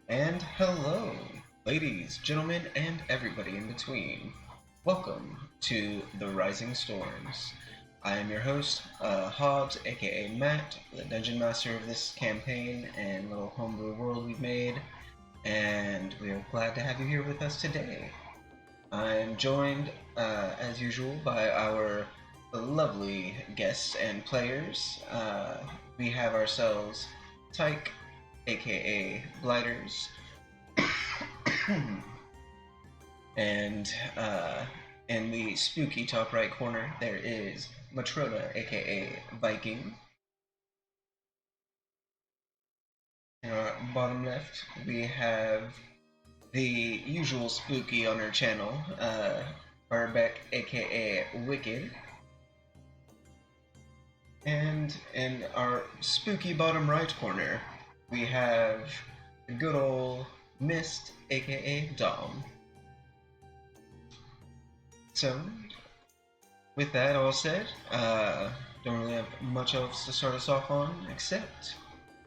And hello, ladies, gentlemen, and everybody in between. Welcome to the Rising Storms. I am your host, Hobbs, aka Matt, the dungeon master of this campaign and little homebrew world we've made, and we are glad to have you here with us today. I am joined, as usual, by our lovely guests and players. We have ourselves Tyke, aka Blighters, and in the spooky top right corner, there is Matrona, aka Viking. In our bottom left, we have the usual spooky on our channel, Barbeck, aka Wicked. And in our spooky bottom right corner, we have the good old Mist, aka Dom. So, with that all said, don't really have much else to start us off on, except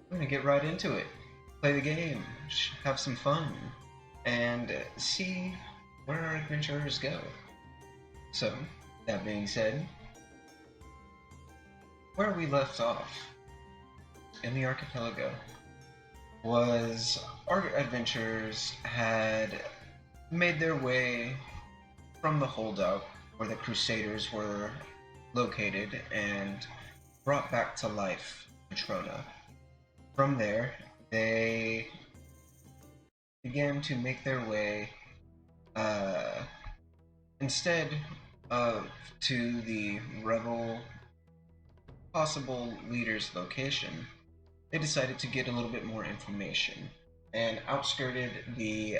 we're gonna get right into it. Play the game, have some fun, and see where our adventurers go. So, that being said, where we left off in the archipelago was our adventurers had made their way from the holdup where the Crusaders were located and brought back to life Matrona. From there, they began to make their way instead of to the rebel possible leader's location. They decided to get a little bit more information and outskirted the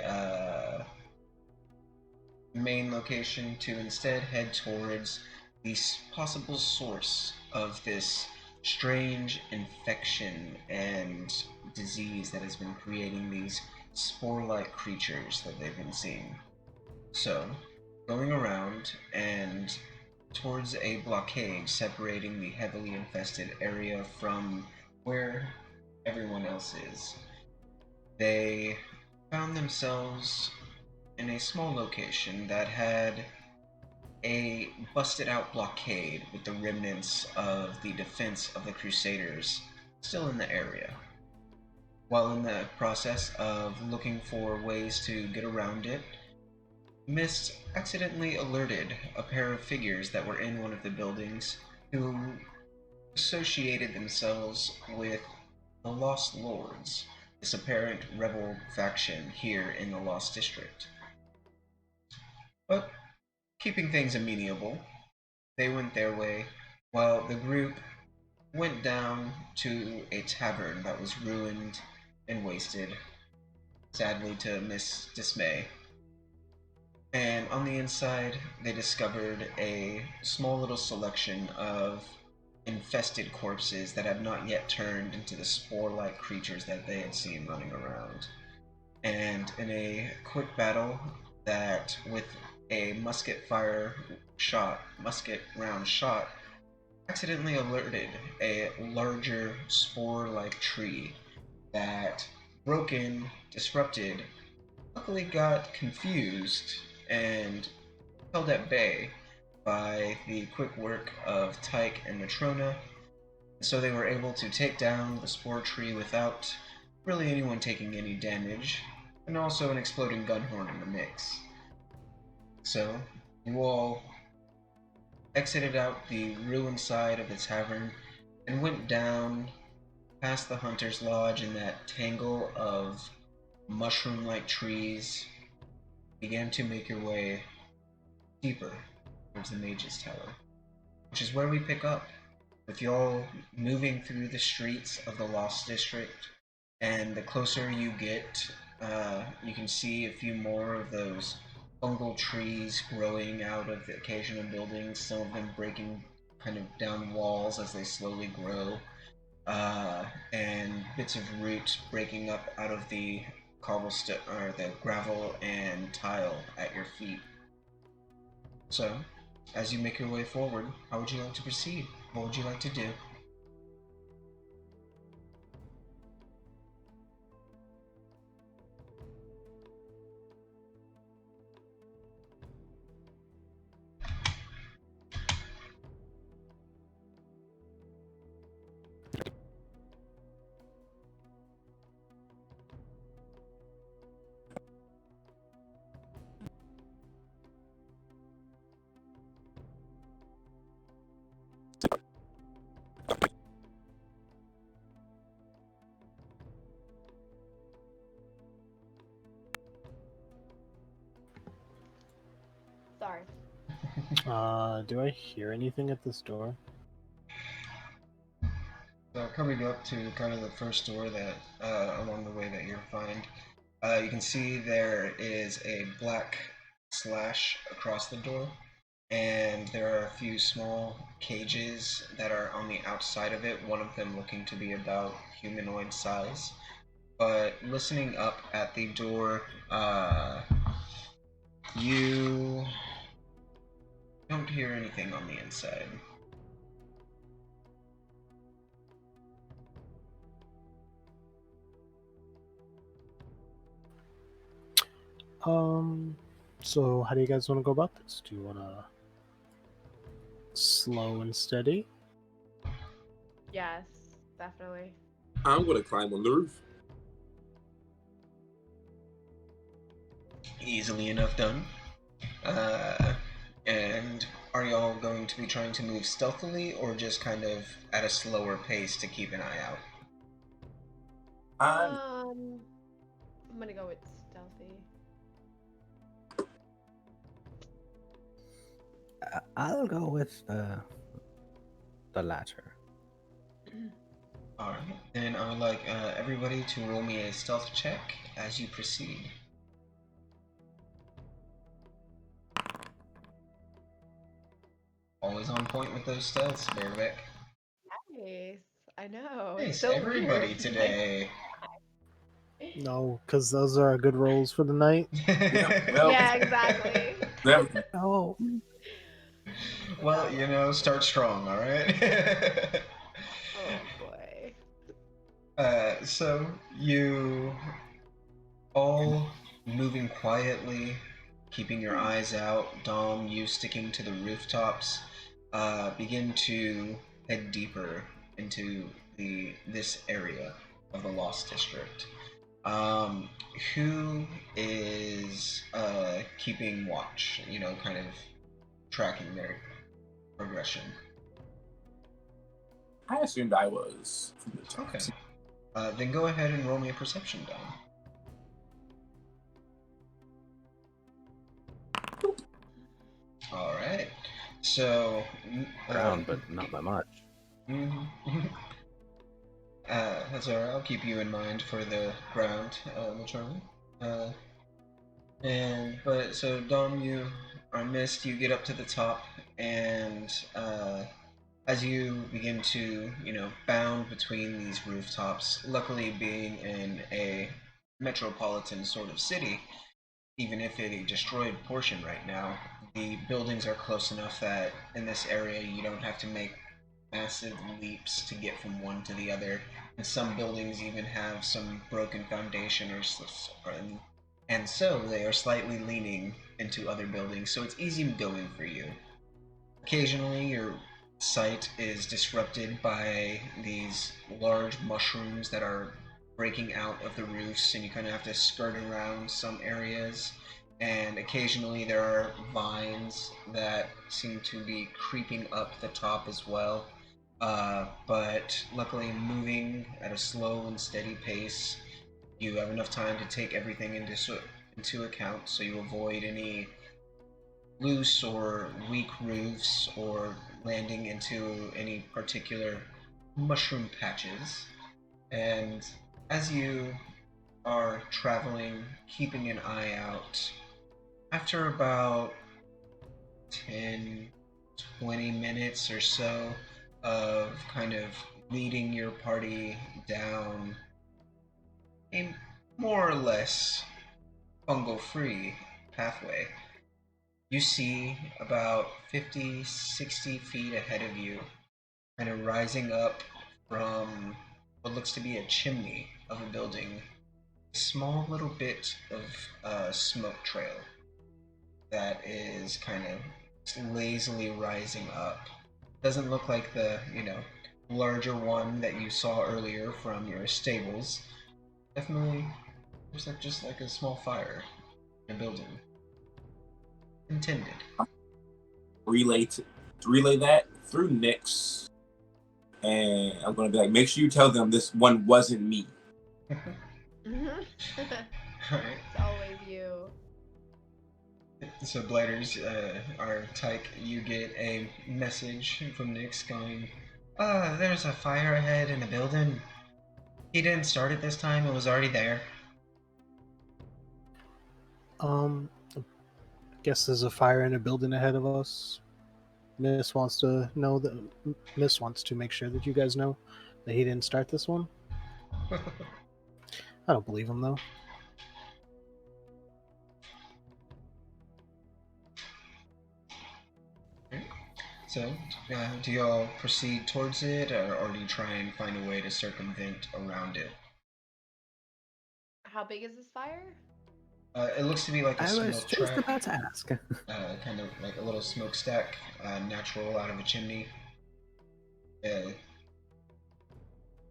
main location to instead head towards the possible source of this strange infection and disease that has been creating these spore-like creatures that they've been seeing. So, going around and towards a blockade separating the heavily infested area from where everyone else is, they found themselves in a small location that had a busted out blockade with the remnants of the defense of the Crusaders still in the area. While in the process of looking for ways to get around it, Mist accidentally alerted a pair of figures that were in one of the buildings who associated themselves with the Lost Lords, this apparent rebel faction here in the Lost District. But keeping things amenable, they went their way, while the group went down to a tavern that was ruined and wasted, sadly to Miss Dismay. And on the inside, they discovered a small little selection of infested corpses that had not yet turned into the spore-like creatures that they had seen running around. And in a quick battle that, with a musket round shot, accidentally alerted a larger spore-like tree that broke in, disrupted, luckily got confused and held at bay by the quick work of Tyke and Matrona, so they were able to take down the spore tree without really anyone taking any damage, and also an exploding gun horn in the mix. So, you all exited out the ruined side of the tavern and went down past the Hunter's Lodge and that tangle of mushroom-like trees, began to make your way deeper towards the Mage's Tower, which is where we pick up, with y'all moving through the streets of the Lost District, and the closer you get, you can see a few more of those fungal trees growing out of the occasional buildings, some of them breaking kind of down walls as they slowly grow, and bits of roots breaking up out of the cobblestone or the gravel and tile at your feet. So, as you make your way forward, how would you like to proceed? What would you like to do? Sorry. Do I hear anything at this door? So coming up to kind of the first door that along the way that you'll find, you can see there is a black slash across the door, and there are a few small cages that are on the outside of it. One of them looking to be about humanoid size. But listening up at the door, you don't hear anything on the inside. So how do you guys want to go about this? Do you want to slow and steady? Yes, definitely. I'm gonna climb on the roof. Easily enough done. And are y'all going to be trying to move stealthily or just kind of at a slower pace to keep an eye out? I'm gonna go with stealthy. I'll go with the latter. Alright, then I would like everybody to roll me a stealth check as you proceed. Always on point with those stealths, Bearbeck. Nice. I know. Nice, It's so everybody weird. today. No, because those are good rolls for the night. Yeah, exactly. Oh, Well, you know, start strong, alright? Oh boy. So you all moving quietly, keeping your eyes out, Dom, you sticking to the rooftops, begin to head deeper into this area of the Lost District. Who is keeping watch? You know, kind of tracking their progression. I assumed I was. From the top. Okay. Then go ahead and roll me a perception, Dom. All right. So. around, but not by much. That's alright. I'll keep you in mind for the ground, Matrona. But so Dom, you are missed. You get up to the top, and as you begin to, bound between these rooftops, luckily being in a metropolitan sort of city, even if a destroyed portion right now, the buildings are close enough that in this area you don't have to make massive leaps to get from one to the other. And some buildings even have some broken foundation and so they are slightly leaning into other buildings, so it's easy going for you. Occasionally, your sight is disrupted by these large mushrooms that are breaking out of the roofs, and you kind of have to skirt around some areas. And occasionally, there are vines that seem to be creeping up the top as well. But luckily, moving at a slow and steady pace, you have enough time to take everything into account, so you avoid any loose or weak roofs or landing into any particular mushroom patches. And as you are traveling, keeping an eye out, after about 10, 20 minutes or so of kind of leading your party down a more or less fungal free pathway, you see about 50, 60 feet ahead of you, kind of rising up from what looks to be a chimney of a building, a small little bit of smoke trail that is kind of lazily rising up. Doesn't look like the, larger one that you saw earlier from your stables. Definitely looks like just like a small fire in a building. Intended. Relay that through Nyx, and I'm gonna be like, make sure you tell them this one wasn't me. It's always you. So Blighters, our tyke, you get a message from Nyx going, there's a fire ahead in the building. He didn't start it this time, it was already there. Guess there's a fire in a building ahead of us. Miss wants to know that. Miss wants to make sure that you guys know that he didn't start this one. I don't believe him though. So, do y'all proceed towards it, or do you try and find a way to circumvent around it? How big is this fire? It looks to be like a I was smoke just track, about to ask. kind of like a little smokestack, natural out of a chimney.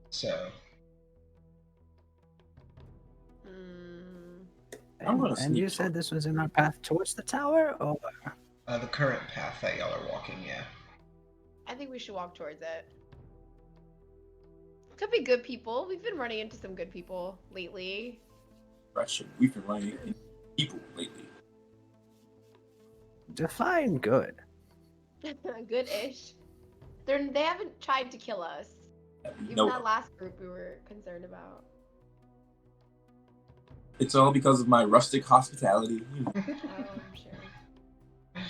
So, Hmm. I'm gonna And you sneak said this was in our path towards the tower, or the current path that y'all are walking, yeah. I think we should walk towards it. Could be good people. We've been running into some good people lately. Russian. We've been running into people lately. define good? Good-ish. They haven't tried to kill us. Even No, that last group we were concerned about. it's all because of my rustic hospitality. Oh, I'm sure.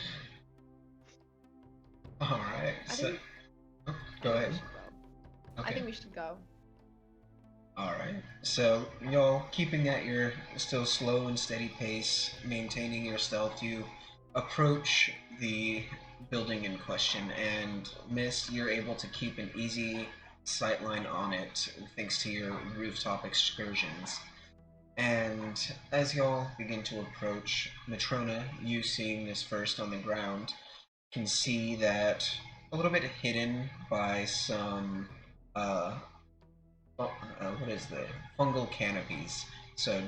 Alright, I so. think- Oh, go ahead. I Okay. think we should go. Alright, so y'all keeping at your still slow and steady pace, maintaining your stealth, you approach the building in question, and Miss, you're able to keep an easy sightline on it thanks to your rooftop excursions. And as y'all begin to approach, Matrona, you seeing this first on the ground, can see that a little bit hidden by some what is the fungal canopies. So,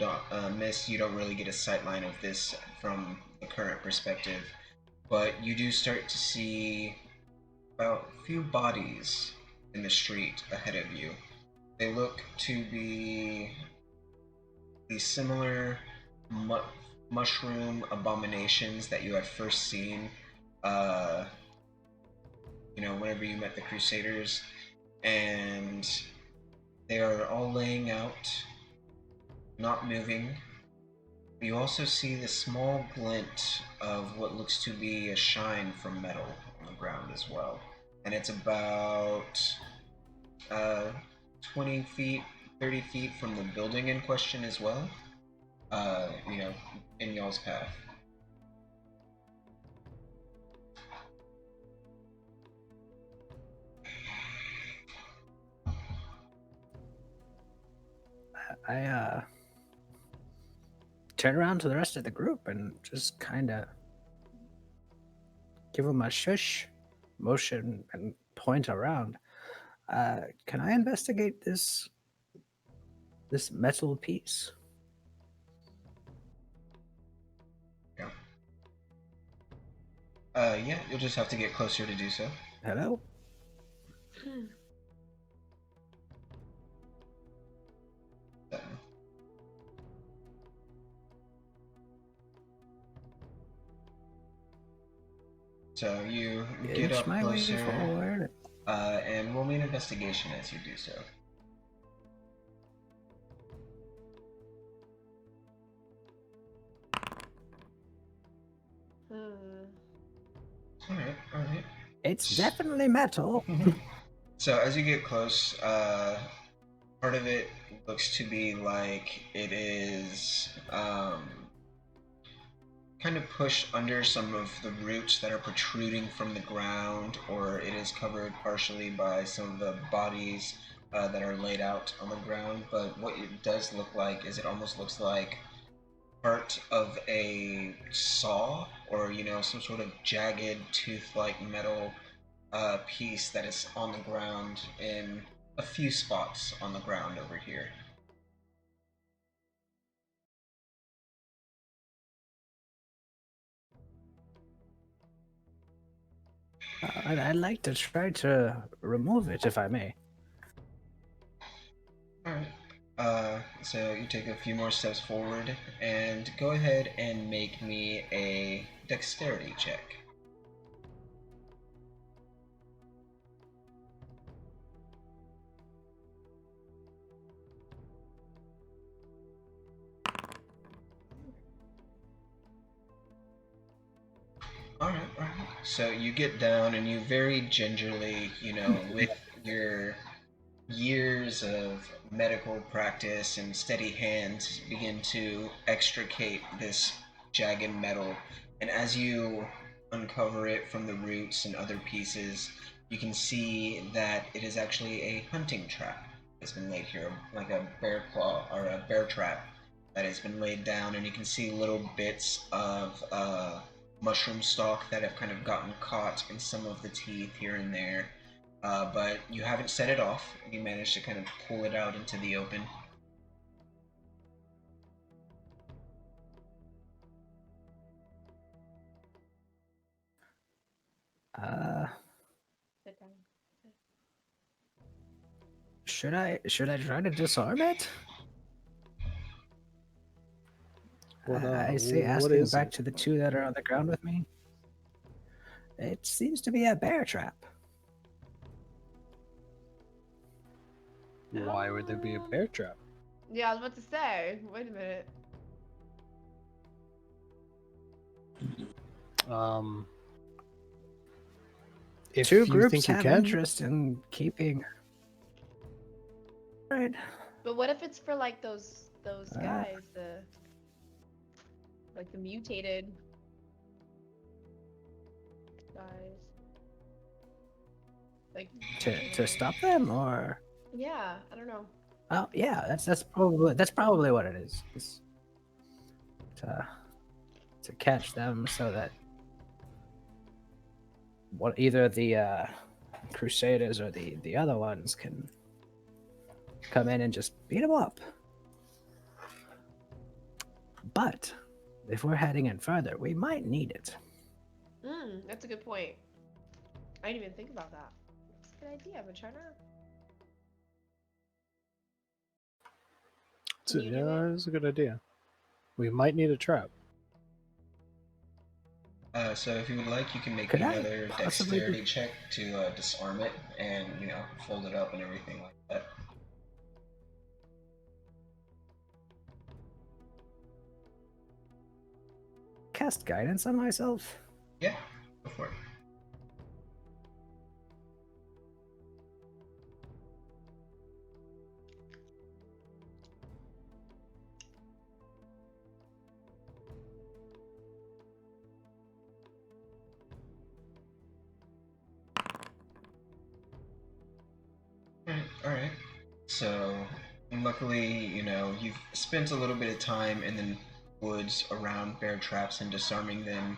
Miss, you don't really get a sightline of this from the current perspective, but you do start to see about a few bodies in the street ahead of you. They look to be the similar mu- mushroom abominations that you had first seen, uh, whenever you met the Crusaders, and they are all laying out, not moving. You also see the small glint of what looks to be a shine from metal on the ground as well. And it's about 20 feet, 30 feet from the building in question as well, in y'all's path. I turn around to the rest of the group and just kind of give them a shush motion and point around. Can I investigate this metal piece? Yeah, you'll just have to get closer to do so. Hello? So, so you get Inch up my way closer, forward. and roll me an investigation as you do so. Alright. It's definitely metal. So as you get close, part of it looks to be like it is kind of pushed under some of the roots that are protruding from the ground, or it is covered partially by some of the bodies that are laid out on the ground. But what it does look like is it almost looks like part of a saw, or some sort of jagged tooth-like metal piece that is on the ground in a few spots on the ground over here. I'd like to try to remove it if I may. Alright. so you take a few more steps forward, and go ahead and make me a dexterity check. Alright, alright. So you get down and you very gingerly, with your years of medical practice and steady hands, begin to extricate this jagged metal. And as you uncover it from the roots and other pieces, you can see that it is actually a hunting trap that's been laid here, like a bear claw or a bear trap that has been laid down. And you can see little bits of mushroom stalk that have kind of gotten caught in some of the teeth here and there. But you haven't set it off. You managed to kind of pull it out into the open. Sit down. Should I try to disarm it? I say, what asking is back it? to the two that are on the ground with me. It seems to be a bear trap. Why would there be a bear trap? Yeah, I was about to say. Wait a minute. If Two you groups think you have can, interest in keeping. Right. But what if it's for like those guys, the mutated guys? Like To stop them, or yeah, I don't know. oh yeah, that's probably what it is. It's to catch them so that what either the Crusaders or the other ones can come in and just beat them up. But if we're heading in further, we might need it. That's a good point. I didn't even think about that. That's a good idea, but try not. It's a good idea. We might need a trap. So if you would like, you can make Could me I another possibly dexterity check to disarm it and, fold it up and everything like that. cast guidance on myself? Yeah, go for it. Alright. So, luckily, you've spent a little bit of time in the woods around bear traps and disarming them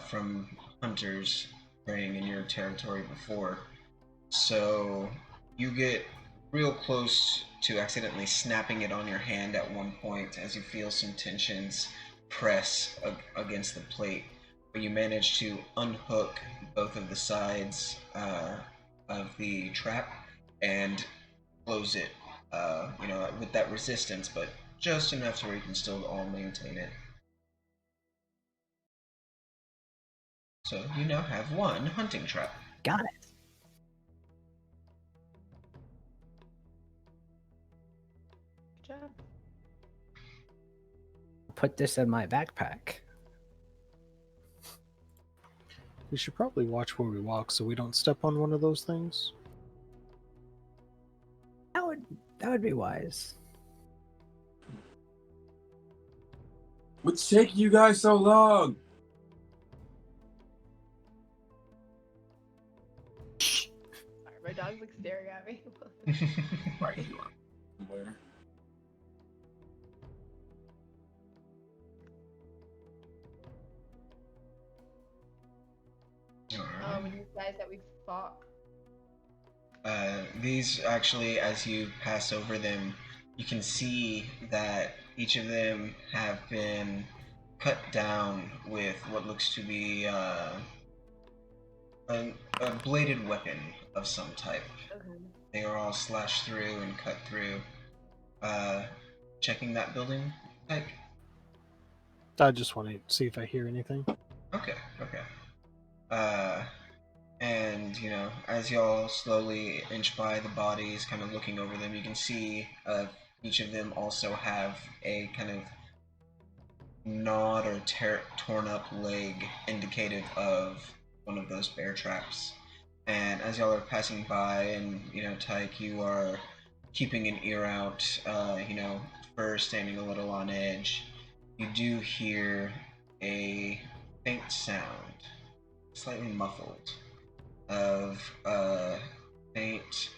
from hunters preying in your territory before. So, you get real close to accidentally snapping it on your hand at one point as you feel some tensions press against the plate. But you manage to unhook both of the sides of the trap and close it, with that resistance, but just enough to where you can still all maintain it. So you now have one hunting trap. Got it. Good job. Put this in my backpack. We should probably watch where we walk so we don't step on one of those things. That would be wise. What's taking you guys so long? Sorry, my dog's like staring at me. Right here. Somewhere. When these guys that we fought. These actually, as you pass over them, you can see that each of them have been cut down with what looks to be a bladed weapon of some type. Okay. They are all slashed through and cut through. checking that building, like? I just want to see if I hear anything. Okay, okay. And as y'all slowly inch by the bodies, kind of looking over them, you can see each of them also have a kind of gnawed or torn up leg indicative of one of those bear traps. And as y'all are passing by, and Tyke, you are keeping an ear out, Fur standing a little on edge, you do hear a faint sound, slightly muffled, of faint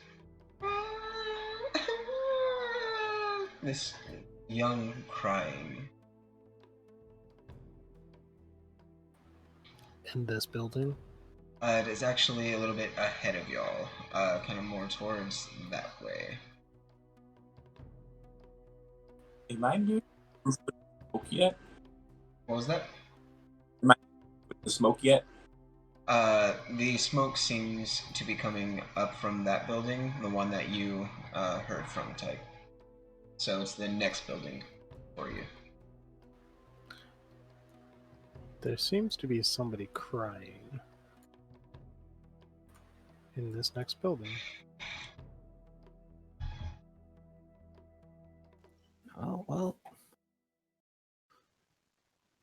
this young crying. In this building? It is actually a little bit ahead of y'all, kind of more towards that way. Am I near the smoke yet? What was that? Am I with the smoke yet? The smoke seems to be coming up from that building, the one that you heard from, Type. So it's the next building for you. There seems to be somebody crying in this next building. Oh, well.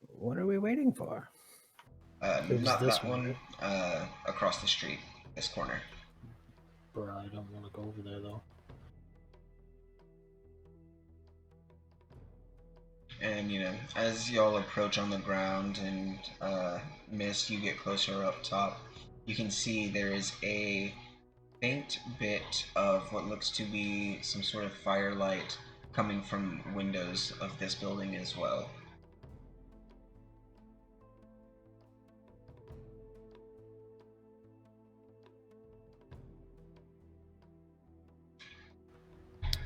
What are we waiting for? Not this that one, one. Across the street, this corner. Bruh, I don't want to go over there though. And as y'all approach on the ground and Mist, you get closer up top, you can see there is a faint bit of what looks to be some sort of firelight coming from windows of this building as well.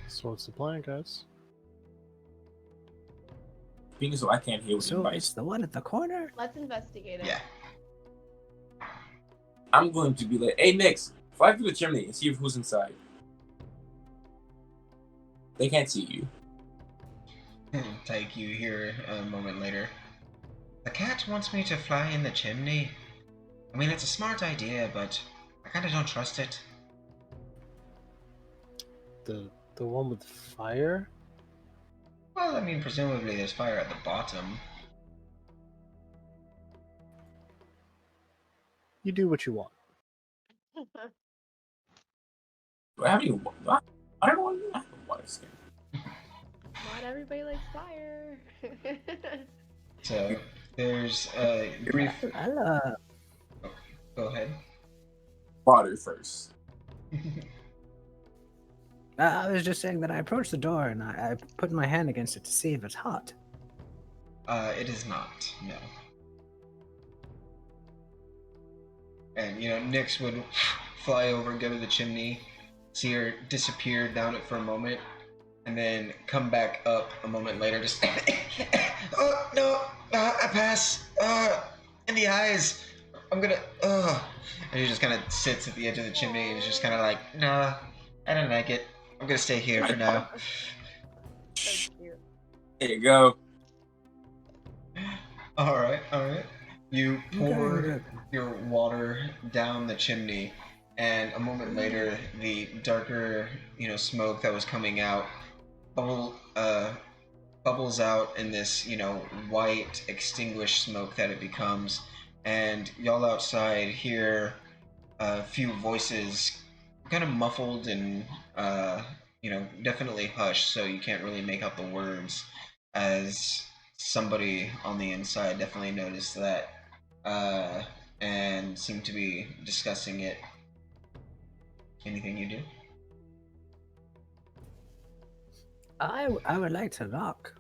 So what's the plan, guys? Being so I can't hear what So anybody's. it's the one at the corner? Let's investigate it. Yeah. I'm going to be like, hey, Nix, fly through the chimney and see who's inside. They can't see you. Tyke, you hear a moment later. The cat wants me to fly in the chimney. I mean, it's a smart idea, but I kind of don't trust it. The one with fire? Well, I mean, presumably there's fire at the bottom. You do what you want. Do I have any? I don't know. I have a water skin. Not everybody likes fire. So there's a brief. I'll, Go ahead. Water first. I was just saying that I approached the door and I put my hand against it to see if it's hot. It is not. No. And Nyx would fly over, go to the chimney, see her disappear down it for a moment, and then come back up a moment later, just oh no, I pass. In the eyes. I'm gonna. And he just kind of sits at the edge of the chimney and is just kind of like, nah, I don't like it. I'm gonna stay here for now. So cute. There you go. All right. You pour Okay. your water down the chimney, and a moment later, the darker, smoke that was coming out bubbles out in this, white, extinguished smoke that it becomes, and y'all outside hear a few voices, kind of muffled and, definitely hushed, so you can't really make out the words, as somebody on the inside definitely noticed that, and seemed to be discussing it. Anything you do? I would like to knock.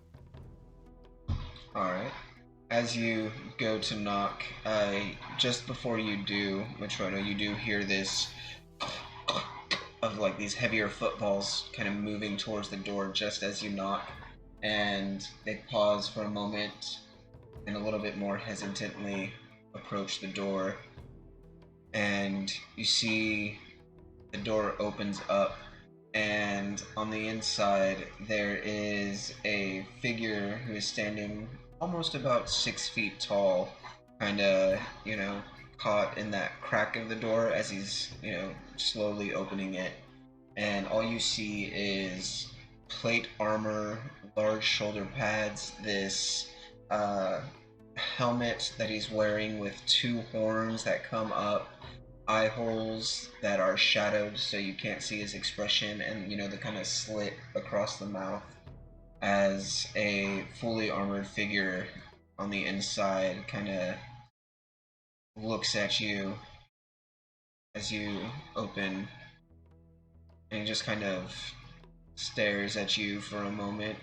Alright. As you go to knock, just before you do, Matrono, you do hear this of like these heavier footfalls kind of moving towards the door just as you knock, and they pause for a moment and a little bit more hesitantly approach the door, and you see the door opens up and on the inside there is a figure who is standing almost about 6 feet tall, kind of, caught in that crack of the door as he's, slowly opening it. And all you see is plate armor, large shoulder pads, this helmet that he's wearing with two horns that come up, eye holes that are shadowed so you can't see his expression, and the kind of slit across the mouth as a fully armored figure on the inside kind of looks at you as you open, and he just kind of stares at you for a moment.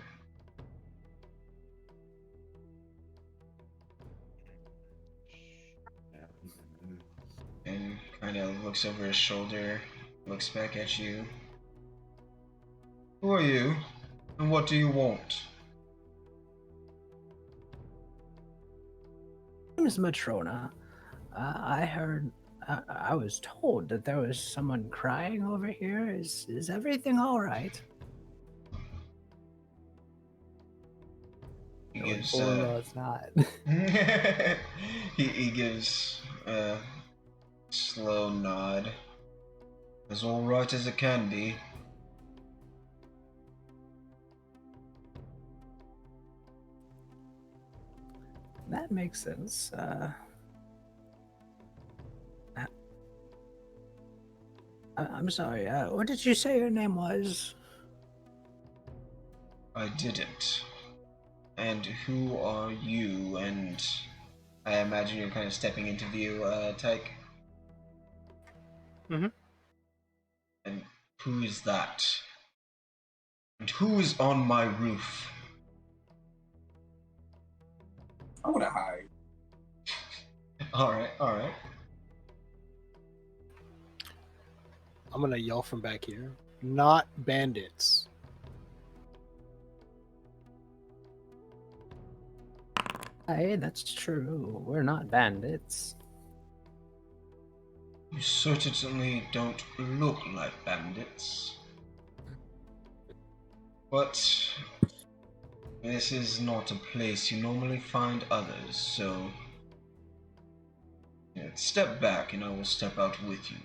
And kind of looks over his shoulder, looks back at you. Who are you? And what do you want? My name is Matrona. I heard, I was told that there was someone crying over here. Is everything all right? He gives, No, it's not. he gives a slow nod. As all right as it can be. That makes sense. I'm sorry. What did you say your name was? I didn't. And who are you? And I imagine you're kind of stepping into view, Tyke. Mhm. And who is that? And who is on my roof? I want to hide. Alright, alright. I'm gonna yell from back here. Not bandits. Hey, that's true. We're not bandits. You certainly don't look like bandits. But this is not a place you normally find others, so step back and I will step out with you.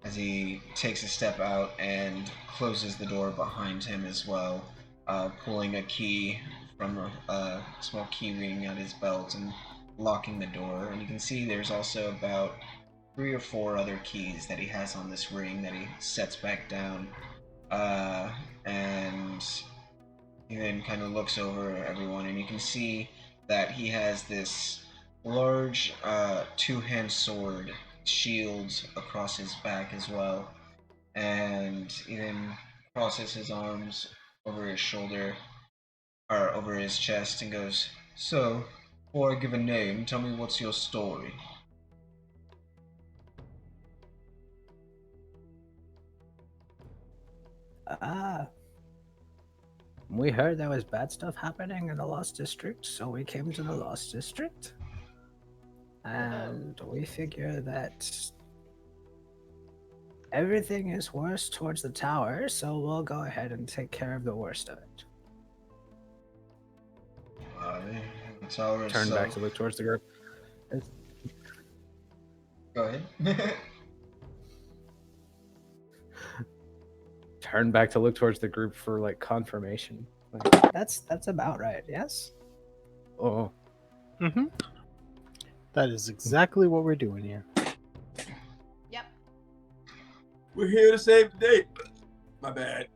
As he takes a step out and closes the door behind him as well, pulling a key from a small key ring at his belt and locking the door. And you can see there's also about 3 or 4 other keys that he has on this ring that he sets back down. And he then kind of looks over everyone, and you can see that he has this large two-hand sword shield across his back as well. And he then crosses his arms over his shoulder, or over his chest, and goes, "So, before I give a name, tell me what's your story." We heard there was bad stuff happening in the Lost District, so we came to the Lost District. And we figure that everything is worse towards the tower, so we'll go ahead and take care of the worst of it. The tower Turn itself. back to look towards the group. Go ahead. Turn back to look towards the group for like confirmation. Like, that's about right. Yes. Oh. Mm-hmm. That is exactly what we're doing here. Yep. We're here to save the day. My bad.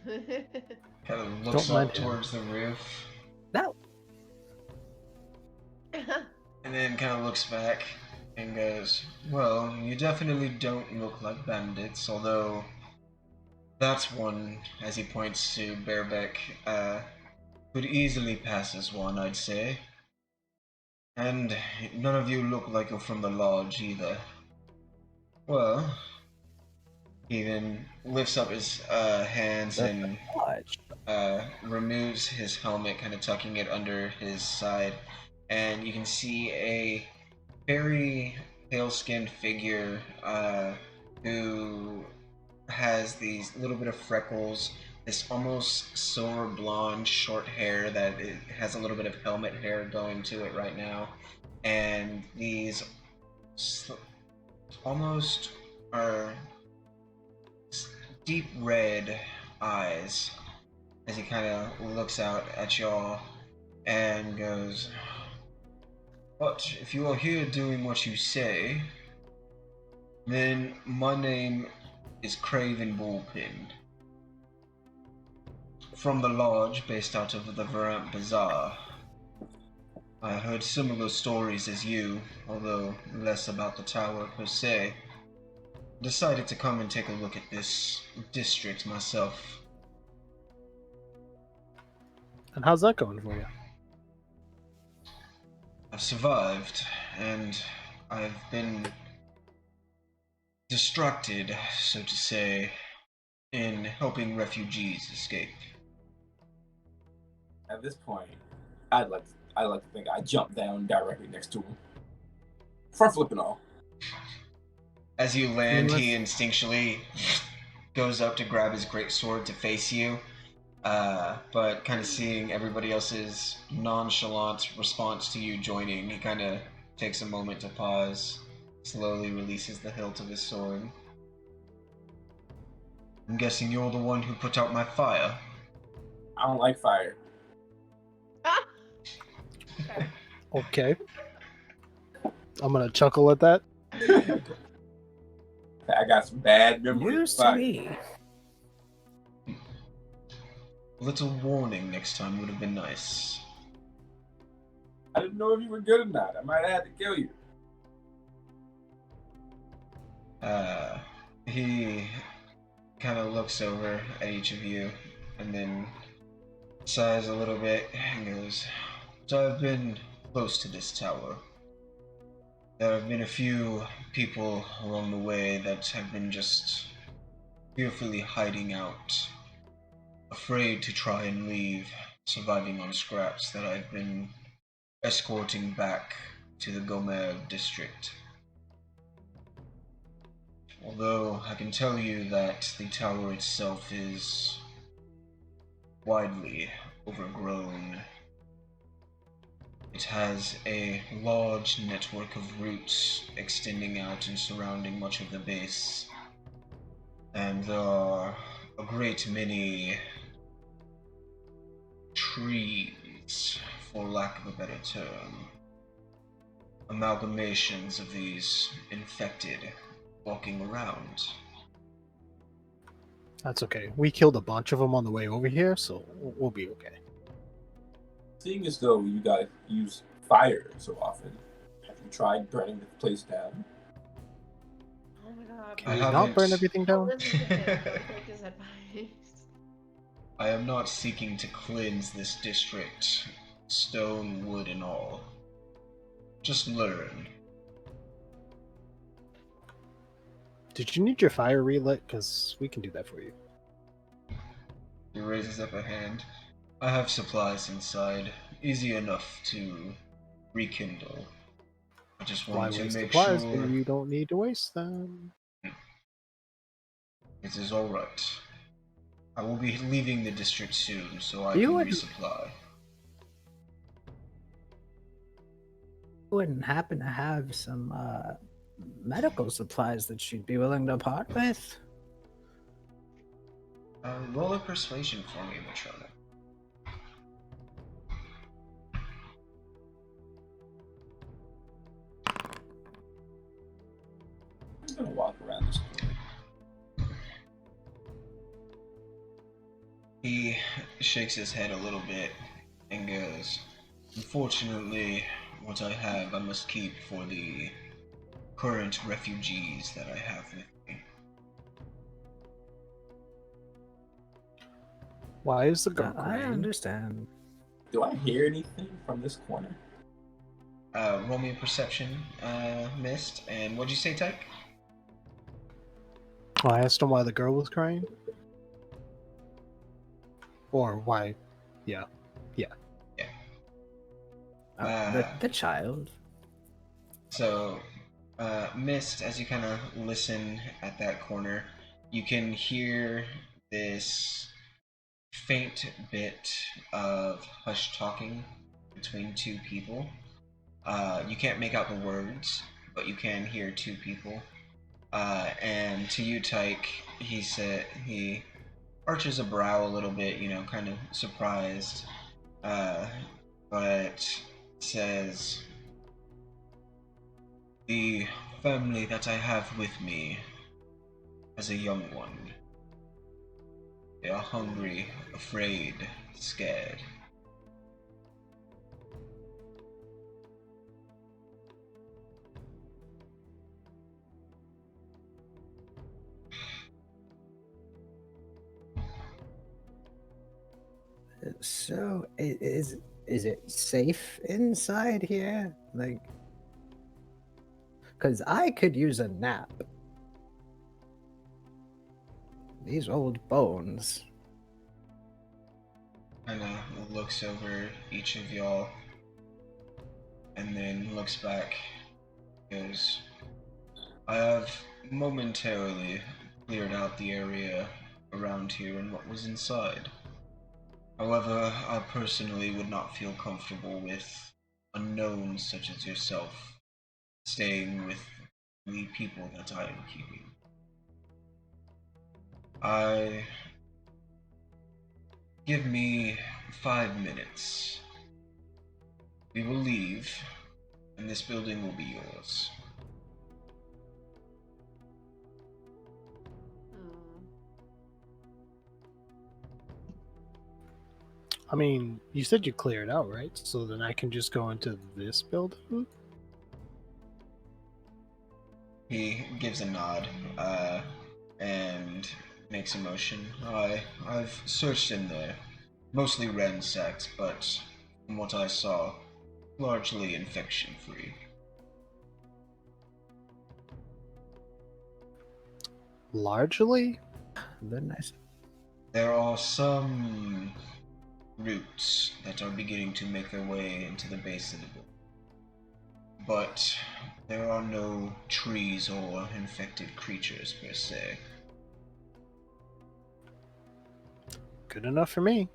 Kind of looks Don't mind up him. towards the roof, No. and then kind of looks back and goes, "Well, you definitely don't look like bandits, although that's one," as he points to Barebeck, could easily pass as one, I'd say. And none of you look like you're from the lodge either. Well, he then lifts up his hands and Lodge. removes his helmet, kind of tucking it under his side, and you can see a very pale-skinned figure who has these little bit of freckles, this almost silver blonde short hair that it has a little bit of helmet hair going to it right now, and these almost are deep red eyes as he kind of looks out at y'all and goes, "But if you are here doing what you say, then my name is Craven Bullpin. From the lodge based out of the Verant Bazaar. I heard similar stories as you, although less about the tower per se. Decided to come and take a look at this district myself." And how's that going for you? I've survived, and I've been distracted, so to say, in helping refugees escape. At this point, I'd like to think I jumped down directly next to him, front flipping all. As you land, he instinctually goes up to grab his greatsword to face you, but kind of seeing everybody else's nonchalant response to you joining, he kind of takes a moment to pause, slowly releases the hilt of his sword. "I'm guessing you're the one who put out my fire." I don't like fire. Ah! Okay. I'm gonna chuckle at that. I got some bad memories. News of to fire. me. A little warning next time would have been nice. I didn't know if you were good or not. I might have had to kill you. He kind of looks over at each of you and then sighs a little bit and goes, "So I've been close to this tower. There have been a few people along the way that have been just fearfully hiding out, afraid to try and leave, surviving on scraps that I've been escorting back to the Gomer district. Although I can tell you that the tower itself is widely overgrown. It has a large network of roots extending out and surrounding much of the base. And there are a great many trees, for lack of a better term. Amalgamations of these infected walking around." That's okay. We killed a bunch of them on the way over here, so we'll be okay. Seeing as though you guys use fire so often, have you tried burning the place down? Oh my god. Can I we haven't- not burn everything I'll down? listen to him. I'll take his advice. I am not seeking to cleanse this district, stone, wood, and all. Just learn. Did you need your fire relit? Because we can do that for you. He raises up a hand. "I have supplies inside, easy enough to rekindle. I just Why wanted to waste make supplies sure when you don't need to waste them? it is alright. I will be leaving the district soon, so I You can wouldn't- resupply." Wouldn't happen to have some medical supplies that you'd be willing to part with? Roll a persuasion for me, Matrona. I'm gonna walk around this corner. He shakes his head a little bit and goes, "Unfortunately, what I have I must keep for the current refugees that I have with me." Why is the girl I crying? understand. Do I hear anything from this corner? Roll me a perception, Mist, and what'd you say, Tyke? Oh, I asked him why the girl was crying? Or why? Yeah. The child. So, Mist, as you kind of listen at that corner, you can hear this faint bit of hush talking between two people. You can't make out the words, but you can hear two people. And to you, Tyke, he arches a brow a little bit, kind of surprised, but says, "The family that I have with me as a young one. They are hungry, afraid, scared. So, is it safe inside here? Like, because I could use a nap. These old bones. Kinda looks over each of y'all and then looks back, goes, I have momentarily cleared out the area around here and what was inside. However, I personally would not feel comfortable with unknowns such as yourself staying with the people that I am keeping. Give me 5 minutes. We will leave, and this building will be yours. I mean, you said you cleared out, right? So then I can just go into this building? He gives a nod, and makes a motion. I've searched in there, mostly ransacked, but from what I saw, largely infection-free. Largely? Very nice. There are some roots that are beginning to make their way into the base of the building. But there are no trees or infected creatures per se. Good enough for me.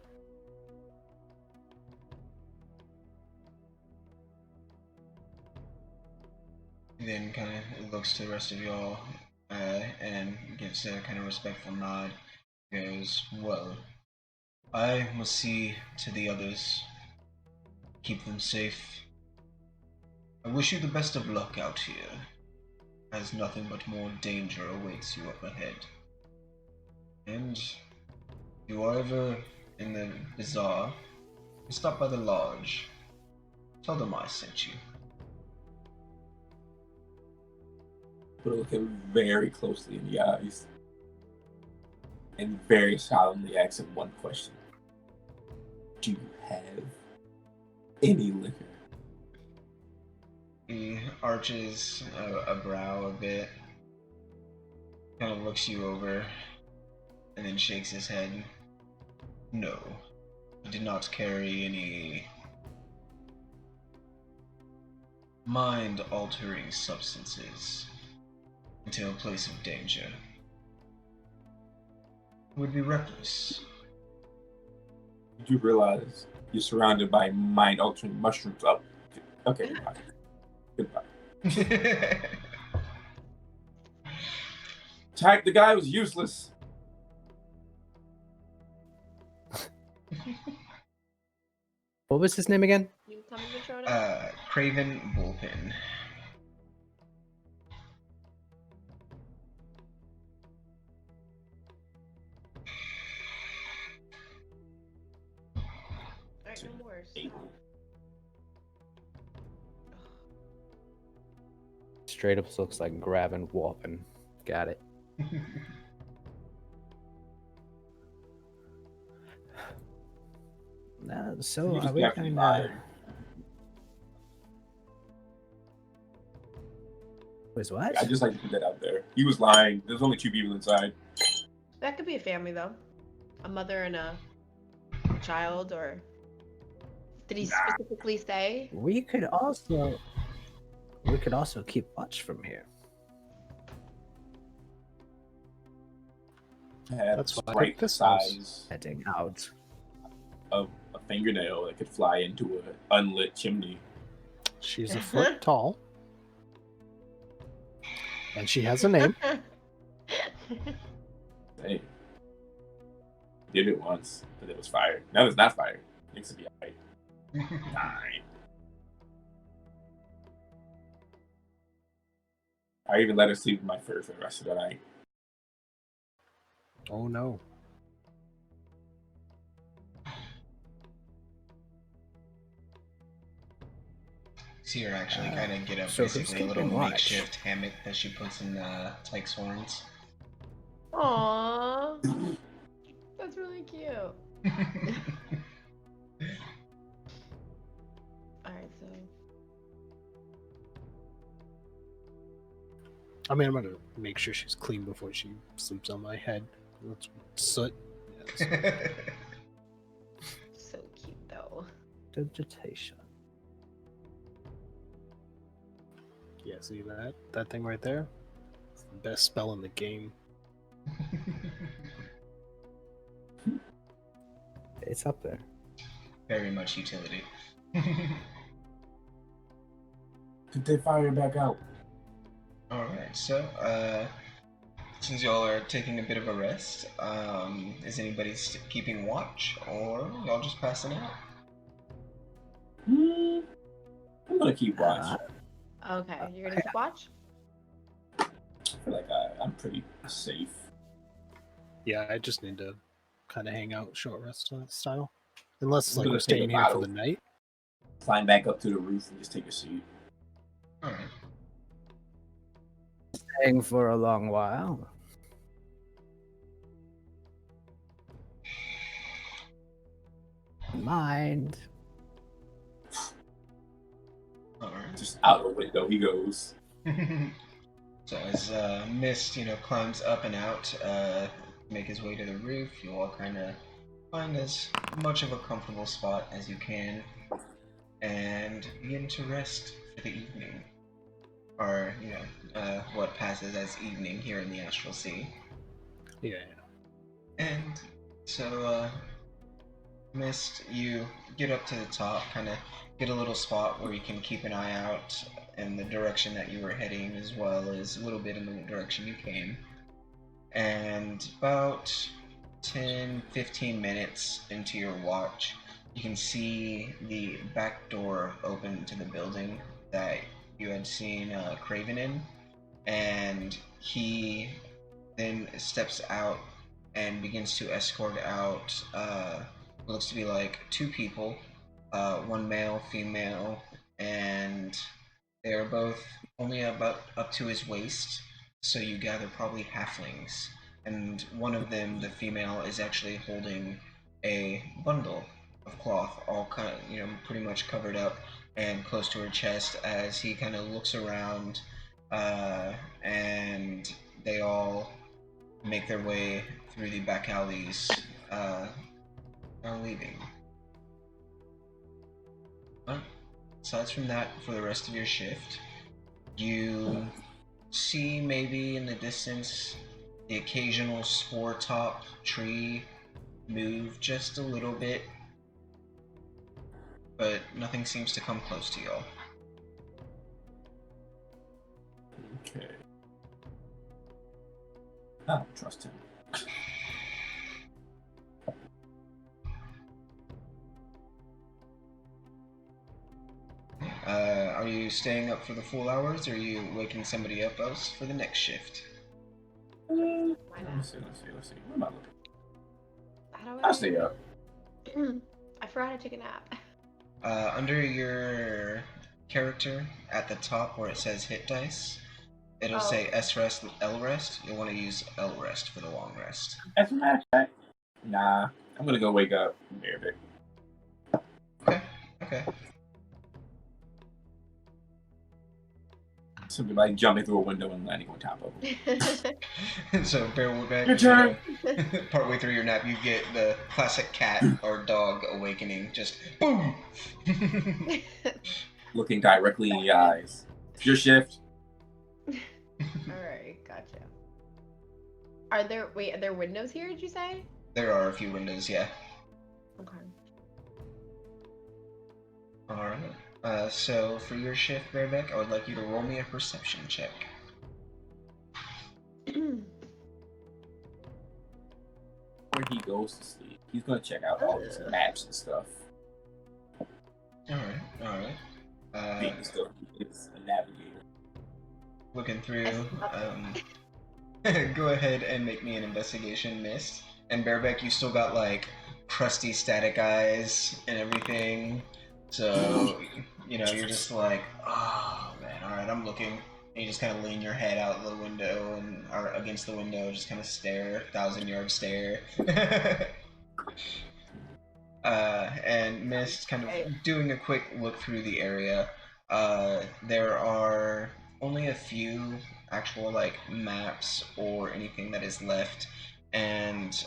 He then kind of looks to the rest of y'all and gives a kind of respectful nod. Goes, well, I must see to the others. Keep them safe. I wish you the best of luck out here, as nothing but more danger awaits you up ahead. And if you are ever in the bazaar, you stop by the lodge. Tell them I sent you. But look him very closely in the eyes and very solemnly ask him one question. Do you have any liquor? He arches a brow a bit, kind of looks you over, and then shakes his head. No, I did not carry any mind-altering substances into a place of danger. It would be reckless. Did you realize you're surrounded by mind-altering mushrooms? Oh, okay, goodbye. Tyke, the guy was useless. What was his name again? You coming, Matroda? Craven Bullpen. Alright, no worse. Straight up looks like grabbing whopping. Got it. So You are just we definitely kind lied. of... Was what? I just like to put that out there. He was lying. There's only 2 people inside. That could be a family, though. A mother and a child, or... Did he specifically say? We could also We could also keep watch from here. Have That's why I sprite picked this size Heading out. of a fingernail that could fly into an unlit chimney. She's a foot tall. And she has a name. Hey, did it once, but it was fired. Now it's not fired. Needs to be alright. 9. I even let her sleep with my fur for the rest of the night. Oh no. See her actually kind of get up so who's basically a little keeping watch? makeshift hammock that she puts in Tyke's horns. Aww. That's really cute. Alright, so. I mean, I'm gonna make sure she's clean before she sleeps on my head. That's soot. Yes. So cute, though. Vegetation. Yeah, see that thing right there? It's the best spell in the game. It's up there. Very much utility. Could they fire back out? Alright, so, since y'all are taking a bit of a rest, is anybody keeping watch, or y'all just passing out? I'm gonna keep watch. Okay, you're gonna keep watch? I feel like I'm pretty safe. Yeah, I just need to kind of hang out short rest style. Unless I'm like gonna we're take a staying here for bottle. the night. Climb back up to the roof and just take a seat. Alright. Staying for a long while. Mind. Alright. Just out the window he goes. So as Mist, climbs up and out, make his way to the roof, you all kind of find as much of a comfortable spot as you can, and begin to rest for the evening. Or, what passes as evening here in the Astral Sea. Yeah. And so, Mist, you get up to the top, kind of get a little spot where you can keep an eye out in the direction that you were heading, as well as a little bit in the direction you came. And about 10-15 minutes into your watch, you can see the back door open to the building that you had seen Craven in, and he then steps out and begins to escort out what looks to be like 2 people, one male, female, and they are both only about up to his waist, so you gather probably halflings. And one of them, the female, is actually holding a bundle of cloth, all kind of, pretty much covered up and close to her chest as he kind of looks around, and they all make their way through the back alleys, are leaving. But aside from that, for the rest of your shift, you see maybe in the distance the occasional spore top tree move just a little bit, but nothing seems to come close to y'all. Okay. I don't trust him. Are you staying up for the full hours, or are you waking somebody up else for the next shift? Why Let me not? see. What am I looking? How do I'll stay up. I forgot to take a nap. Under your character, at the top where it says hit dice, it'll say S rest and L rest. You'll want to use L rest for the long rest. As a matter of fact, nah. I'm gonna go wake up Arabic. Okay. Something like jumping through a window and landing on top of him. So bareback. Your turn. Partway through your nap, you get the classic cat or dog awakening. Just boom. Looking directly in your eyes. It's your shift. Alright, gotcha. Are there windows here, did you say? There are a few windows, yeah. Okay. Alright. So for your shift, Bearbeck, I would like you to roll me a perception check. Where he goes to sleep, he's gonna check out all these maps and stuff. Alright. Being still, it's a navigator. Looking through, go ahead and make me an investigation, miss. And Bearbeck, you still got like crusty static eyes and everything. So, you know, you're just like, oh man, alright, I'm looking. And you just kind of lean your head out the window and or against the window, just kind of stare, 1,000-yard stare. And Mist kind of doing a quick look through the area. There are only a few actual like maps or anything that is left, and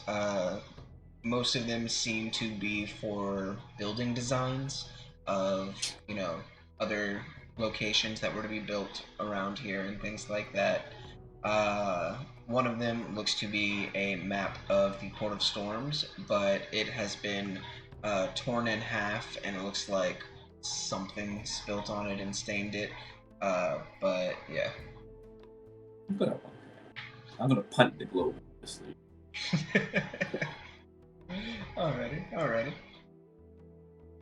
most of them seem to be for building designs of, you know, other locations that were to be built around here and things like that. One of them looks to be a map of the Port of Storms, but it has been torn in half, and it looks like something spilt on it and stained it. But yeah. I'm gonna punt the globe. Alrighty.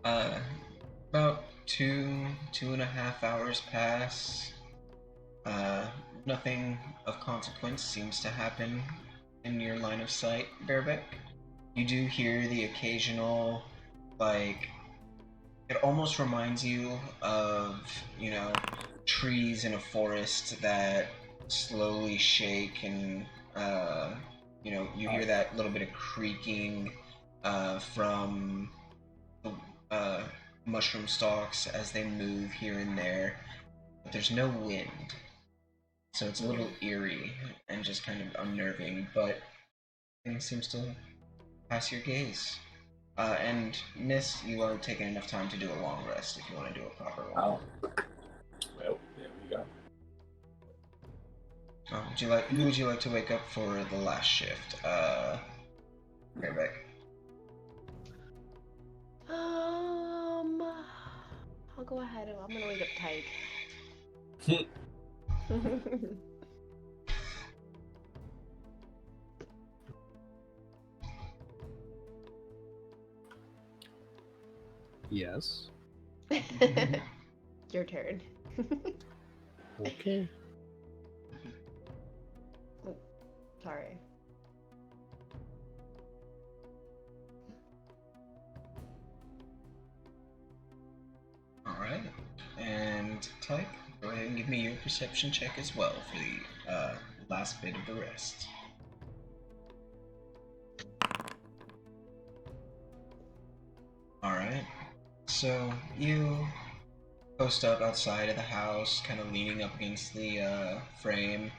About 2.5 hours pass. Nothing of consequence seems to happen in your line of sight, Bearbeck. You do hear the occasional, like, it almost reminds you of, you know, trees in a forest that slowly shake, and you know, you hear that little bit of creaking from the mushroom stalks as they move here and there, but there's no wind, so it's a little eerie and just kind of unnerving, but things seems to pass your gaze. And Miss, you are taking enough time to do a long rest if you want to do a proper one. Oh. Well, there we go. Who would you like to wake up for the last shift? Bearbeck. I'll go ahead. I'm gonna wake up Tyke. Yes. Your turn. Okay. Oh, sorry. Alright. And Tyke, go ahead and give me your perception check as well for the last bit of the rest. Alright. So you post up outside of the house, kind of leaning up against the frame,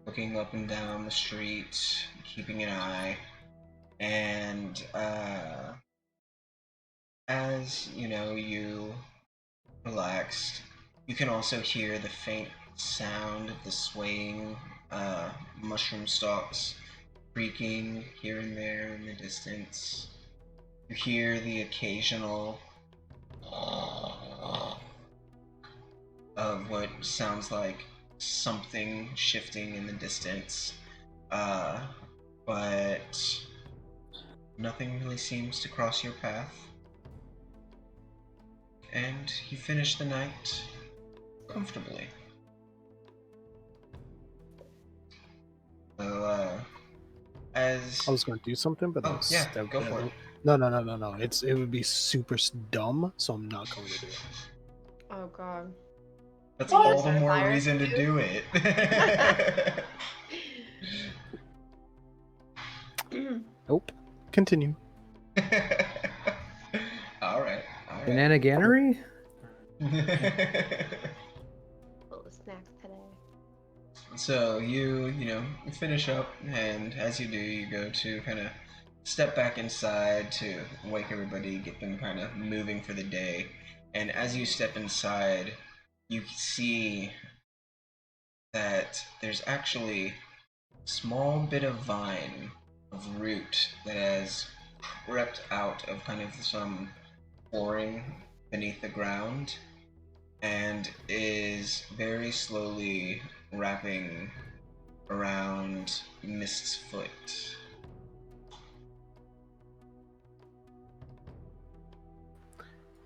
looking up and down the street, keeping an eye, and as you know, you relaxed, you can also hear the faint sound of the swaying mushroom stalks creaking here and there in the distance. You hear the occasional of what sounds like something shifting in the distance, but nothing really seems to cross your path. And you finish the night comfortably. So, as I was going to do something, but go for it. No. It would be super dumb, so I'm not going to do it. Oh god. That's What? all the more Fire reason to you? do it. Nope. Continue. Alright. Banana-gannery? Little snacks today. So you finish up, and as you do, you go to kind of step back inside to wake everybody, get them kind of moving for the day. And as you step inside, you see that there's actually a small bit of vine of root that has crept out of kind of some flooring beneath the ground and is very slowly wrapping around Mist's foot.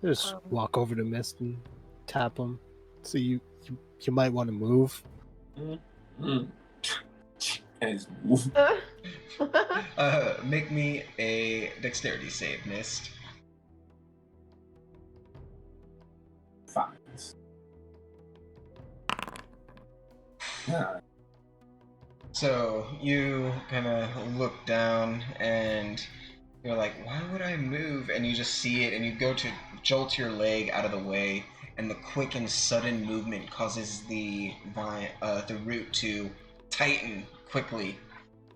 Just walk over to Mist and tap him. So you might want to move. And just move. Make me a dexterity save, Mist. Fine. Yeah. So you kind of look down and you're like, why would I move? And you just see it and you go to jolt your leg out of the way, and the quick and sudden movement causes the root to tighten quickly,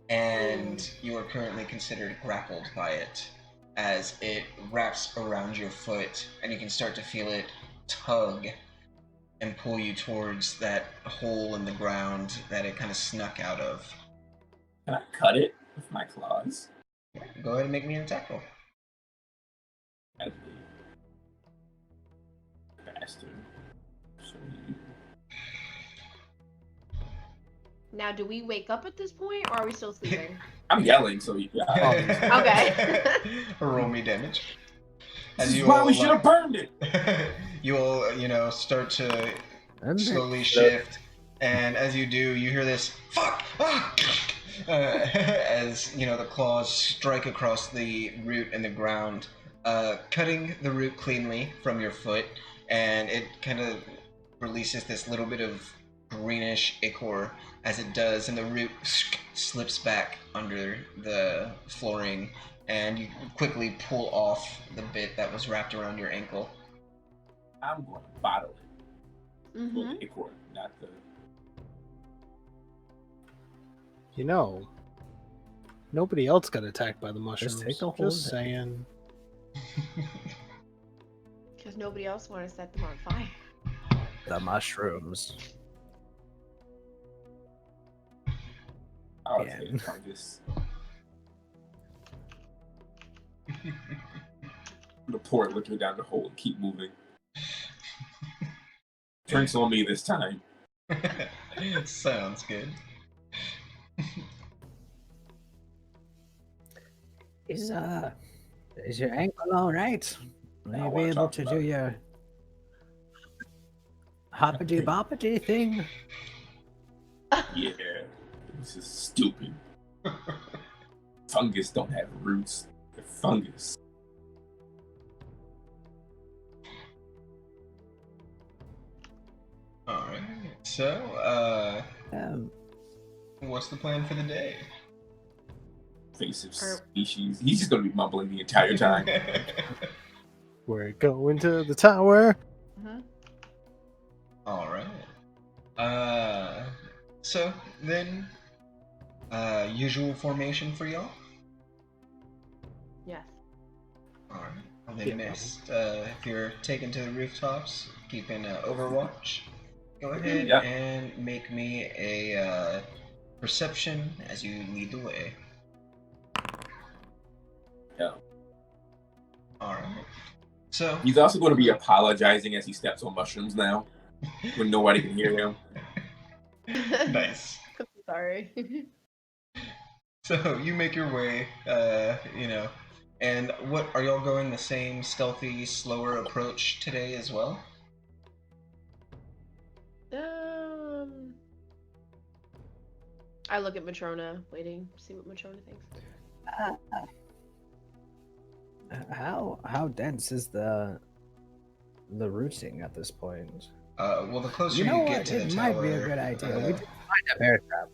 and you are currently considered grappled by it as it wraps around your foot, and you can start to feel it tug and pull you towards that hole in the ground that it kind of snuck out of. Can I cut it with my claws? Yeah, go ahead and make me an attack roll. As a bastard. So you... Now, do we wake up at this point, or are we still sleeping? I'm yelling, so yeah. Okay. Roll me damage. This is why we should have burned it. You'll, start to slowly shift, and as you do, you hear this "fuck" as the claws strike across the root and the ground, cutting the root cleanly from your foot, and it kind of releases this little bit of greenish ichor as it does, and the root slips back under the flooring, and you quickly pull off the bit that was wrapped around your ankle. I'm going to bottle it. The ichor, not the... Nobody else got attacked by the mushrooms. Just take the whole Just thing. saying. Because nobody else want to set them on fire. The mushrooms. Oh, Yeah. okay, fungus. I'm gonna pour liquor down the hole and keep moving. Drinks on me this time. Sounds good. Is your ankle all right? Will you be able to do your hoppity boppity thing? Yeah, this is stupid. Fungus don't have roots. They're fungus. Alright, so, what's the plan for the day? Invasive species. He's just gonna be mumbling the entire time. We're going to the tower. Alright. So then, usual formation for y'all? Yes. Alright. Well then, Mist, if you're taken to the rooftops, keeping Overwatch, go ahead and make me a perception as you lead the way. Yeah. Alright. So He's also going to be apologizing as he steps on mushrooms now, when nobody can hear him. Nice. Sorry. So you make your way, and what are y'all going the same stealthy, slower approach today as well? I look at Matrona, waiting to see what Matrona thinks. How dense is the rooting at this point? Well, the closer You know get what? to the It tower, might be a good idea. We did find a bear trap.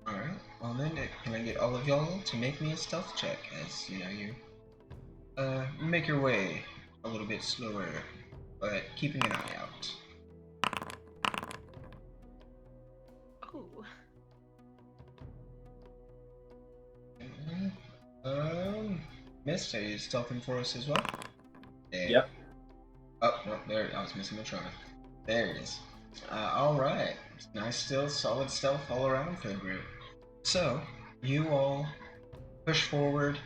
Alright, well then, can I get all of y'all to make me a stealth check as, you make your way a little bit slower, but keeping an eye out. Ooh. Mist, are you stealthing for us as well? Yep. well, there, I was missing the try. There it is. Alright. Nice still, solid stealth all around for the group. So, you all push forward,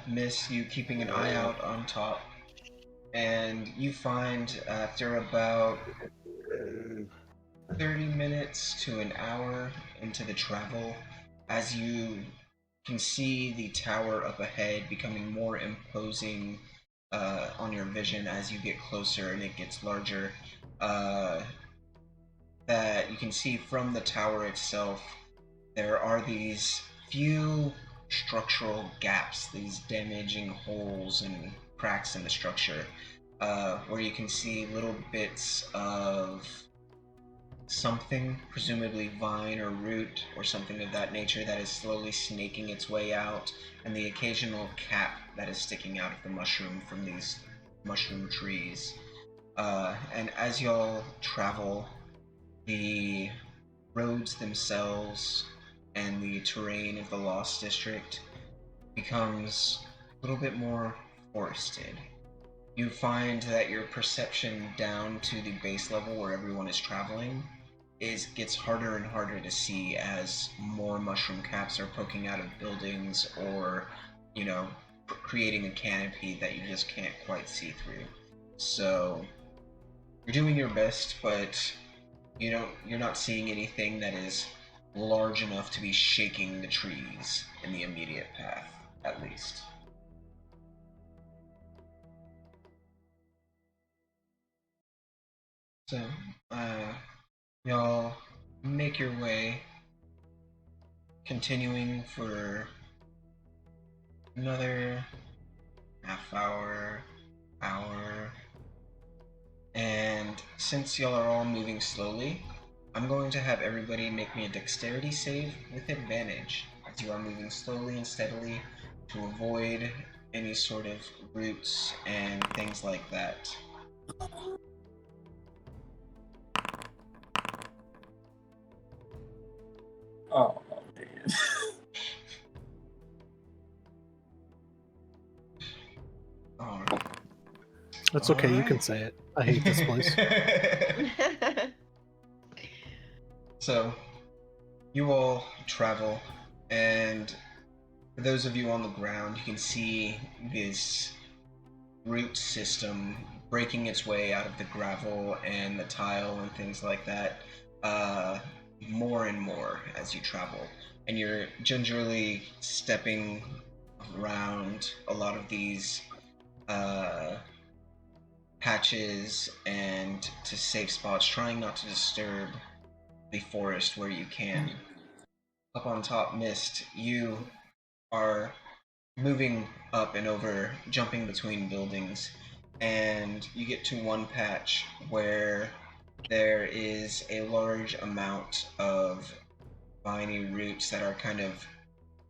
Miss, you keeping an eye out on top, and you find after about 30 minutes to an hour into the travel, as you can see the tower up ahead becoming more imposing on your vision as you get closer and it gets larger, that you can see from the tower itself, there are these few structural gaps, these damaging holes and cracks in the structure, where you can see little bits of something, presumably vine or root or something of that nature, that is slowly snaking its way out, and the occasional cap that is sticking out of the mushroom from these mushroom trees. And as y'all travel, the roads themselves and the terrain of the Lost District becomes a little bit more forested. You find that your perception down to the base level where everyone is traveling gets harder and harder to see as more mushroom caps are poking out of buildings, or, you know, creating a canopy that you just can't quite see through. So you're doing your best, but you're not seeing anything that is large enough to be shaking the trees in the immediate path, at least. So, y'all make your way, continuing for another half hour, and since y'all are all moving slowly, I'm going to have everybody make me a dexterity save with advantage as you are moving slowly and steadily to avoid any sort of roots and things like that. Oh, man. Alright. That's okay, you can say it. I hate this place. So, you all travel, and for those of you on the ground, you can see this root system breaking its way out of the gravel and the tile and things like that, more and more as you travel. And you're gingerly stepping around a lot of these patches and to safe spots, trying not to disturb the forest where you can. Up on top, Mist, you are moving up and over, jumping between buildings, and you get to one patch where there is a large amount of viney roots that are kind of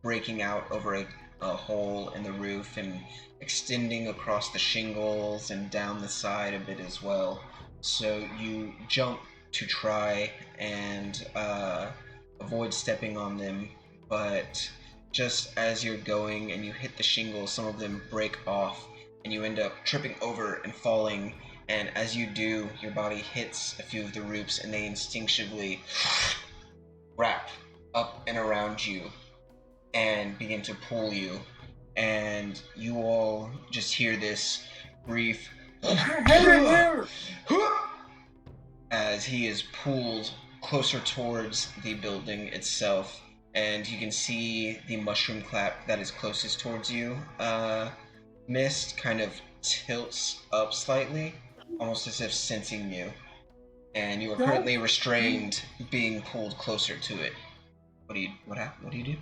breaking out over a hole in the roof and extending across the shingles and down the side a bit as well. So you jump to try and avoid stepping on them, but just as you're going and you hit the shingles, some of them break off and you end up tripping over and falling, and as you do, your body hits a few of the roots and they instinctively wrap up and around you and begin to pull you, and you all just hear this brief as he is pulled closer towards the building itself, and you can see the mushroom clap that is closest towards you. Mist kind of tilts up slightly, almost as if sensing you, and you are currently restrained, being pulled closer to it. What do you do?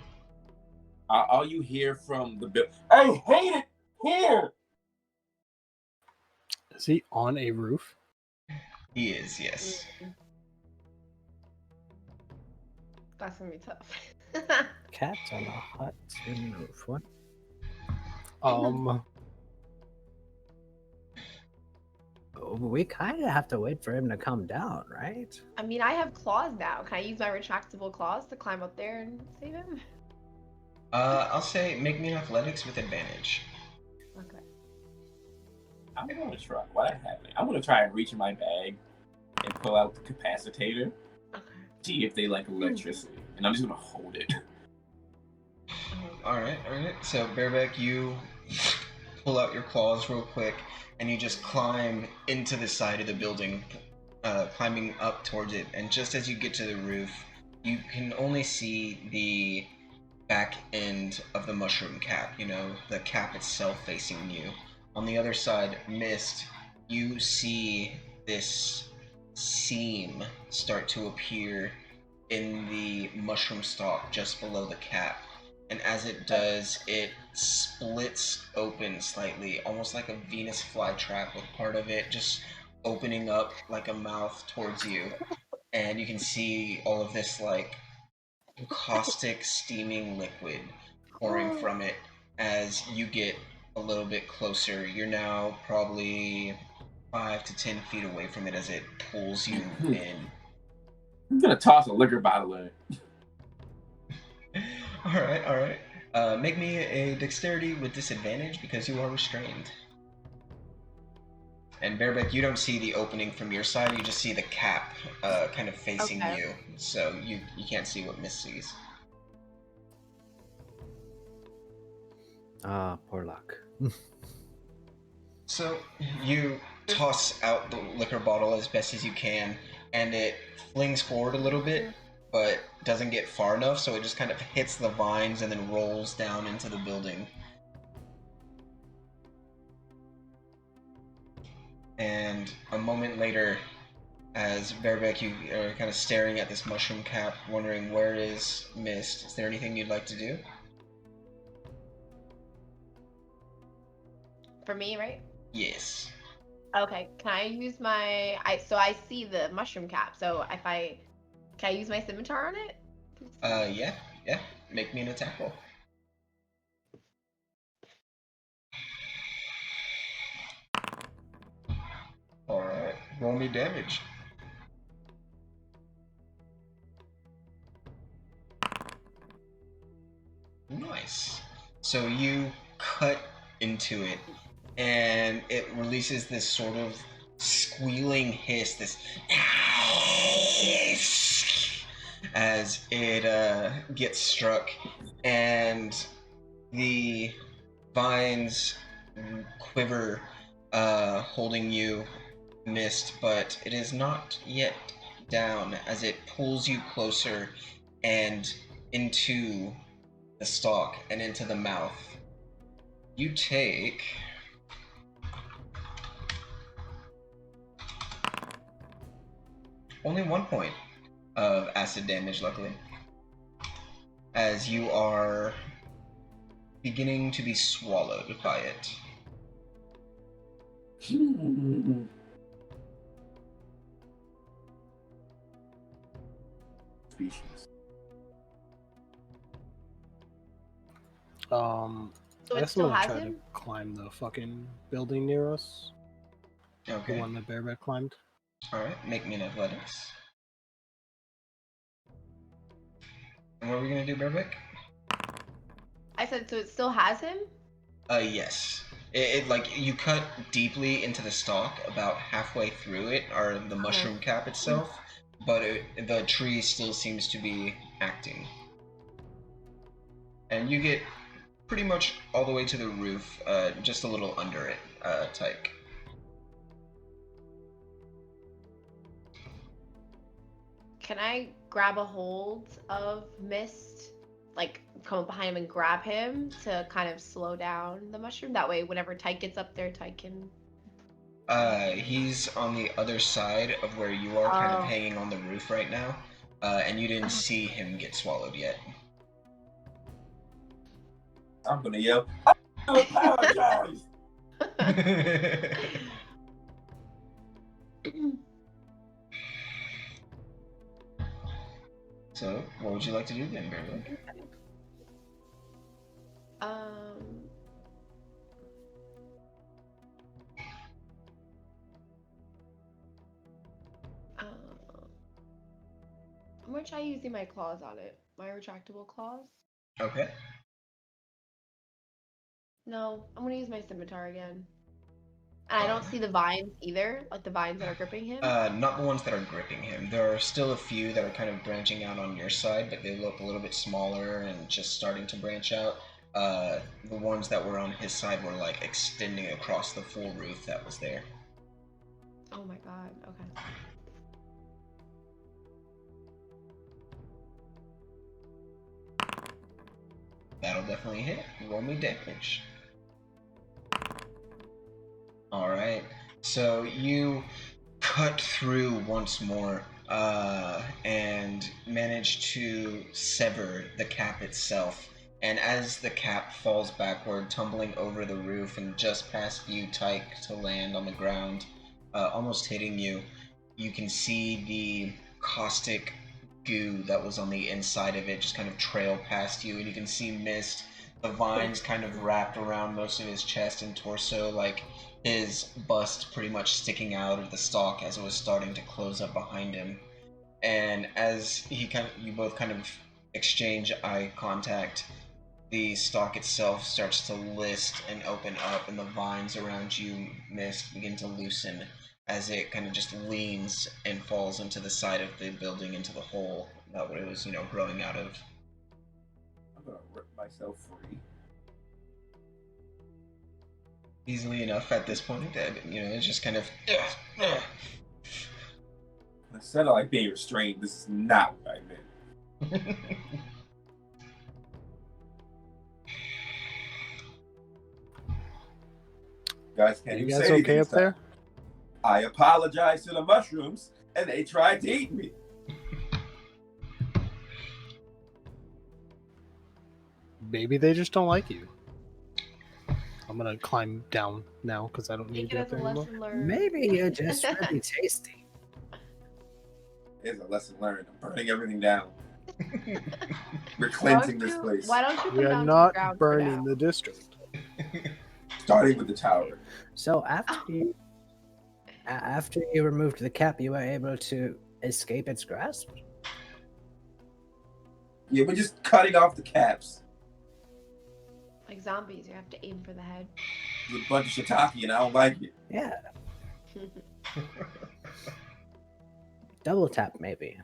All you hear from the bill, I hate it here. Is he on a roof? He is, yes. That's gonna be tough. Cat on a hot tin roof. What? We kind of have to wait for him to come down, right? I mean, I have claws now. Can I use my retractable claws to climb up there and save him? I'll say make me an athletics with advantage. Okay. I'm gonna try. What I have? I'm gonna try and reach in my bag and pull out the capacitator. Okay. See if they like electricity, and I'm just gonna hold it. All right. So Bareback, you pull out your claws real quick, and you just climb into the side of the building, climbing up towards it. And just as you get to the roof, you can only see the back end of the mushroom cap. You know, the cap itself facing you. On the other side, Mist, you see this seam start to appear in the mushroom stalk just below the cap. And as it does, it splits open slightly, almost like a Venus flytrap, with part of it just opening up like a mouth towards you. And you can see all of this like caustic steaming liquid pouring from it as you get a little bit closer. You're now probably 5 to 10 feet away from it as it pulls you in. I'm gonna toss a liquor bottle in. All right. Make me a dexterity with disadvantage because you are restrained. And Bareback, you don't see the opening from your side. You just see the cap kind of facing you, so you can't see what Miss sees. Poor luck. So you toss out the liquor bottle as best as you can, and it flings forward a little bit, but doesn't get far enough, so it just kind of hits the vines and then rolls down into the building. And a moment later, as Bareback, you are kind of staring at this mushroom cap, wondering where is Mist. Is there anything you'd like to do? For me, right? Yes. Okay. Can I use my? So I see the mushroom cap. So if can I use my scimitar on it? Yeah. Make me an attack roll. Alright, roll me damage. Nice. So you cut into it, and it releases this sort of squealing hiss, this as it gets struck, and the vines quiver, holding you, Mist, but it is not yet down as it pulls you closer and into the stalk and into the mouth. You take only 1 point of acid damage, luckily, as you are beginning to be swallowed by it. Species. So I it guess I'm still gonna has try him? to climb the fucking building near us. The Okay. one that Bareback climbed. Alright, make me an athletics. And what are we gonna do, Bareback? I said so it still has him? Yes. It like you cut deeply into the stalk, about halfway through it, or the mushroom cap itself, but the tree still seems to be acting. And you get pretty much all the way to the roof, just a little under it, Tyke. Can I grab a hold of Mist? Like come up behind him and grab him to kind of slow down the mushroom? That way whenever Tyke gets up there, Tyke can... He's on the other side of where you are, kind of Oh. hanging on the roof right now, and you didn't see him get swallowed yet. I'm gonna yell, I apologize! So, what would you like to do then, Bearlick? I'm gonna try using my claws on it. My retractable claws. Okay. No, I'm gonna use my scimitar again. And I don't see the vines either, like the vines that are gripping him. Not the ones that are gripping him. There are still a few that are kind of branching out on your side, but they look a little bit smaller and just starting to branch out. The ones that were on his side were like extending across the full roof that was there. Oh my god, okay. That'll definitely hit. Roll me damage. Alright, so you cut through once more and manage to sever the cap itself. And as the cap falls backward, tumbling over the roof and just past you, Tyke, to land on the ground, almost hitting you, you can see the caustic goo that was on the inside of it just kind of trail past you, and you can see mist. The vines kind of wrapped around most of his chest and torso, like his bust pretty much sticking out of the stalk as it was starting to close up behind him. And as you both kind of exchange eye contact, the stalk itself starts to list and open up, and the vines around you, Mist, begin to loosen as it kind of just leans and falls into the side of the building, into the hole that it was, growing out of. I'm gonna rip myself free. Easily enough at this point, it's just kind of. Instead of like being restrained, this is not what I meant. Guys, can't You even guys say anything okay up this time. there? I apologize to the mushrooms, and they tried to eat me. Maybe they just don't like you. I'm gonna climb down now because I don't need Take to it be as up a there anymore. lesson learned. Maybe you're just really tasty. It's a lesson learned. I'm burning everything down. We're Why cleansing don't this you- place. Why don't you come We are down to the not ground for burning now? the district. Starting with the tower. So after you removed the cap, you were able to escape its grasp? Yeah, we're just cutting off the caps. Like zombies, you have to aim for the head. There's a bunch of shiitake, and I don't like it. Yeah. Double tap, maybe.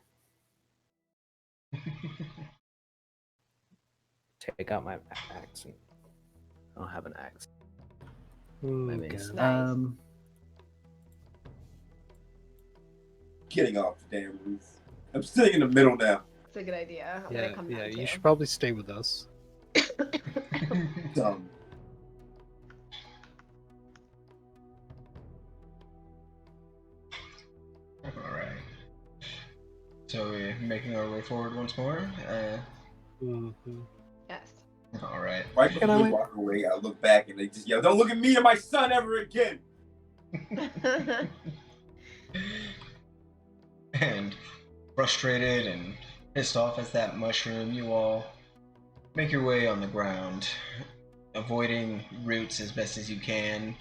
Take out my axe. I don't have an axe. Maybe. Okay. Nice. Getting off the damn roof. I'm sitting in the middle now. It's a good idea. I'm Yeah, gonna come down you too. should probably stay with us. Dumb. Alright. So we're making our way forward once more. Mhm. Yes. Alright. Right before I we wait? walk away, I look back and they just yell, "Don't look at me or my son ever again!" And frustrated and pissed off as that mushroom, you all make your way on the ground, avoiding roots as best as you can.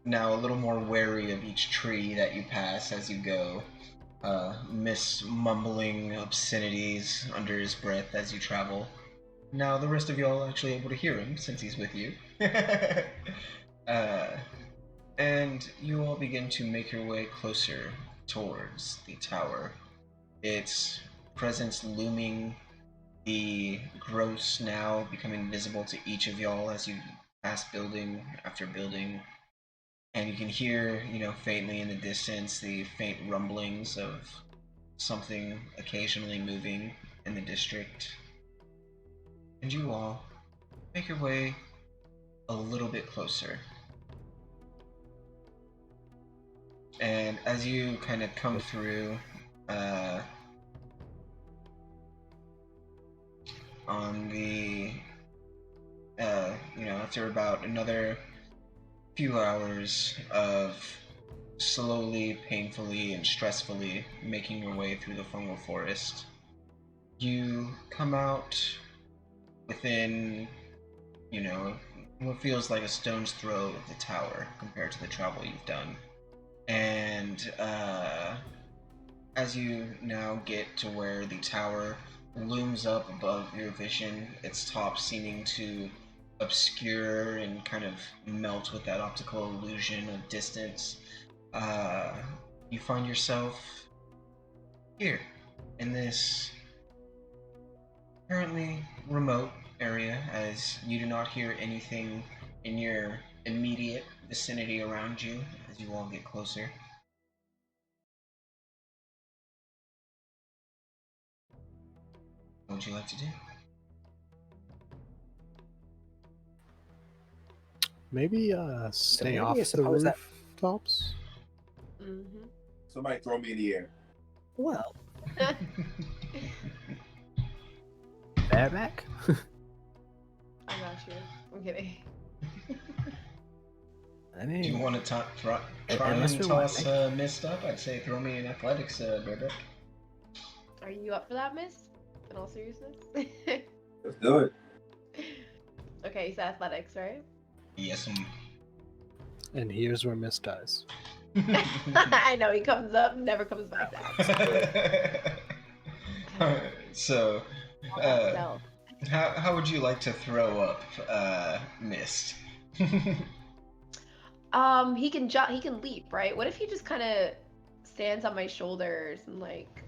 Now a little more wary of each tree that you pass as you go. Mumbling obscenities under his breath as you travel. Now the rest of y'all are actually able to hear him since he's with you. And you all begin to make your way closer towards the tower. Its presence looming, the gross now becoming visible to each of y'all as you pass building after building. And you can hear, faintly in the distance, the faint rumblings of something occasionally moving in the district. And you all make your way a little bit closer. And as you kind of come through, on the, after about another few hours of slowly, painfully, and stressfully making your way through the fungal forest, you come out within, what feels like a stone's throw of the tower compared to the travel you've done. And as you now get to where the tower looms up above your vision, its top seeming to obscure and kind of melt with that optical illusion of distance, you find yourself here in this currently remote area, as you do not hear anything in your immediate vicinity around you as you all get closer. What would you like to do? Maybe stay off the suppose that- rooftops. Mm-hmm. Somebody throw me in the air. Well, bareback? I got you. I'm kidding. I Do you mean, want to try unless and we want toss Mist up? I'd say throw me in athletics, Berbek. Are you up for that, Miss? In all seriousness? Let's do it. Okay, you said athletics, right? Yes, And here's where Miss dies. I know, he comes up, never comes back down. So, No. how would you like to throw up Mist? He can jump, he can leap, right? What if he just kind of stands on my shoulders and like,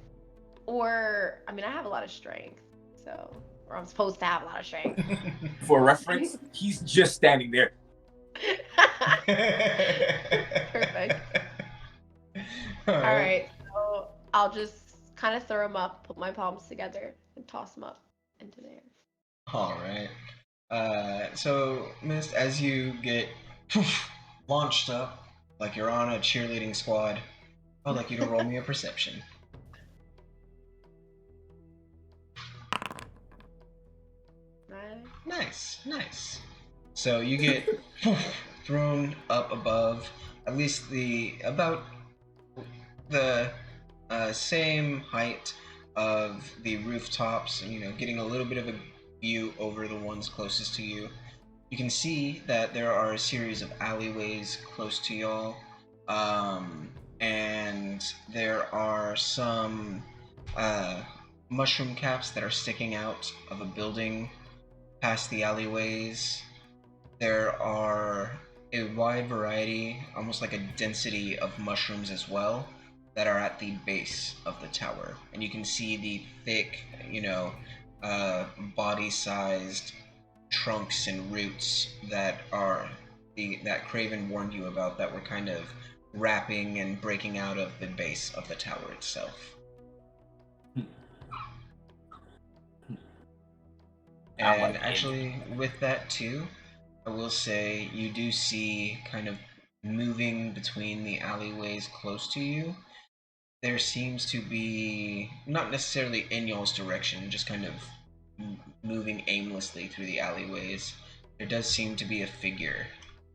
or, I mean, I have a lot of strength, so, or I'm supposed to have a lot of strength. For reference, he's just standing there. Perfect. All right, so I'll just kind of throw him up, put my palms together, and toss him up into the air. All right. So, Mist, as you get launched up like you're on a cheerleading squad, I'd like you to roll me a perception. Nice, nice. So you get thrown up above, at least about the same height of the rooftops, and getting a little bit of a view over the ones closest to you. You can see that there are a series of alleyways close to y'all, and there are some mushroom caps that are sticking out of a building past the alleyways. There are a wide variety, almost like a density of mushrooms as well, that are at the base of the tower. And you can see the thick, body-sized trunks and roots that Craven warned you about, that were kind of wrapping and breaking out of the base of the tower itself. And actually, with that too, I will say you do see, kind of moving between the alleyways close to you, there seems to be, not necessarily in y'all's direction, just kind of moving aimlessly through the alleyways, there does seem to be a figure,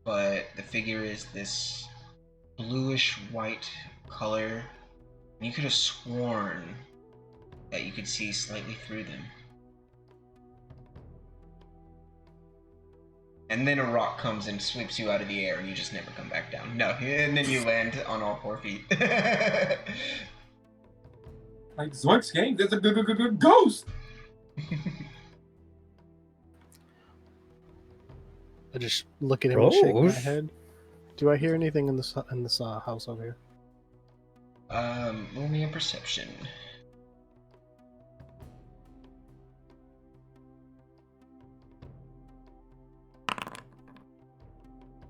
but the figure is this bluish white color, and you could have sworn that you could see slightly through them. And then a rock comes and sweeps you out of the air, and you just never come back down. No, and then you land on all 4 feet. Like Zoinks gang, there's a good ghost. I just look at him and shake my Rose? head. Do I hear anything in this house over here? Roll me a perception.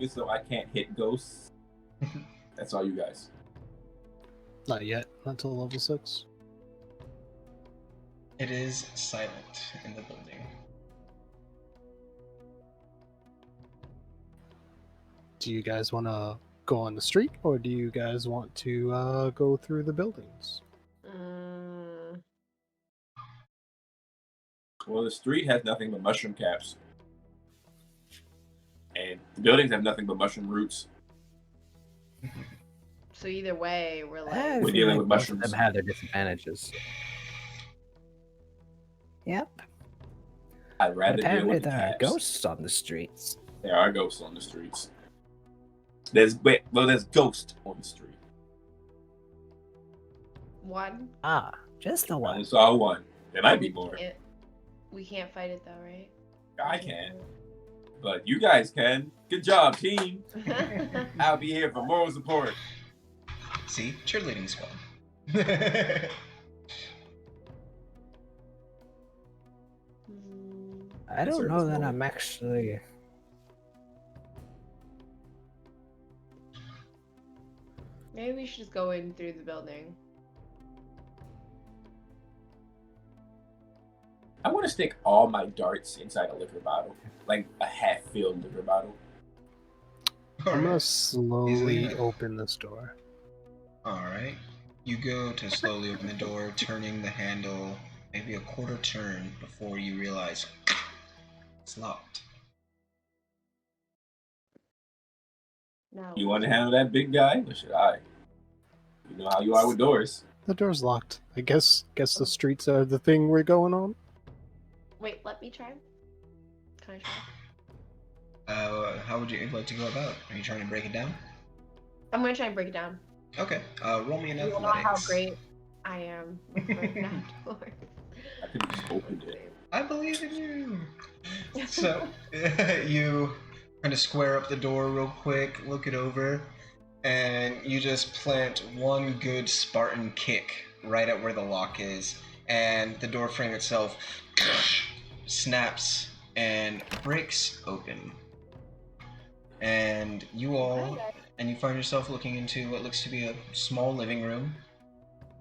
So I can't hit ghosts. That's all you guys. Not yet. Not till level 6. It is silent in the building. Do you guys want to go on the street, or do you guys want to go through the buildings? Well, the street has nothing but mushroom caps. And the buildings have nothing but mushroom roots. So either way, we're like, I We're feel dealing like with both of mushrooms. them have their disadvantages. Yep. I'd But rather deal apparently with the there are caps. ghosts on the streets. There are ghosts on the streets. There's ghosts on the street. one. Ah, just the I only one. saw one. There might be more. We can't fight it though, right? I can. but you guys can. Good job, team. I'll be here for moral support. See? Cheerleading squad. I don't know that I'm actually. Maybe we should just go in through the building. I want to stick all my darts inside a liquor bottle, like a half-filled liquor bottle. I'm gonna Alright. slowly Easily. open this door. Alright. You go to slowly open the door, turning the handle maybe a quarter turn before you realize it's locked. No. You want to handle that big guy, or should I? You know how you are with doors. The door's locked. I guess the streets are the thing we're going on. Wait, let me try. Can I try? How would you like to go about? Are you trying to break it down? I'm gonna try and break it down. Okay. Roll me an You athletics. know how great I am with breaking down doors. I could have just opened it. I believe in you. So you kind of square up the door real quick, look it over, and you just plant one good Spartan kick right at where the lock is, and the door frame itself snaps and breaks open. And you all, and you find yourself looking into what looks to be a small living room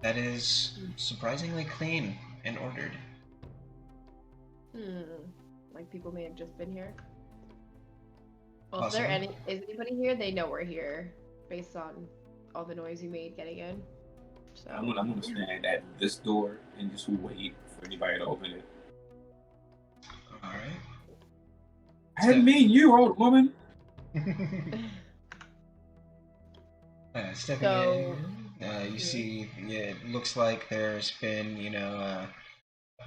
that is surprisingly clean and ordered. Like people may have just been here. Well, is anybody here? They know we're here based on all the noise you made getting in. So I'm gonna stand at this door and just wait for anybody to open it. All right. I didn't mean you, old woman. Stepping in, you see, it looks like there's been, a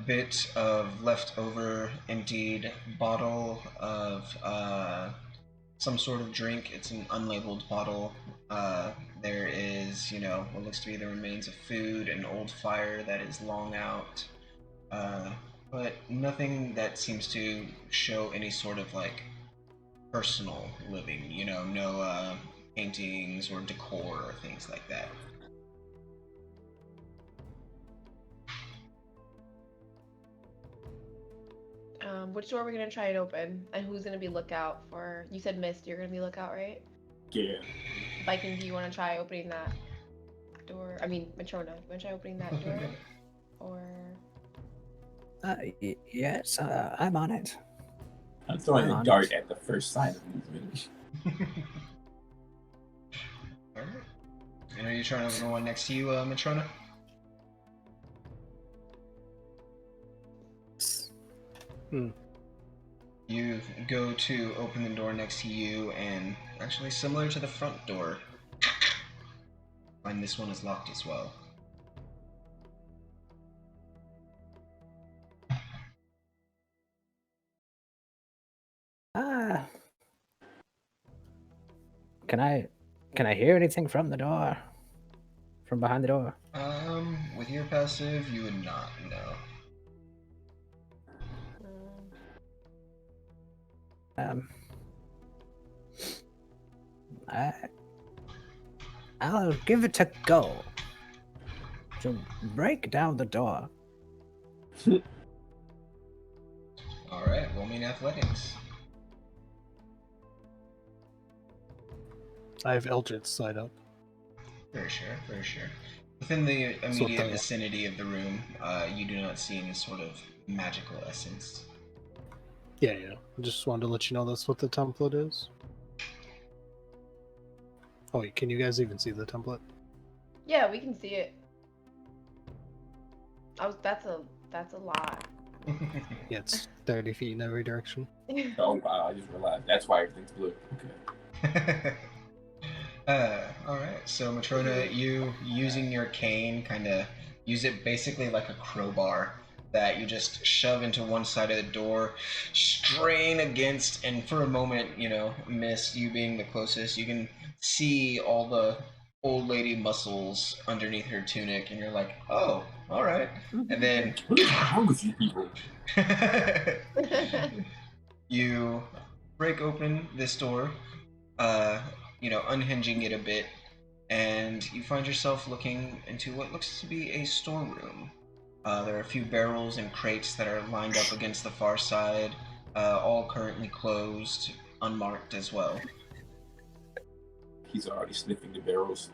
bit of leftover emptied bottle of some sort of drink. It's an unlabeled bottle. There is, what looks to be the remains of food, an old fire that is long out, but nothing that seems to show any sort of personal living. No paintings or decor or things like that. Which door are we gonna try and open? And who's gonna be lookout for? You said Mist, you're gonna be lookout, right? Yeah. Viking, do you want to try opening that door? I mean, Matrona, do you want to try opening that door? Or Yes, I'm on it. I'm throwing a dart at the first sign of movement. Alright. And are you trying to open the one next to you, Matrona? You go to open the door next to you, and actually similar to the front door, find this one is locked as well. Can I hear anything from the door? From behind the door? With your passive, you would not know. I'll give it a go. To break down the door. Alright, roll me in athletics. I have Eldritch side up. Very sure, very sure. Within the immediate vicinity of the room, you do not see any sort of magical essence. Yeah. I just wanted to let you know that's what the template is. Oh wait, can you guys even see the template? yeah, we can see it. That's a lot. Yeah, it's 30 feet in every direction. Oh wow, I just realized that's why everything's blue. Okay. Alright, so Matrona, you using your cane, kind of use it basically like a crowbar that you just shove into one side of the door, strain against, and for a moment, Miss, you being the closest, you can see all the old lady muscles underneath her tunic, and you're like, oh, alright. And then What is wrong with you people? you break open this door, unhinging it a bit, and you find yourself looking into what looks to be a storeroom. There are a few barrels and crates that are lined up against the far side, all currently closed, unmarked as well. He's already sniffing the barrels.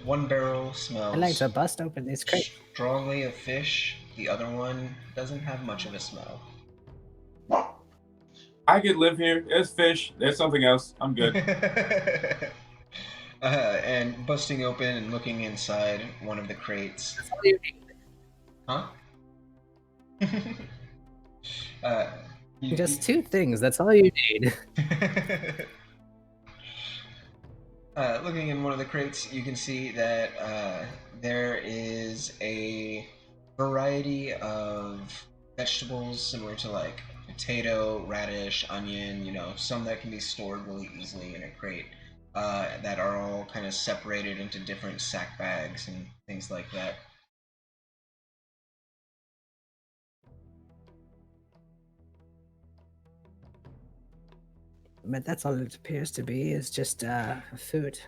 One barrel smells I'd like to bust open these crates. strongly of fish. The other one doesn't have much of a smell. I could live here. There's fish. There's something else. I'm good. And busting open and looking inside one of the crates. That's all you need. Huh? Just two things. That's all you need. Looking in one of the crates, you can see that there is a variety of vegetables similar to like potato, radish, onion, some that can be stored really easily in a crate, that are all kind of separated into different sack bags and things like that. But that's all it appears to be, is just food.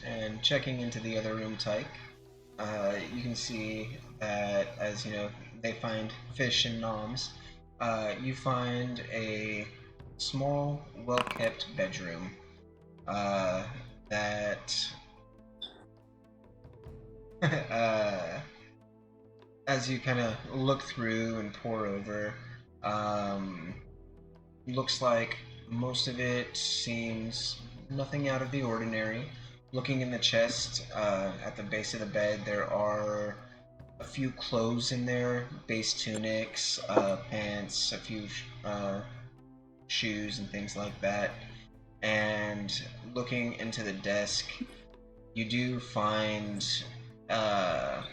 And checking into the other room, Tyke, you can see that as they find fish and noms, you find a small, well-kept bedroom that as you kind of look through and pour over, looks like most of it seems nothing out of the ordinary. Looking in the chest, at the base of the bed, there are a few clothes in there, base tunics, pants, a few shoes and things like that. And looking into the desk, you do find a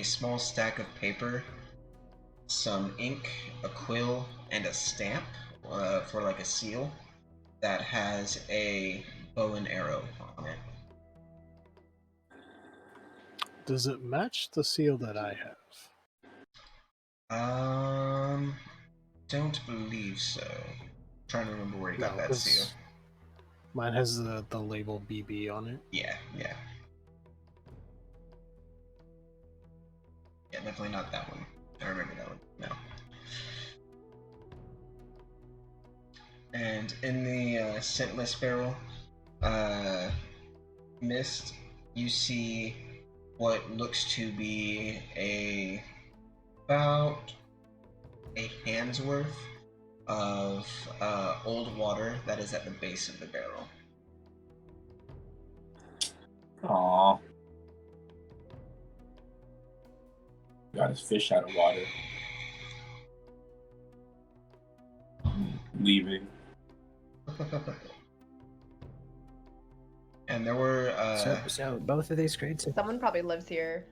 small stack of paper, some ink, a quill, and a stamp for like a seal that has a bow and arrow on it. Does it match the seal that I have? Don't believe so. I'm trying to remember where you got No, that seal. because mine has the label BB on it. Yeah. Yeah, definitely not that one. I remember that one. No. And in the scentless barrel, Mist, you see what looks to be about a hand's worth of old water that is at the base of the barrel. Aww. Got his fish out of water. Leaving. And there were So both of these crates. Someone probably lives here.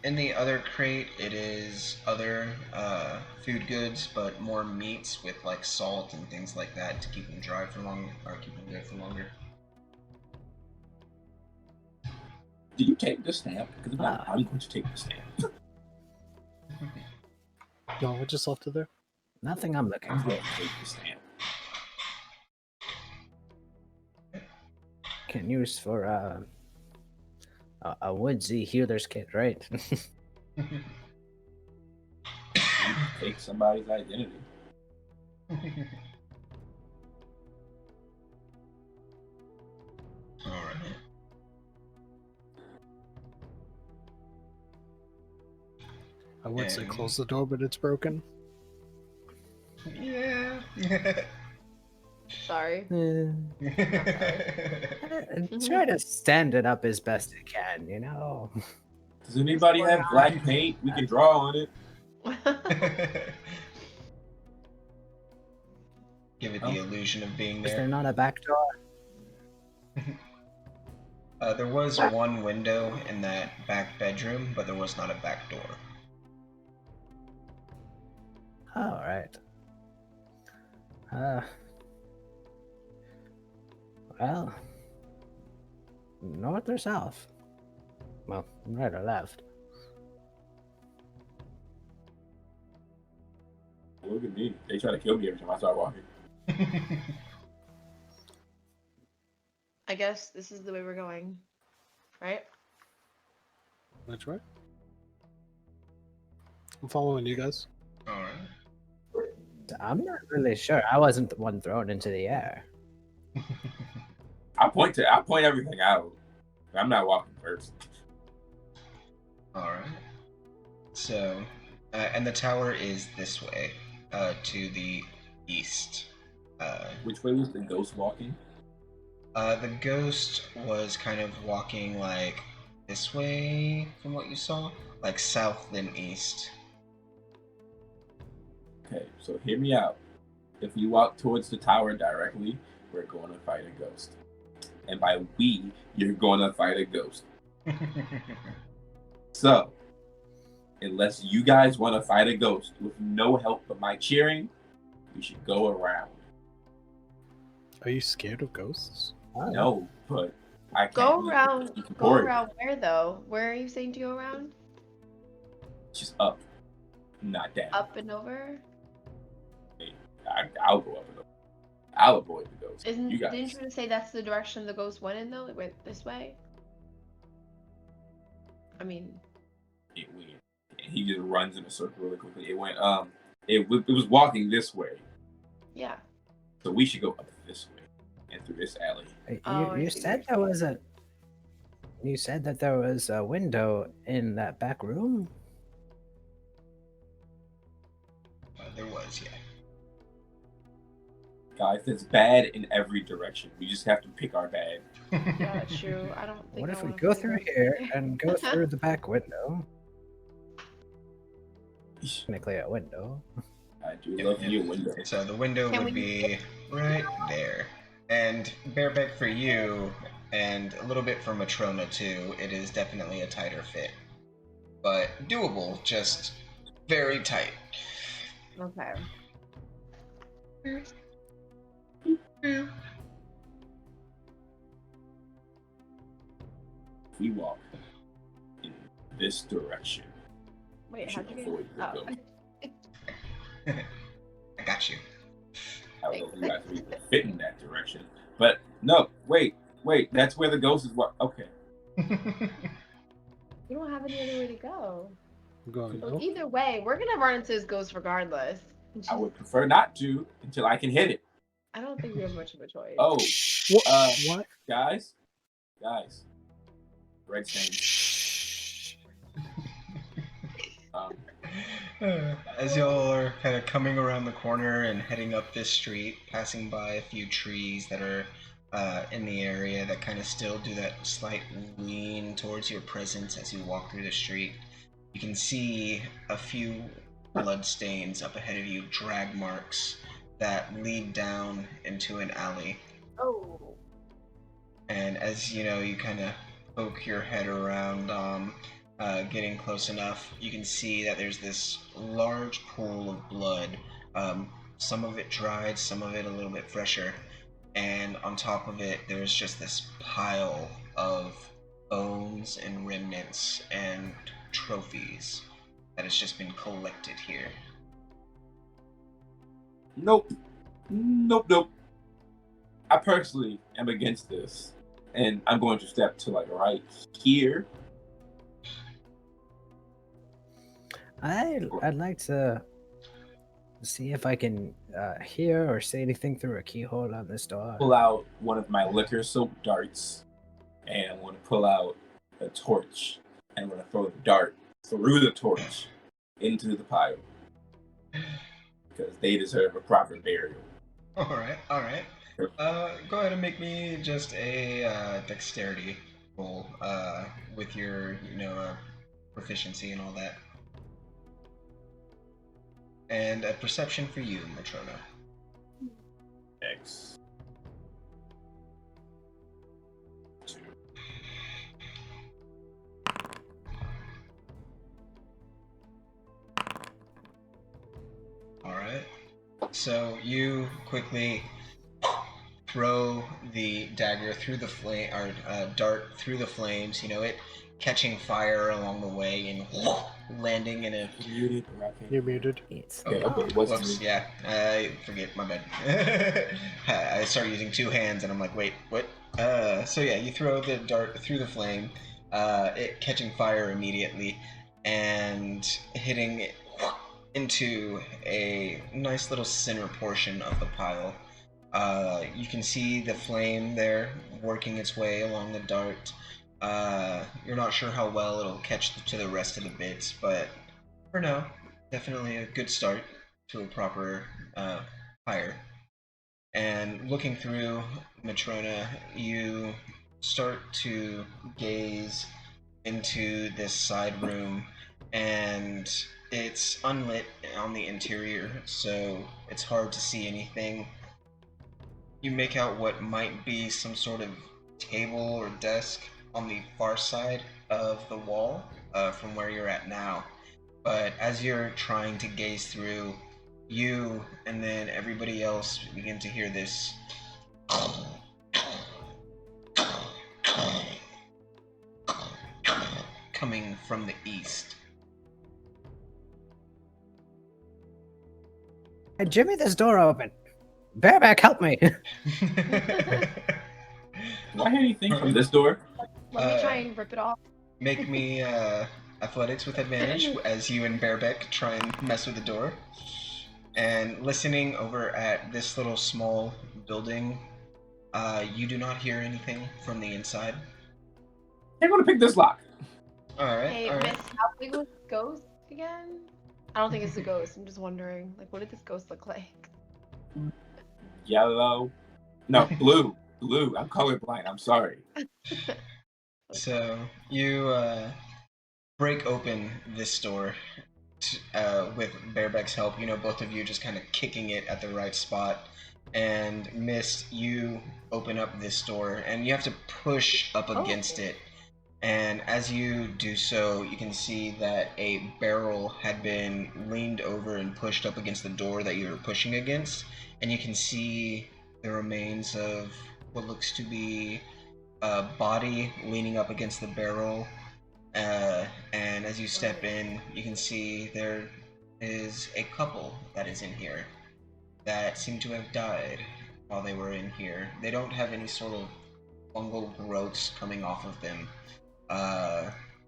in the other crate, it is other food goods, but more meats with like salt and things like that to keep them dry for long, or keep them good for longer. Did you take the stamp? Because I'm going to take the stamp. No, I just left it there. Nothing I'm looking I'm for. going to take the stamp. Can use for a woodsy healer's kit, right? Take somebody's identity. Alright. I would say close the door, but it's broken. Yeah. Sorry. Try to stand it up as best it can, Does anybody have black paint? We can draw on it. Give it the illusion of being Is there there. not a back door? There was one window in that back bedroom, but there was not a back door. All right. Well, North or south? Well, right or left. Look at me. They try to kill me every time I start walking. I guess this is the way we're going, right? That's right. I'm following you guys. All right. I'm not really sure. I wasn't the one thrown into the air. I point everything out. I'm not walking first. All right. So, and the tower is this way, to the east. Which way was the ghost walking? The ghost was kind of walking like this way from what you saw, like south then east. Okay, so hear me out. If we walk towards the tower directly, we're going to fight a ghost. And by we, you're going to fight a ghost. So, unless you guys want to fight a ghost with no help but my cheering, we should go around. Are you scared of ghosts? No, but I can't. Go around. Go around where though? Where are you saying to go around? Just up, not down. Up and over. I'll go up and over. I'll avoid the ghost. Didn't you guys. you say that's the direction the ghost went in though? It went this way. I mean, It went. And he just runs in a circle really quickly. It went. It was walking this way. yeah. So we should go up this way and through this alley. You said there was a. You said that there was a window in that back room. There was, yeah. Guys, it's bad in every direction. We just have to pick our bad. Yeah, that's true. I don't think. What I if we wanna go fight through ghosts. here and go through the back window? Technically a window. I do love you, window. So the window Can would we- be right there. And bareback for you, and a little bit for Matrona too, it is definitely a tighter fit. But doable, just very tight. Okay. If we walk in this direction, Wait, we how'd should you avoid the get? Oh. ghost. I got you. I don't know if you guys would even fit in that direction. But no, wait, that's where the ghost is. What? Okay. You don't have any other way to go. I'm going. So No. either way, we're gonna run into this ghost regardless. I would prefer not to until I can hit it. I don't think we have much of a choice. Oh, What? guys, red stains. As y'all are kind of coming around the corner and heading up this street, passing by a few trees that are in the area that kind of still do that slight lean towards your presence as you walk through the street, you can see a few blood stains up ahead of you, drag marks that lead down into an alley. Oh. And as you know, you kind of poke your head around, getting close enough, you can see that there's this large pool of blood. Some of it dried, some of it a little bit fresher. And on top of it, there's just this pile of bones and remnants and trophies that has just been collected here. Nope. I personally am against this, and I'm going to step to like right here. I'd like to see if I can hear or say anything through a keyhole on this door. Pull out one of my liquor soaked darts, and I'm going to pull out a torch, and I'm going to throw the dart through the torch into the pile because they deserve a proper burial. All right. Go ahead and make me just a dexterity roll with your, proficiency and all that. And a perception for you, Matrona. X. 2. All right. So you quickly throw the dagger through the flame, or dart through the flames. It catching fire along the way and landing in a. Muted or I can't You're hear. muted. It's Okay, it wasn't Whoops, me. yeah, I forget, my bad. I started using two hands, and I'm like, wait, what? So yeah, you throw the dart through the flame, it catching fire immediately, and hitting it into a nice little center portion of the pile. You can see the flame there working its way along the dart. You're not sure how well it'll catch to the rest of the bits, but for now, definitely a good start to a proper fire. And looking through Matrona, you start to gaze into this side room, and it's unlit on the interior, so it's hard to see anything. You make out what might be some sort of table or desk on the far side of the wall from where you're at now. But as you're trying to gaze through, you and then everybody else begin to hear this coming from the east. Hey, Jimmy, this door open. Bareback, help me. Do I hear anything from this door? Let me try and rip it off. Make me athletics with advantage as you and Bareback try and mess with the door. And listening over at this little small building, you do not hear anything from the inside. I'm gonna pick this lock. Alright, Hey, alright. Miss, how big was the ghost again? I don't think it's a ghost. I'm just wondering, like, what did this ghost look like? Yellow. No, blue. Blue. I'm colorblind. I'm sorry. So you break open this door with Bareback's help. Both of you just kind of kicking it at the right spot. And Mist, you open up this door, and you have to push up against it. And as you do so, you can see that a barrel had been leaned over and pushed up against the door that you were pushing against. And you can see the remains of what looks to be a body leaning up against the barrel. And as you step in, you can see there is a couple that is in here that seem to have died while they were in here. They don't have any sort of fungal growths coming off of them,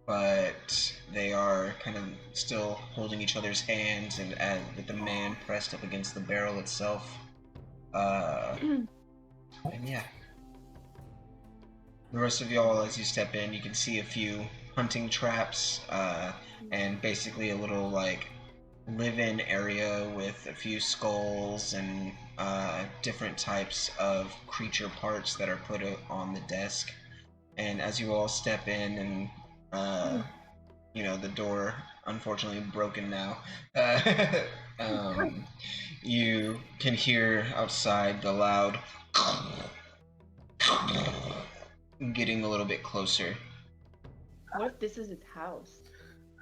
but they are kind of still holding each other's hands, and with the man pressed up against the barrel itself. And yeah. The rest of y'all, as you step in, you can see a few hunting traps, and basically a little, like, live-in area with a few skulls and different types of creature parts that are put on the desk. And as you all step in, and the door, unfortunately broken now, you can hear outside the loud getting a little bit closer. What if this is its house?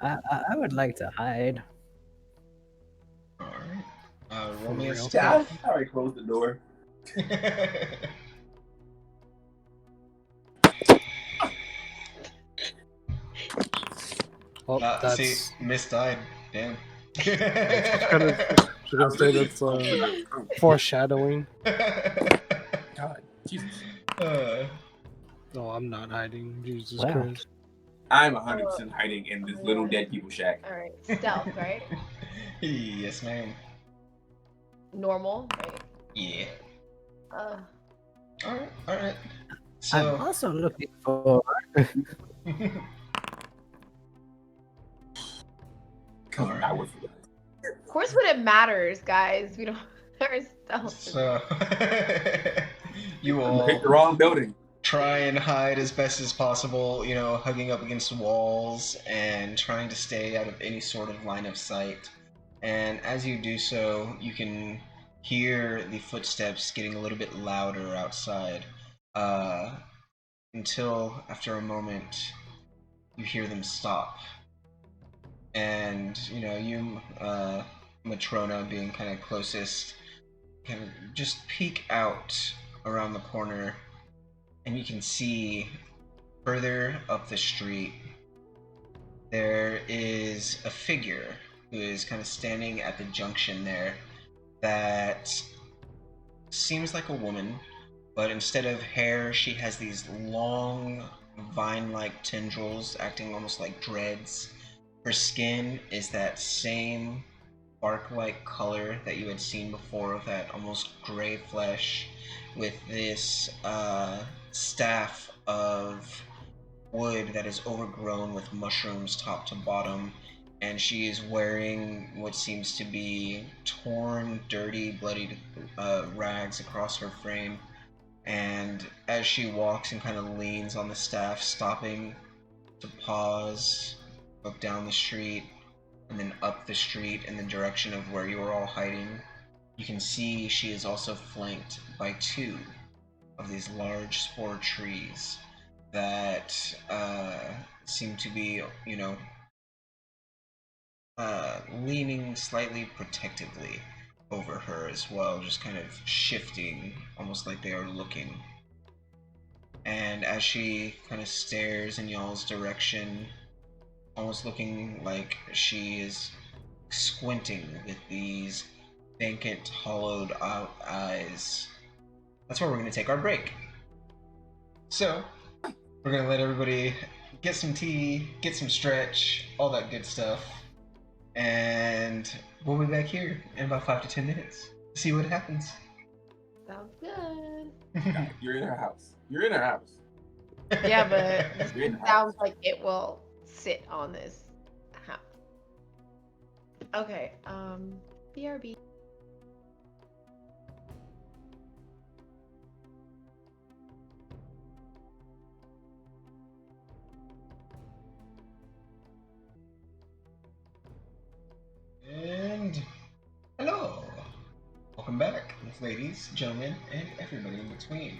I would like to hide. Alright. Roll me a real? Yeah, stealth. I already closed the door. Oh, that's See, Miss died. Damn. kind of. Should I say that's foreshadowing? God, Jesus. No, I'm not hiding. Jesus Wow. Christ. I'm 100% hiding in this little dead people shack. Alright, stealth, right? Yes, ma'am. Normal, right? Yeah. Uh, Alright. I'm So, also looking for. Because I was. of course, when it matters, guys, we don't our stealth. so you I all picked the wrong building. try and hide as best as possible, hugging up against walls and trying to stay out of any sort of line of sight. And as you do so, you can hear the footsteps getting a little bit louder outside, until after a moment you hear them stop. And you, Matrona, being kind of closest, kind of just peek out around the corner, and you can see further up the street there is a figure who is kind of standing at the junction there that seems like a woman, but instead of hair, she has these long vine-like tendrils acting almost like dreads. Her skin is that same bark-like color that you had seen before, of that almost gray flesh, with this staff of wood that is overgrown with mushrooms top to bottom, and she is wearing what seems to be torn, dirty, bloodied rags across her frame. And as she walks and kind of leans on the staff, stopping to pause, look down the street, and then up the street in the direction of where you are all hiding, you can see she is also flanked by two of these large spore trees that seem to be, leaning slightly protectively over her as well, just kind of shifting, almost like they are looking. And as she kind of stares in y'all's direction, almost looking like she is squinting with these vacant, hollowed out eyes, that's where we're going to take our break. So, we're going to let everybody get some tea, get some stretch, all that good stuff. And we'll be back here in about 5 to 10 minutes to see what happens. Sounds good. You're in her house. You're in her house. Yeah, but You're in it her sounds house. like it will sit on this house. Okay, BRB. And hello! Welcome back, ladies, gentlemen, and everybody in between.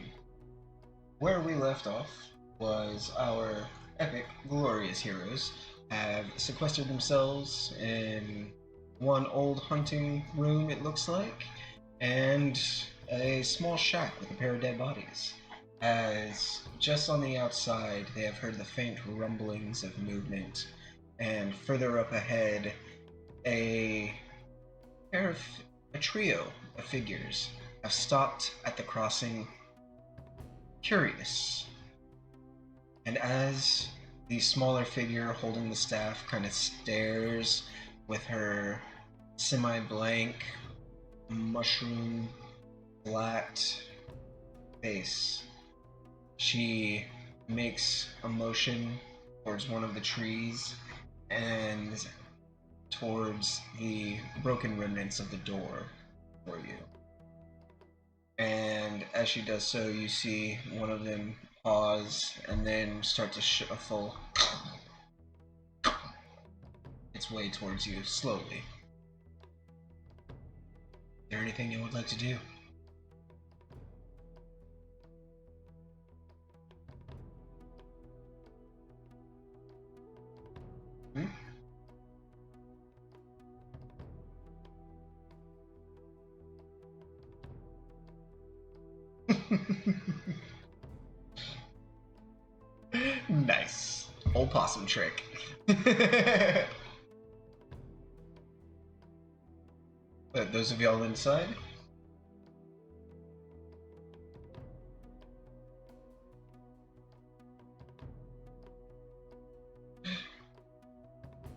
Where we left off was our epic, glorious heroes have sequestered themselves in one old hunting room, it looks like, and a small shack with a pair of dead bodies. As just on the outside, they have heard the faint rumblings of movement, and further up ahead, a trio of figures have stopped at the crossing, curious. And as the smaller figure holding the staff kind of stares with her semi-blank, mushroom flat face, she makes a motion towards one of the trees and towards the broken remnants of the door for you. And as she does so, you see one of them pause and then start to shuffle its way towards you slowly. Is there anything you would like to do? Hmm? Nice. Old possum trick. But those of y'all inside?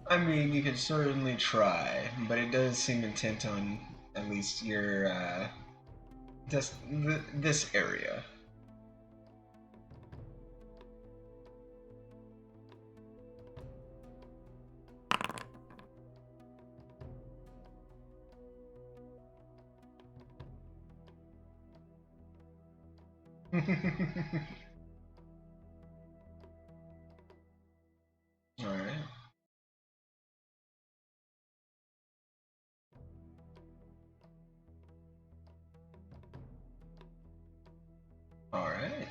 I mean, you could certainly try, but it does seem intent on at least your, this area. Alright. Alright.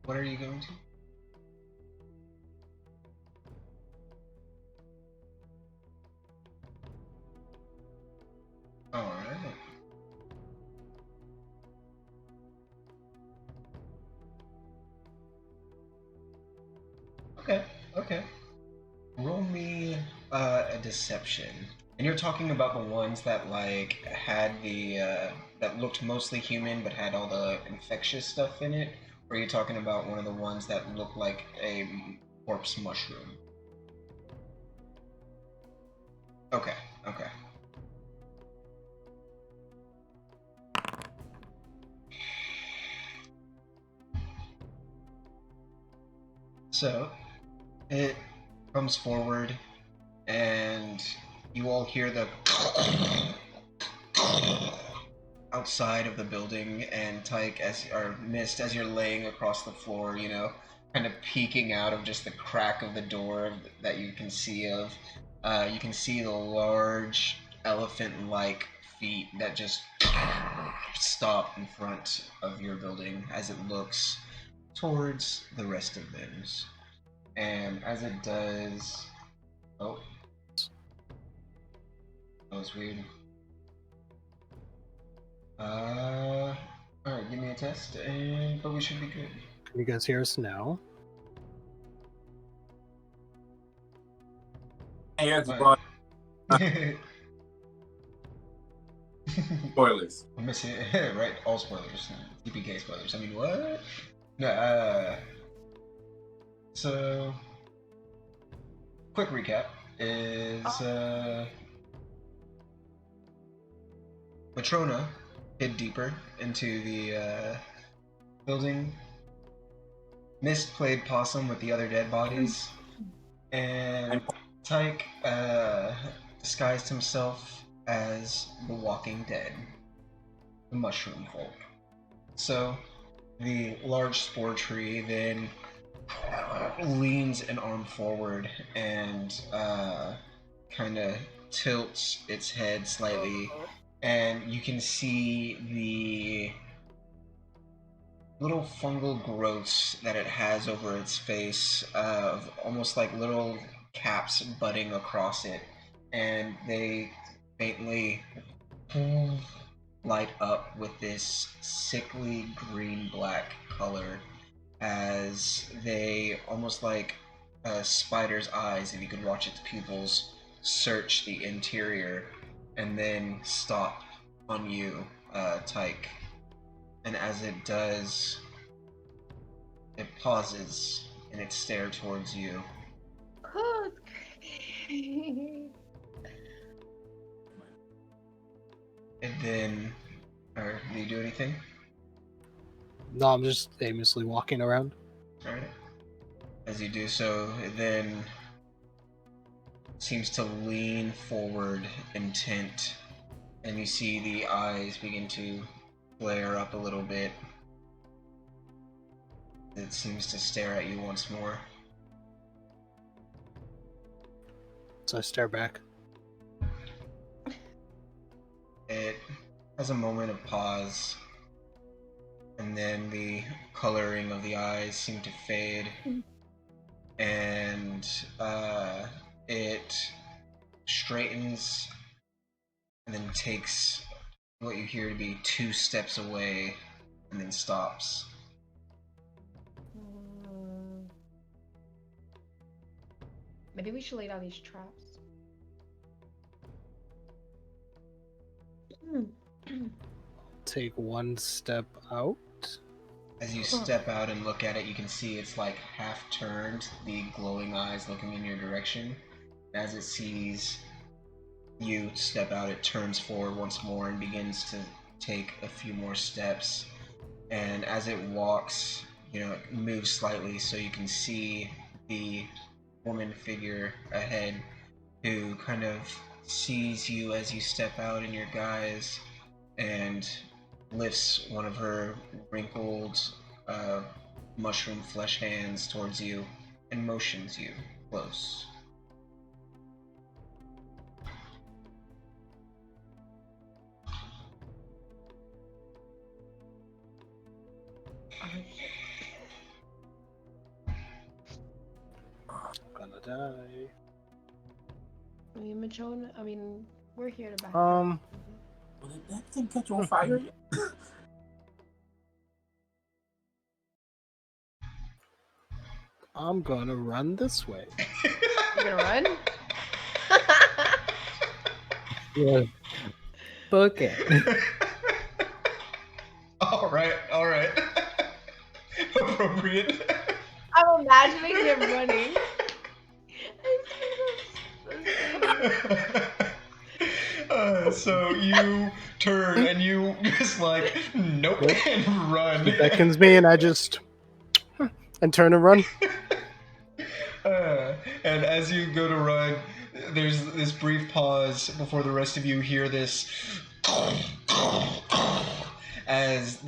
What are you going to? Alright. Okay, okay. Roll me a deception. And you're talking about the ones that like had the that looked mostly human but had all the infectious stuff in it, or are you talking about one of the ones that looked like a corpse mushroom? Okay, okay. So it comes forward, and you all hear the outside of the building, and Tyke or Mist, as you're laying across the floor, kind of peeking out of just the crack of the door that you can see of. You can see the large elephant-like feet that just stop in front of your building as it looks towards the rest of theirs. And as it does, oh, that was weird. Alright, give me a test, but we should be good. Can you guys hear us now? Hey, it's What? spoilers. I'm missing it, right? All spoilers. TPK spoilers. I mean, what? No, so, quick recap is, Matrona hid deeper into the building. Mist played possum with the other dead bodies, and Tyke disguised himself as the Walking Dead, the Mushroom Folk. So the large spore tree then leans an arm forward and kind of tilts its head slightly, and you can see the little fungal growths that it has over its face, almost like little caps budding across it, and they faintly light up with this sickly green-black color as they, almost like a spider's eyes, if you could watch its pupils, search the interior and then stop on you, Tyke. And as it does, it pauses in its stare towards you. And then, or do you do anything? No, I'm just aimlessly walking around. Alright. As you do so, it then seems to lean forward, intent, and you see the eyes begin to flare up a little bit. It seems to stare at you once more. So I stare back. It has a moment of pause, and then the coloring of the eyes seem to fade, and it straightens and then takes what you hear to be 2 steps away and then stops. Maybe we should lay down these traps. Take 1 step out. As you step out and look at it, you can see it's like half turned, the glowing eyes looking in your direction. As it sees you step out, it turns forward once more and begins to take a few more steps. And as it walks, it moves slightly so you can see the woman figure ahead who kind of sees you as you step out in your guise and lifts one of her wrinkled mushroom flesh hands towards you and motions you close. Gonna die. We're here to back Um, Well, did that thing catch on fire yet? I'm gonna run this way. You're gonna run? Yeah. Book it. All right. Appropriate. I'm imagining him running. So you turn and you just like nope Nope. and run. He beckons me, and I just and turn and run. And as you go to run, there's this brief pause before the rest of you hear this as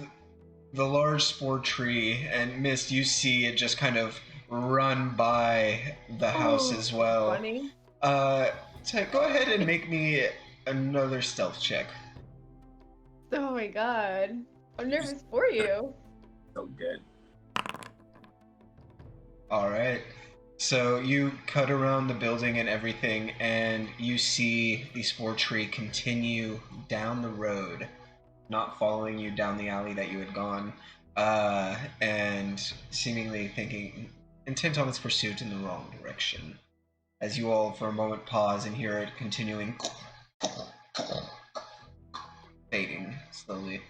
the large spore tree and Mist, you see it just kind of run by the house as well. Funny. So go ahead and make me another stealth check. Oh my god. I'm nervous for you. So good. Alright. So you cut around the building and everything, and you see the spore tree continue down the road, not following you down the alley that you had gone, and seemingly intent on its pursuit in the wrong direction. As you all for a moment pause and hear it continuing fading slowly.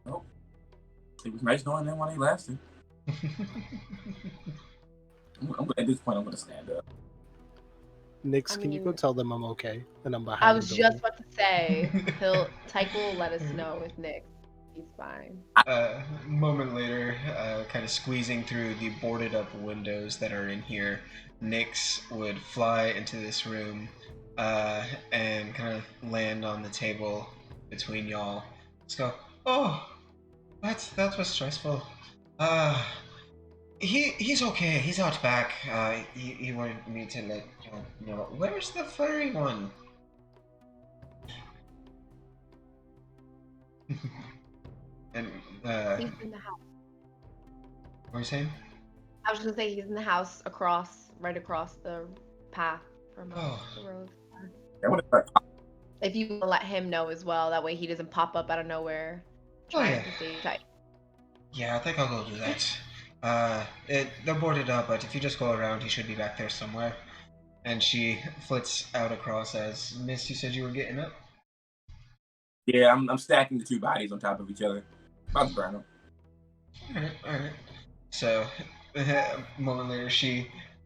Oh, it was nice knowing them while they lasted. At this point, I'm gonna stand up. Nix, I can you go mean- tell them I'm okay and I'm behind I the was building? just about to say, Tyke will let us know if Nick. He's fine. A moment later, kind of squeezing through the boarded up windows that are in here, Nyx would fly into this room and kind of land on the table between y'all. Just go, oh, that was stressful. He's okay. He's out back. He wanted me to let you know. Where's the furry one? And He's in the house. what are you saying? I was just gonna say he's in the house right across the path from the road. I would have If you will let him know as well, that way he doesn't pop up out of nowhere trying yeah. to stay tight. Yeah, I think I'll go do that. They're boarded up, but if you just go around, he should be back there somewhere. And she flits out across as Miss. You said you were getting up. Yeah, I'm stacking the two bodies on top of each other. About to burn them. All right. So, a moment later,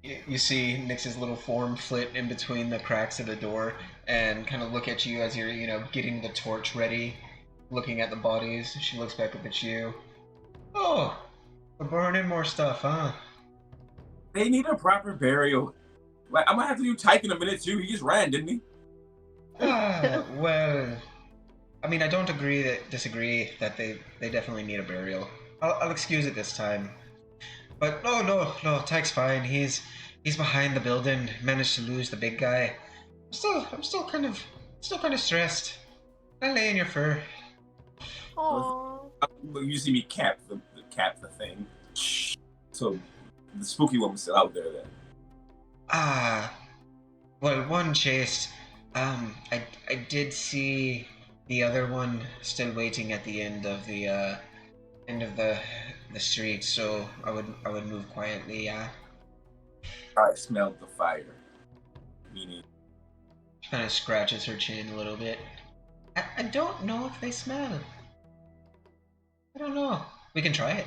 you see Nyx's little form flit in between the cracks of the door and kind of look at you as you're, getting the torch ready, looking at the bodies. She looks back up at you. Oh, we're burning more stuff, huh? They need a proper burial. Like, I'm gonna have to do Tyke in a minute too. He just ran, didn't he? Well, I mean, I don't disagree that they definitely need a burial. I'll excuse it this time. But no, Tyke's fine. He's behind the building. Managed to lose the big guy. I'm still kind of stressed. I lay in your fur. Aww. You see me cap the thing. So the spooky one was still out there then. Well, one chased. I did see the other one still waiting at the end of the street, so I would move quietly. Yeah. I smelled the fire. Meaning, She kind of scratches her chin a little bit. I don't know if they smell. I don't know. We can try it.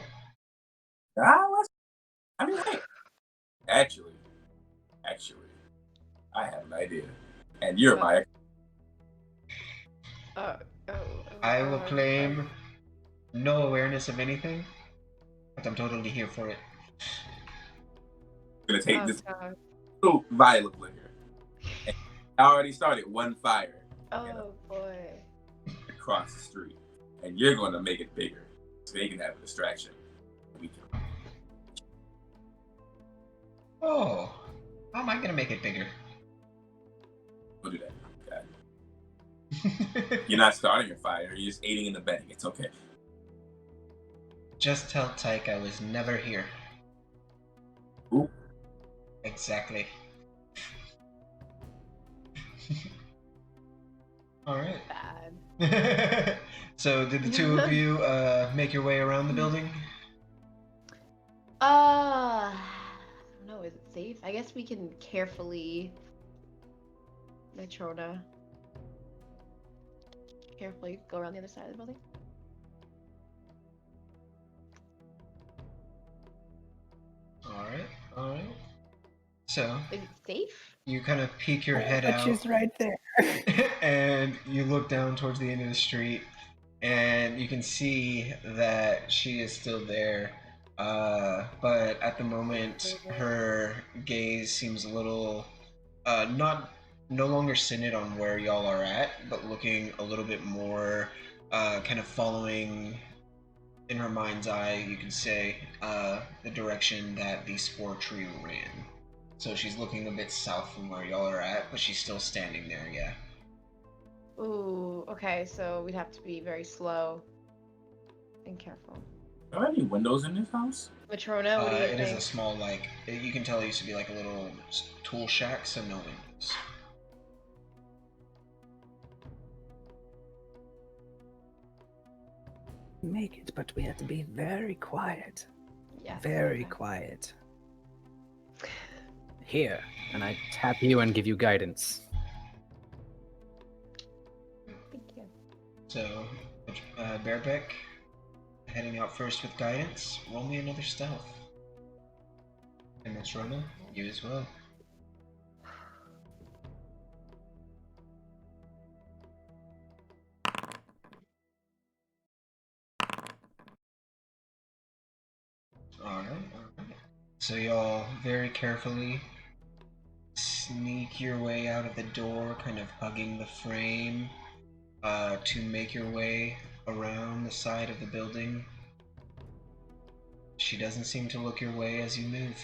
I mean, hey. Actually, I have an idea, and you're my. I will claim no awareness of anything, but I'm totally here for it. I'm gonna take this little vial of liquor. And I already started one fire. Boy. Across the street, and you're going to make it bigger so they can have a distraction. We can. Oh, how am I gonna make it bigger? We'll do that. God. You're not starting a fire. You're just aiding in the betting. It's okay. Just tell Tyke I was never here. Ooh. Exactly. All right. Bad. So, did the two of you make your way around the building? I don't know. Is it safe? I guess we can carefully, Matrona, carefully go around the other side of the building. All right. So, Is it safe? you kind of peek your head But out, she's right there. and you look down towards the end of the street, and you can see that she is still there. But at the moment, her gaze seems a little, no longer centered on where y'all are at, but looking a little bit more, kind of following in her mind's eye, you could say, the direction that the spore tree ran. So she's looking a bit south from where y'all are at, but she's still standing there, yeah. Ooh, okay, so we'd have to be very slow and careful. Are there any windows in this house? Matrona, what do you It think? is a small, like, you can tell it used to be like a little tool shack, so no windows. Make it, but we have to be very quiet. Yes, Very okay. quiet. Here, and I tap you and give you guidance. Thank you. So, Barebeck, heading out first with guidance. Roll me another stealth. And that's Rona, you as well. Alright. So y'all very carefully sneak your way out of the door, kind of hugging the frame, to make your way around the side of the building. She doesn't seem to look your way as you move.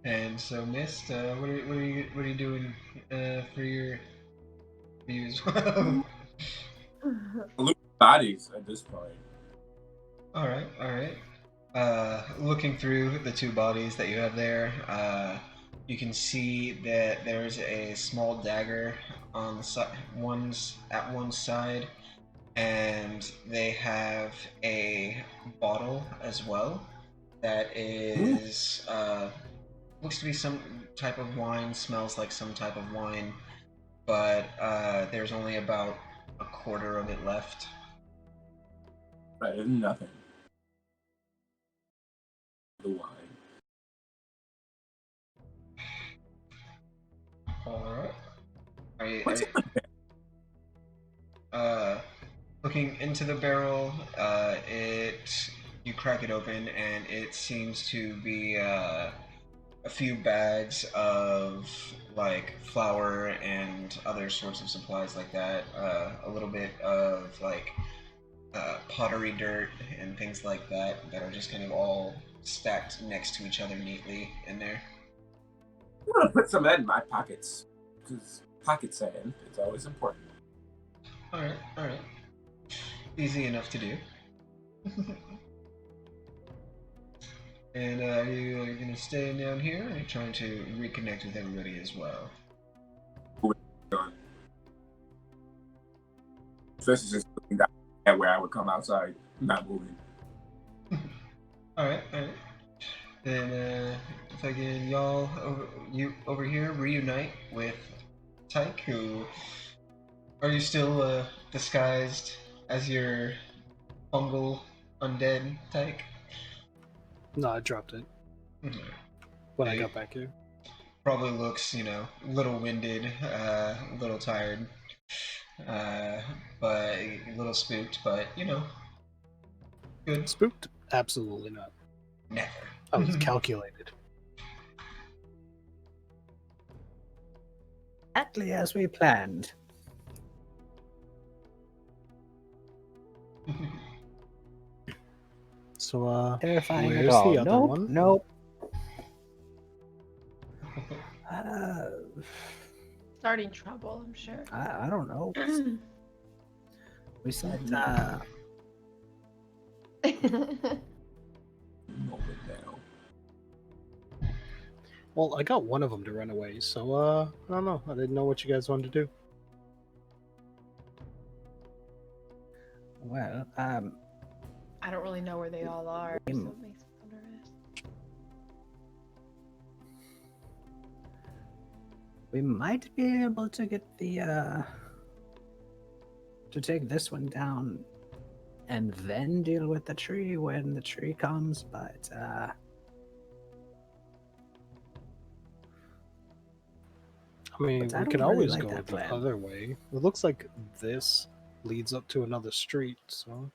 And so, Mist, what are you doing for you as well? Loot bodies at this point. All right. Looking through the two bodies that you have there, you can see that there's a small dagger on the side, one's at one side, and they have a bottle as well that is looks to be some type of wine, smells like some type of wine, but there's only about a quarter of it left. Right, there's nothing. The wine. Alright. Are you, What's in the looking into the barrel, you crack it open and it seems to be a few bags of like flour and other sorts of supplies like that. A little bit of like pottery dirt and things like that that are just kind of all stacked next to each other neatly in there. I'm gonna put some of that in my pockets. Because pocket sand is always important. Alright. Easy enough to do. And are you gonna stay down here, or are you trying to reconnect with everybody as well? Especially just looking down at where I would come outside, not moving. Alright. Then, if I can, y'all over here reunite with Tyke, who are you still disguised as your fungal undead Tyke? No, I dropped it Mhm. when I Hey. got back here. Probably looks, a little winded, a little tired, but a little spooked, but good. Spooked? Absolutely not. Never. I was calculated. Exactly as we planned. So, Terrifying where's at all. the other Nope, one? nope. Starting trouble, I'm sure. I don't know. We said, Moment now. Well, I got one of them to run away, so I don't know. I didn't know what you guys wanted to do. well, I don't really know where they all are, so it makes me nervous. we might be able to get the, to take this one down and then deal with the tree when the tree comes, but, I mean, But I we don't can really always like go that the plan. other way. It looks like this leads up to another street, so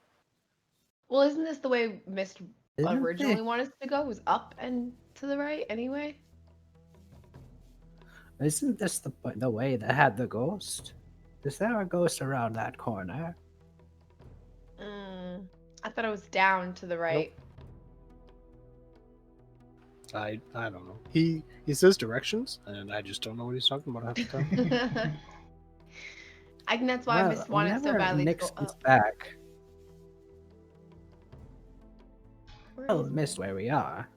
Well, isn't this the way Mist Isn't originally it? wanted us to go? It was up and to the right anyway? Isn't this the way that had the ghost? Is there a ghost around that corner? I thought it was down to the right. I don't know. He says directions, and I just don't know what he's talking about half the time. I think that's why Mist wanted so whenever badly to Nick go comes up. back, Where well, is missed Nick? where we are.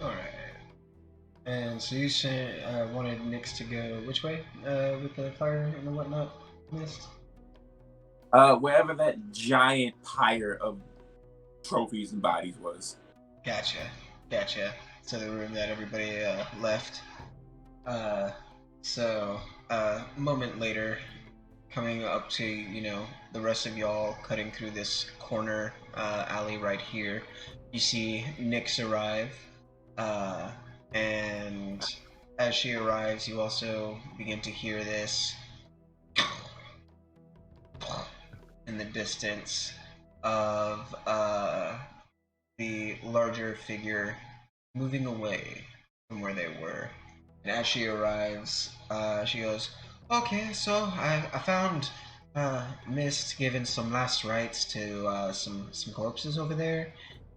Alright. And so you said wanted Nyx to go which way? With the fire and the whatnot mist? Wherever that giant pyre of trophies and bodies was. Gotcha. So the room that everybody left. A moment later, coming up to, the rest of y'all cutting through this corner alley right here, you see Nyx arrive. And as she arrives, you also begin to hear this in the distance of the larger figure moving away from where they were. And as she arrives, she goes, "Okay, so I found Mist giving some last rites to some corpses over there,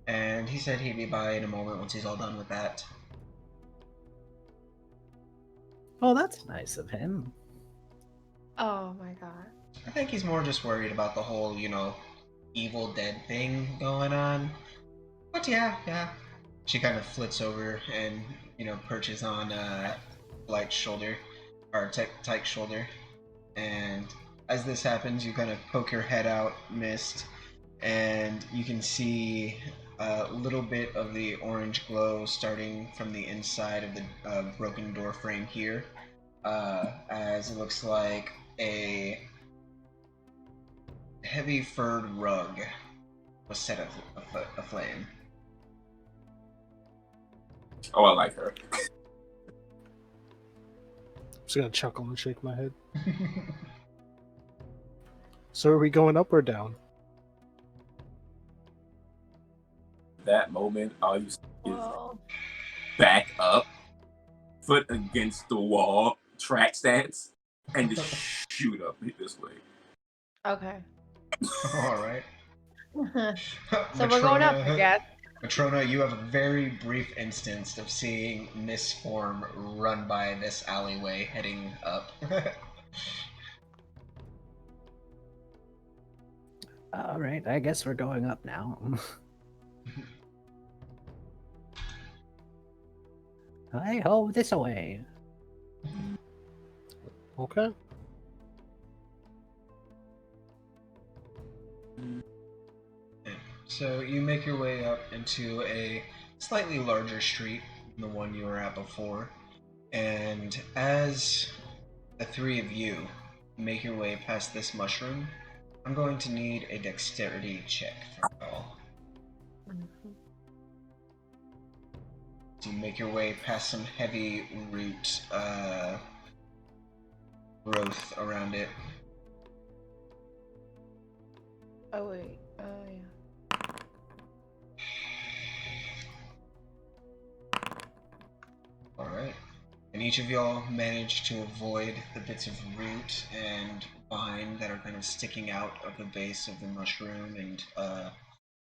and he said he'd be by in a moment once he's all done with that." Oh, that's nice of him. Oh my god. I think he's more just worried about the whole, Evil Dead thing going on. But yeah. She kind of flits over and, perches on Light's shoulder, or Tyke's shoulder. And as this happens, you kind of poke your head out, Mist, and you can see a little bit of the orange glow starting from the inside of the broken door frame here, as it looks like a heavy furred rug was set aflame. Oh, I like her. I'm just gonna chuckle and shake my head. So are we going up or down? That moment, all you see is Whoa. back up, foot against the wall, track stance, and just shoot up this way. Okay. All right. So we're going up, I guess. Matrona, you have a very brief instance of seeing Miss Form run by this alleyway heading up. All right, I guess we're going up now. Hi ho, this away. Okay. So you make your way up into a slightly larger street than the one you were at before, and as the three of you make your way past this mushroom, I'm going to need a dexterity check from y'all. So you make your way past some heavy root growth around it. Oh wait. Oh yeah. Alright. And each of y'all manage to avoid the bits of root and vine that are kind of sticking out of the base of the mushroom and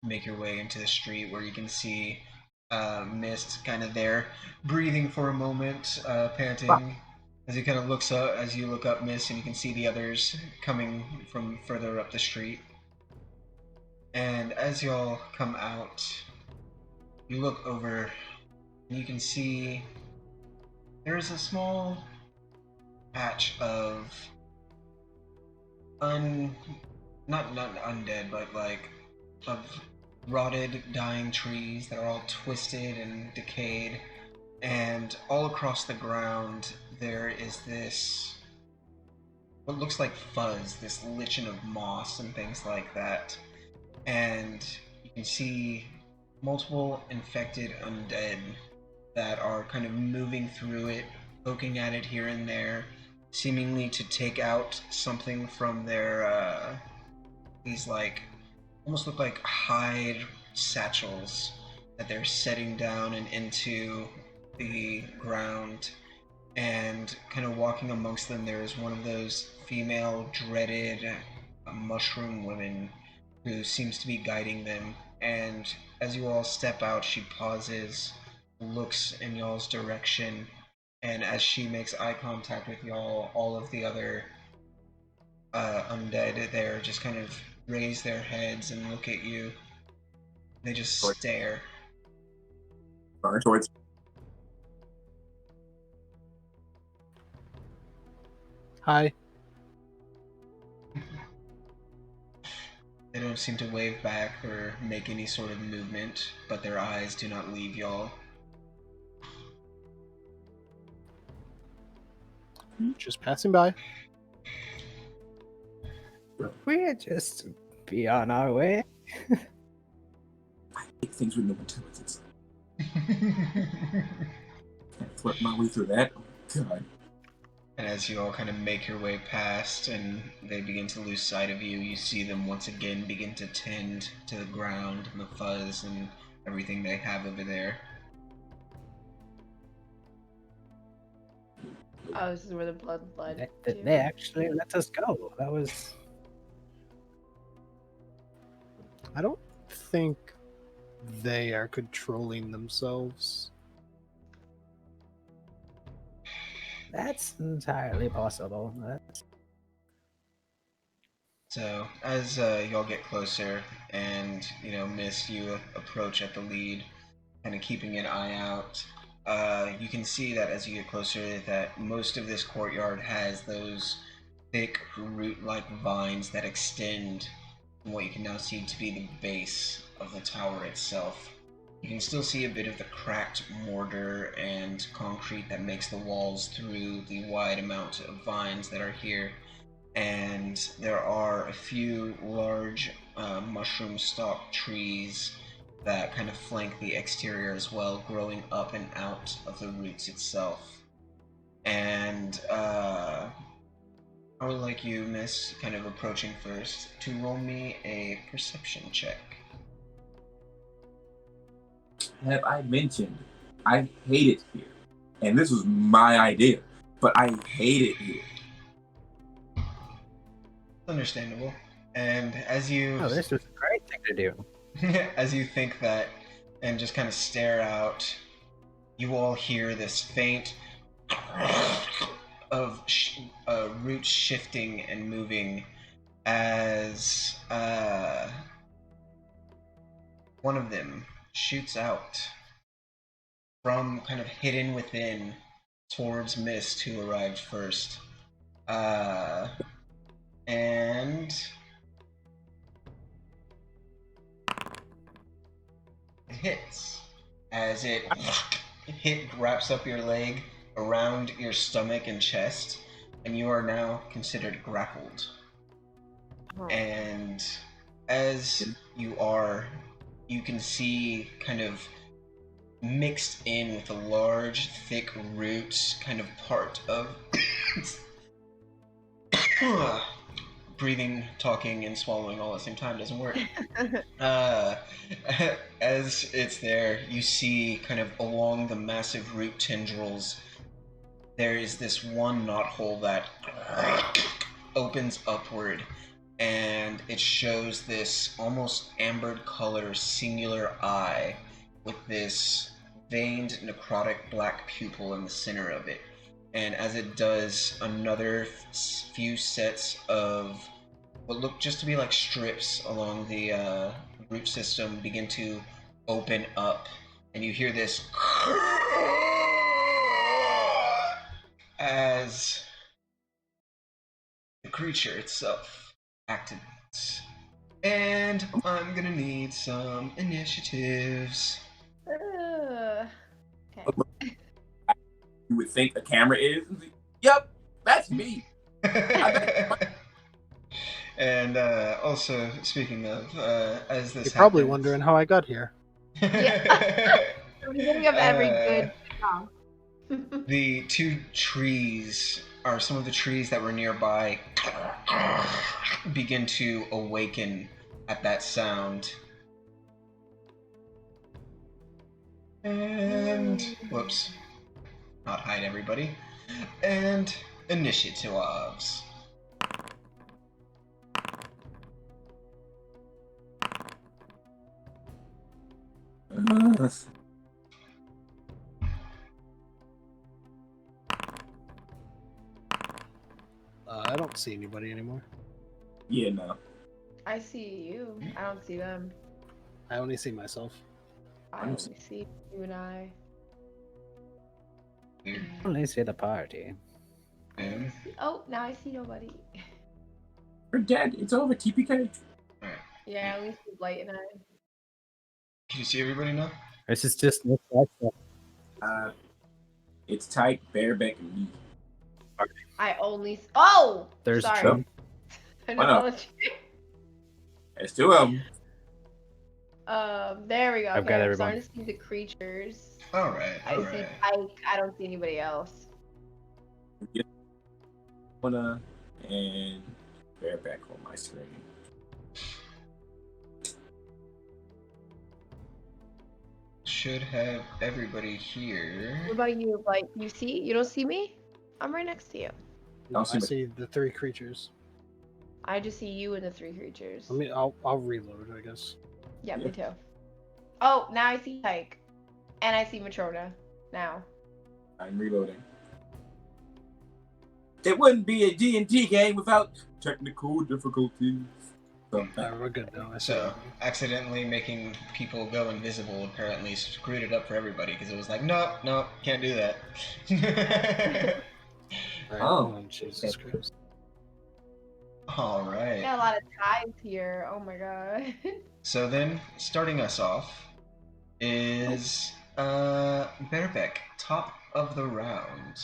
make your way into the street where you can see Mist kind of there, breathing for a moment, panting. Fuck. As he kind of looks up, as you look up, Mist, and you can see the others coming from further up the street. And as y'all come out, you look over, and you can see there is a small patch of not undead, but like of rotted, dying trees that are all twisted and decayed. And all across the ground, there is this what looks like fuzz, this lichen of moss and things like that. And you can see multiple infected undead that are kind of moving through it, poking at it here and there, seemingly to take out something from their these like almost look like hide satchels that they're setting down and into the ground. And kind of walking amongst them, there is one of those female dreaded mushroom women who seems to be guiding them. And as you all step out, she pauses, looks in y'all's direction, and as she makes eye contact with y'all, all of the other undead there just kind of raise their heads and look at you. They just stare. Towards. Hi. They don't seem to wave back or make any sort of movement, but their eyes do not leave y'all. Just passing by. We're just be on our way. I hate things with no intelligence. Can't flirt my way through that. Oh, God. And as you all kind of make your way past and they begin to lose sight of you, you see them once again begin to tend to the ground and the fuzz and everything they have over there. Oh, this is where the blood bled. They actually let us go. That was. I don't think they are controlling themselves. That's entirely possible. So as y'all get closer and, Miss, you approach at the lead, kind of keeping an eye out, you can see that as you get closer that most of this courtyard has those thick root-like vines that extend from what you can now see to be the base of the tower itself. You can still see a bit of the cracked mortar and concrete that makes the walls through the wide amount of vines that are here. And there are a few large mushroom stalk trees that kind of flank the exterior as well, growing up and out of the roots itself. And I would like you, Miss, kind of approaching first, to roll me a perception check. Have I mentioned I hate it here? And this was my idea, but I hate it here. Understandable. And as you... Oh, this was a great thing to do. as you think that and just kind of stare out, you all hear this faint of roots shifting and moving as one of them shoots out from kind of hidden within towards Mist, who arrived first. And it hits as it wraps up your leg around your stomach and chest, and you are now considered grappled. And as you are, you can see kind of mixed in with the large, thick roots, kind of part of breathing, talking, and swallowing all at the same time doesn't work. As it's there, you see kind of along the massive root tendrils, there is this one knothole that opens upward, and it shows this almost amber color singular eye with this veined, necrotic black pupil in the center of it. And as it does, another few sets of what look just to be like strips along the root system begin to open up, and you hear this as the creature itself activates. And I'm gonna need some initiatives. Okay. You would think a camera is. Yep, that's me. And also, speaking of, as this You're probably happens, wondering how I got here. Yeah. We're beginning of every good song. the two trees are some of the trees that were nearby begin to awaken at that sound. And whoops, not hide everybody. And initiatives. I don't see anybody anymore. Yeah, no. I see you. I don't see them. I only see myself. I only see you and I. Weird. Only see the party. And Oh, now I see nobody. We're dead. It's over. TPK. alright. Yeah, I only see Blight and I. Can you see everybody now? This is just It's tight, bareback, and me. I only. Oh! There's sorry. Trump. I Why not? apologize. There's two of them. There we go. I've Okay, got I'm everyone. starting to see the creatures. Alright, I see alright. Pike. I don't see anybody else. Wanna and bareback on my screen. Should have everybody here. What about you, Blight? You see? You don't see me? I'm right next to you. No, I'll see I what- see the three creatures. I just see you and the three creatures. I'll reload, I guess. Yeah, Yeah. me too. Oh, now I see Pike. And I see Matrona. Now. I'm reloading. It wouldn't be a D&D game without technical difficulties. We're good now. I see So, everybody. accidentally making people go invisible apparently screwed it up for everybody because it was like, nope, can't do that. Right. Oh. Jesus Christ. Alright. Got a lot of ties here. Oh my god. So then, starting us off is Bearbeck, top of the round.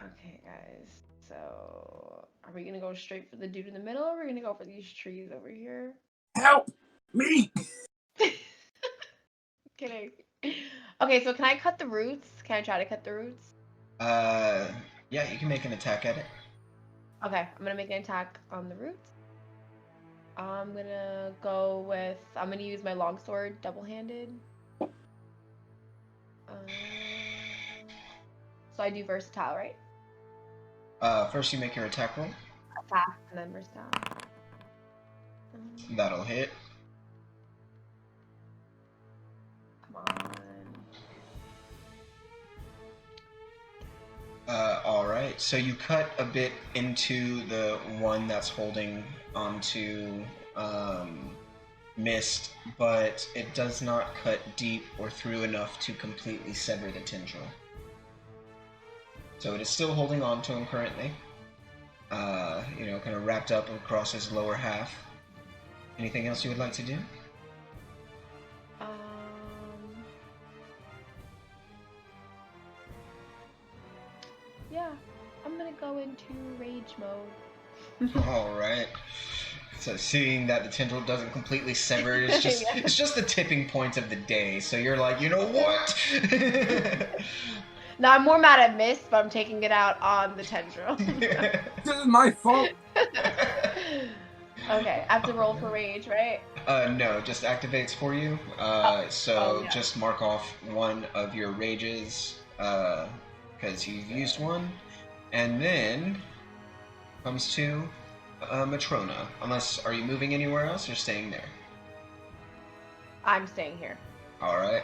Okay, guys. So, are we gonna go straight for the dude in the middle, or are we gonna go for these trees over here? Help me! Kidding. Okay, so can I cut the roots? Can I try to cut the roots? Yeah, you can make an attack at it. Okay, I'm gonna make an attack on the roots. I'm gonna use my longsword double-handed. So I do versatile, right? First you make your attack roll. Attack and then versatile. That'll hit. Come on. Alright, so you cut a bit into the one that's holding onto Mist, but it does not cut deep or through enough to completely sever the tendril. So it is still holding on to him currently. Kind of wrapped up across his lower half. Anything else you would like to do? Yeah, I'm gonna go into rage mode. Alright. So seeing that the tendril doesn't completely sever, it's just Yeah. it's just the tipping point of the day. So you're like, you know what? Now I'm more mad at Mist, but I'm taking it out on the tendril. This is my fault. Okay, I have to roll for rage, right? No, just activates for you. Yeah. Just mark off one of your rages, because you've used one. And then comes to Matrona. Are you moving anywhere else or staying there? I'm staying here. All right.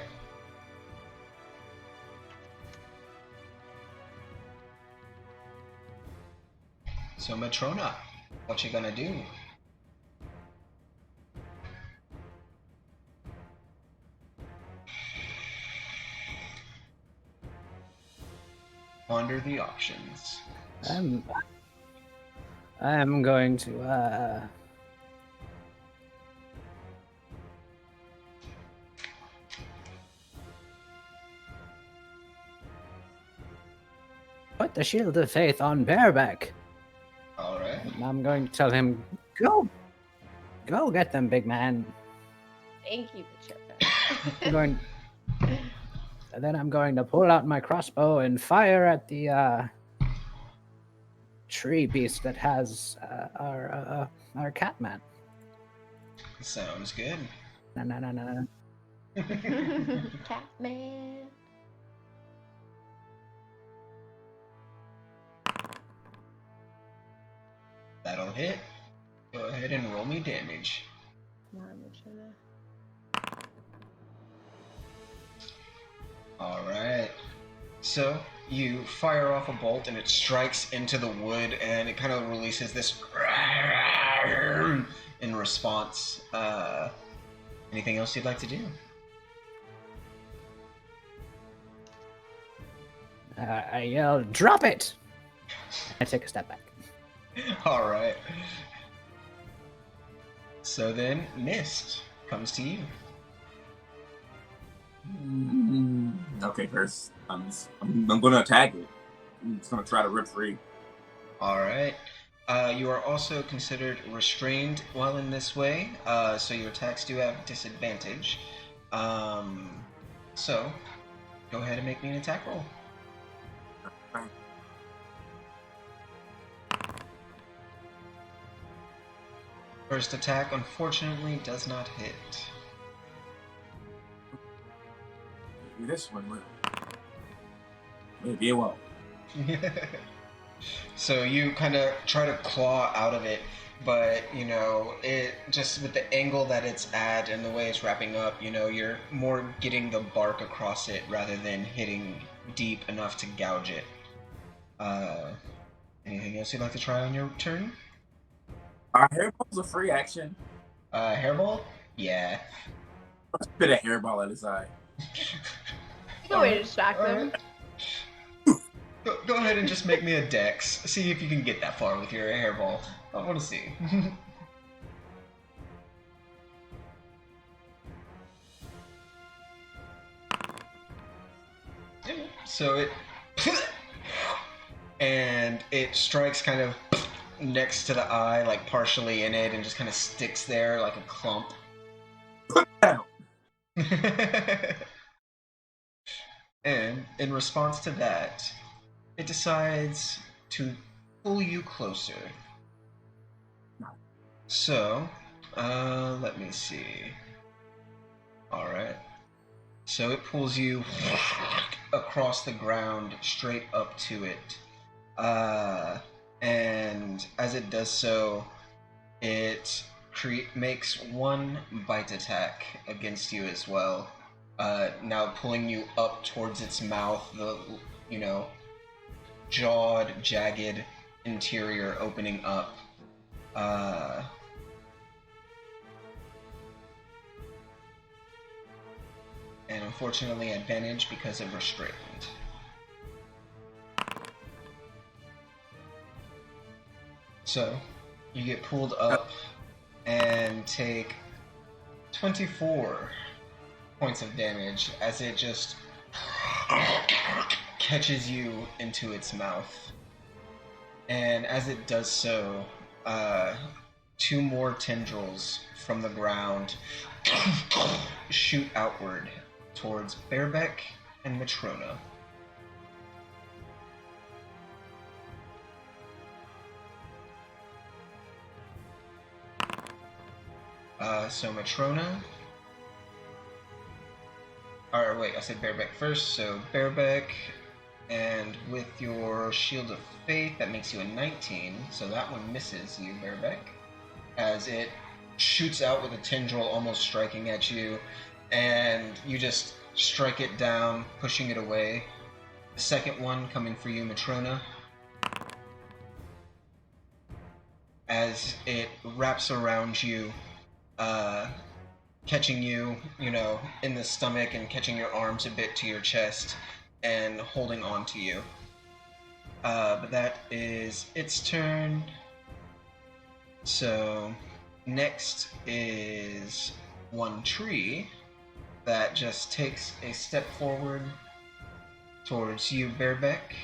So Matrona, what you gonna do? Ponder the options. I'm going to put the shield of faith on bareback. All right. And I'm going to tell him, go get them, big man. Thank you, Patricia. I'm going, and then I'm going to pull out my crossbow and fire at the tree beast that has our cat man. Sounds good. Na. Catman. That'll hit. Go ahead and roll me damage. Come on, Patricia. All right. So you fire off a bolt and it strikes into the wood and it kind of releases this in response. Anything else you'd like to do? I yell, drop it! I take a step back. All right. So then, Mist comes to you. Okay, first I'm gonna attack it. I'm just gonna try to rip free. All right. You are also considered restrained while in this way, so your attacks do have disadvantage. So go ahead and make me an attack roll. First attack, unfortunately, does not hit. Maybe this one will. Maybe it won't. So you kind of try to claw out of it, but you know, it just with the angle that it's at and the way it's wrapping up, you know, you're more getting the bark across it rather than hitting deep enough to gouge it. Anything else you'd like to try on your turn? Are hairballs a free action? Hairball? Yeah. Spit a hairball at his eye. Go way to distract them. Go ahead and just make me a dex. See if you can get that far with your hairball. I want to see. So it... and it strikes kind of next to the eye, like partially in it, and just kind of sticks there like a clump. Put down. And in response to that, it decides to pull you closer. So, let me see. Alright. So it pulls you across the ground, straight up to it. And as it does so, it makes one bite attack against you as well. Now pulling you up towards its mouth, the, you know, jawed, jagged interior opening up. And unfortunately advantage because of restraint. So, you get pulled up and take 24 points of damage as it just catches you into its mouth. And as it does so, two more tendrils from the ground shoot outward towards Barebeck and Matrona. So Matrona... Or wait, I said Barebeck first, so Barebeck, and with your Shield of Faith, that makes you a 19, so that one misses you, Barebeck, as it shoots out with a tendril almost striking at you, and you just strike it down, pushing it away. The second one coming for you, Matrona. As it wraps around you, catching you, in the stomach and catching your arms a bit to your chest and holding on to you. But that is its turn. So next is one tree that just takes a step forward towards you, Barebeck,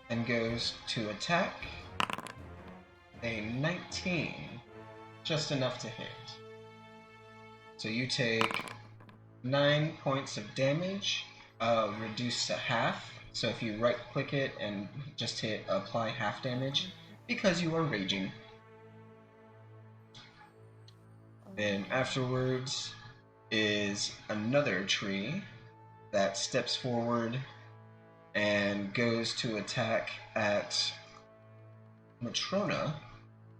and goes to attack. A 19, just enough to hit. So you take 9 points of damage, reduced to half. So if you right click it and just hit apply half damage, because you are raging. Then afterwards is another tree that steps forward and goes to attack at Matrona,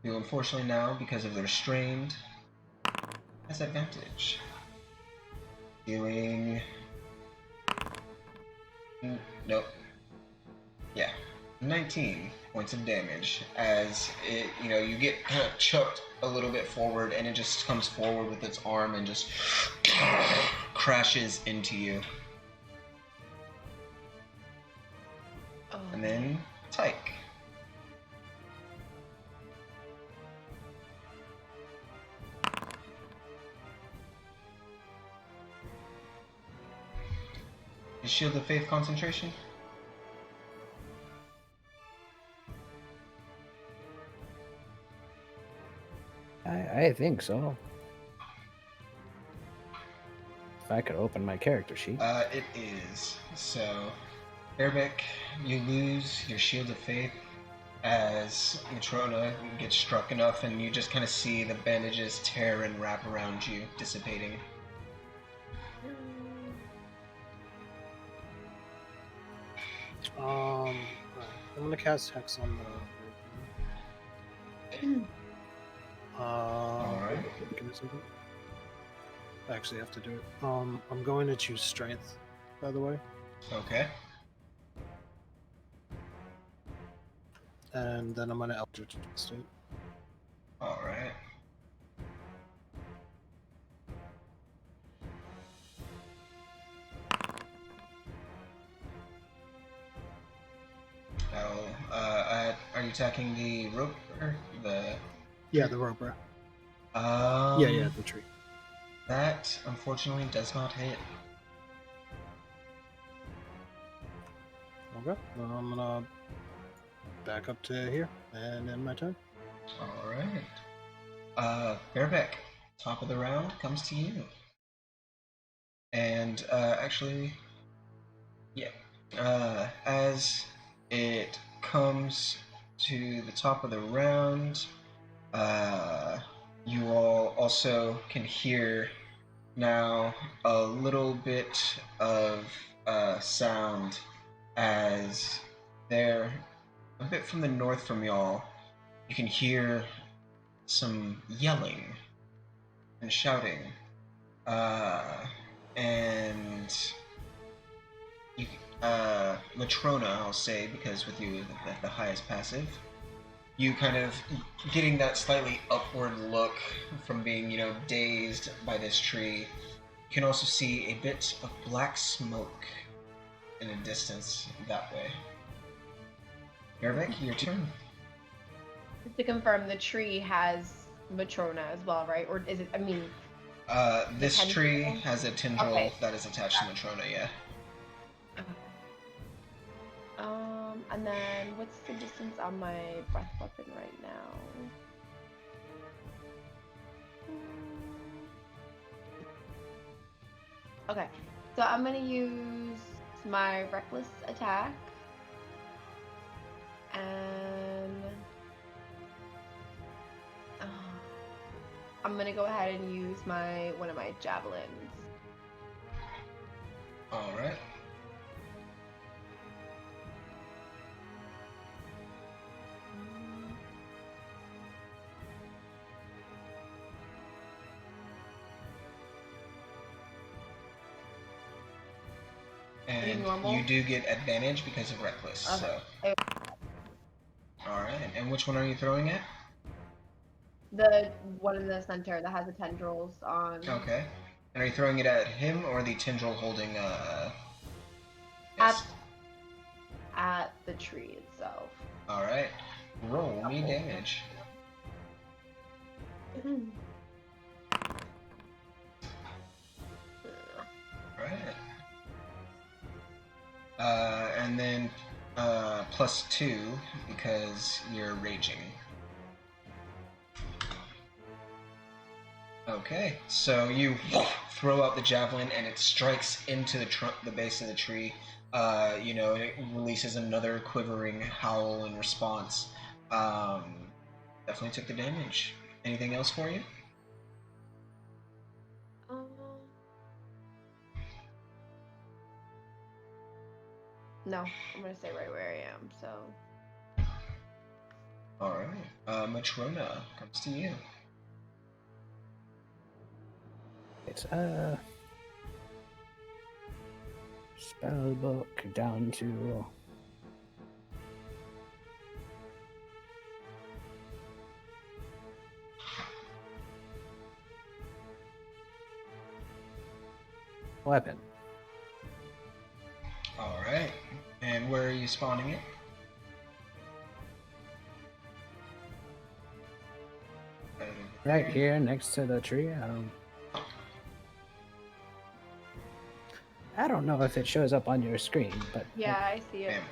who unfortunately now, because of their strained, has advantage. Dealing... Nope. Yeah. 19 points of damage as it, you get kind of chucked a little bit forward and it just comes forward with its arm and just crashes into you. And then Tyke. Is Shield of Faith concentration? I think so. If I could open my character sheet. It is. So, Barebeck, you lose your Shield of Faith as Matrona gets struck enough, and you just kind of see the bandages tear and wrap around you, dissipating. Right. I'm gonna cast Hex on the. Alright. Give me a second. I actually have to do it. I'm going to choose Strength, by the way. Okay. And then I'm gonna Eldritch Blast it. Alright. Are you attacking the rope or the? Yeah, the roper. Yeah, the tree. That unfortunately does not hit. Okay, then I'm gonna back up to here and end my turn. Alright. Barebeck, top of the round comes to you. And actually, yeah. As it comes to the top of the round, you all also can hear now a little bit of sound as they're a bit from the north from y'all. You can hear some yelling and shouting, and you, Matrona, I'll say, because with you the highest passive, you kind of getting that slightly upward look from being, dazed by this tree. You can also see a bit of black smoke in the distance that way. Barebeck, your turn. Just to confirm, the tree has Matrona as well, right? Or is it, This tree has a tendril that is attached to Matrona, yeah. Okay. And then what's the distance on my breath weapon right now? Okay, so I'm gonna use my reckless attack, and I'm gonna go ahead and use one of my javelins. All right. And normal? you do get advantage because of reckless. Okay. So. All right. And which one are you throwing at? The one in the center that has the tendrils on. Okay. And are you throwing it at him or the tendril holding At the tree itself. All right. Roll me damage. Right. And then +2 because you're raging. Okay, so you throw out the javelin and it strikes into the base of the tree. It releases another quivering howl in response. Definitely took the damage. Anything else for you? No, I'm gonna stay right where I am. So. All right. Matrona comes to you. It's spell book down to weapon. All right. And where are you spawning it? Right here next to the tree. I don't know if it shows up on your screen, but Yeah, I see it. Bam.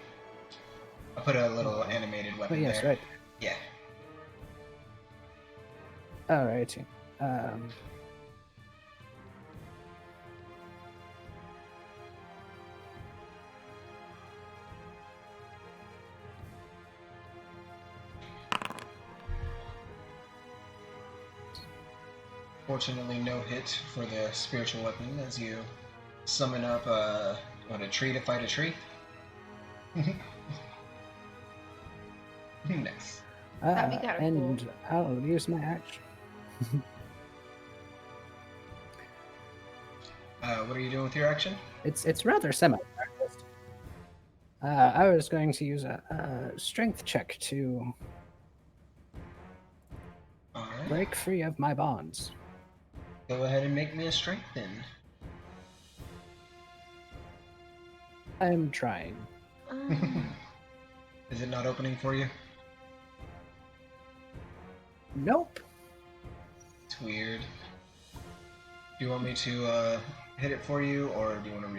I put a little animated Oh weapon yes, there. right. Yeah. All right. Fortunately, no hit for the spiritual weapon as you summon up a tree to fight a tree. Nice. That'd be kinda and cool. I'll use my action. What are you doing with your action? It's rather semi-practiced. I was going to use a strength check to All right. break free of my bonds. Go ahead and make me a strength then. I'm trying. Is it not opening for you? Nope. It's weird. Do you want me to hit it for you, or do you want to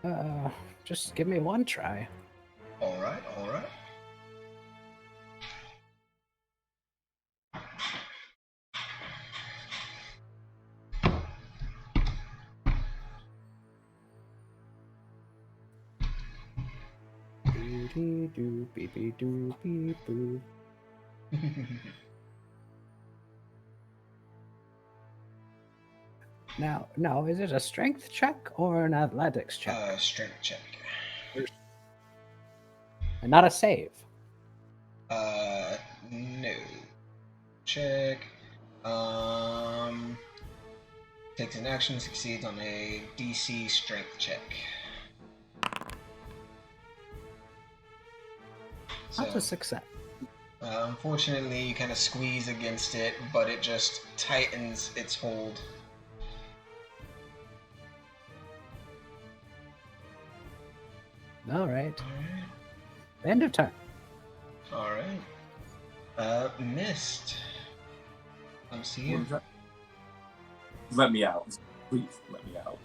reload? Just give me one try. All right, all right. Doo beep doo beep boo. Now, is it a strength check or an athletics check? Strength check. And not a save. No. Check. Takes an action, succeeds on a DC strength check. That's a success. Unfortunately, you kind of squeeze against it, but it just tightens its hold. All right. End of turn. All right. Mist. Come see you. Let me out. Please, let me out.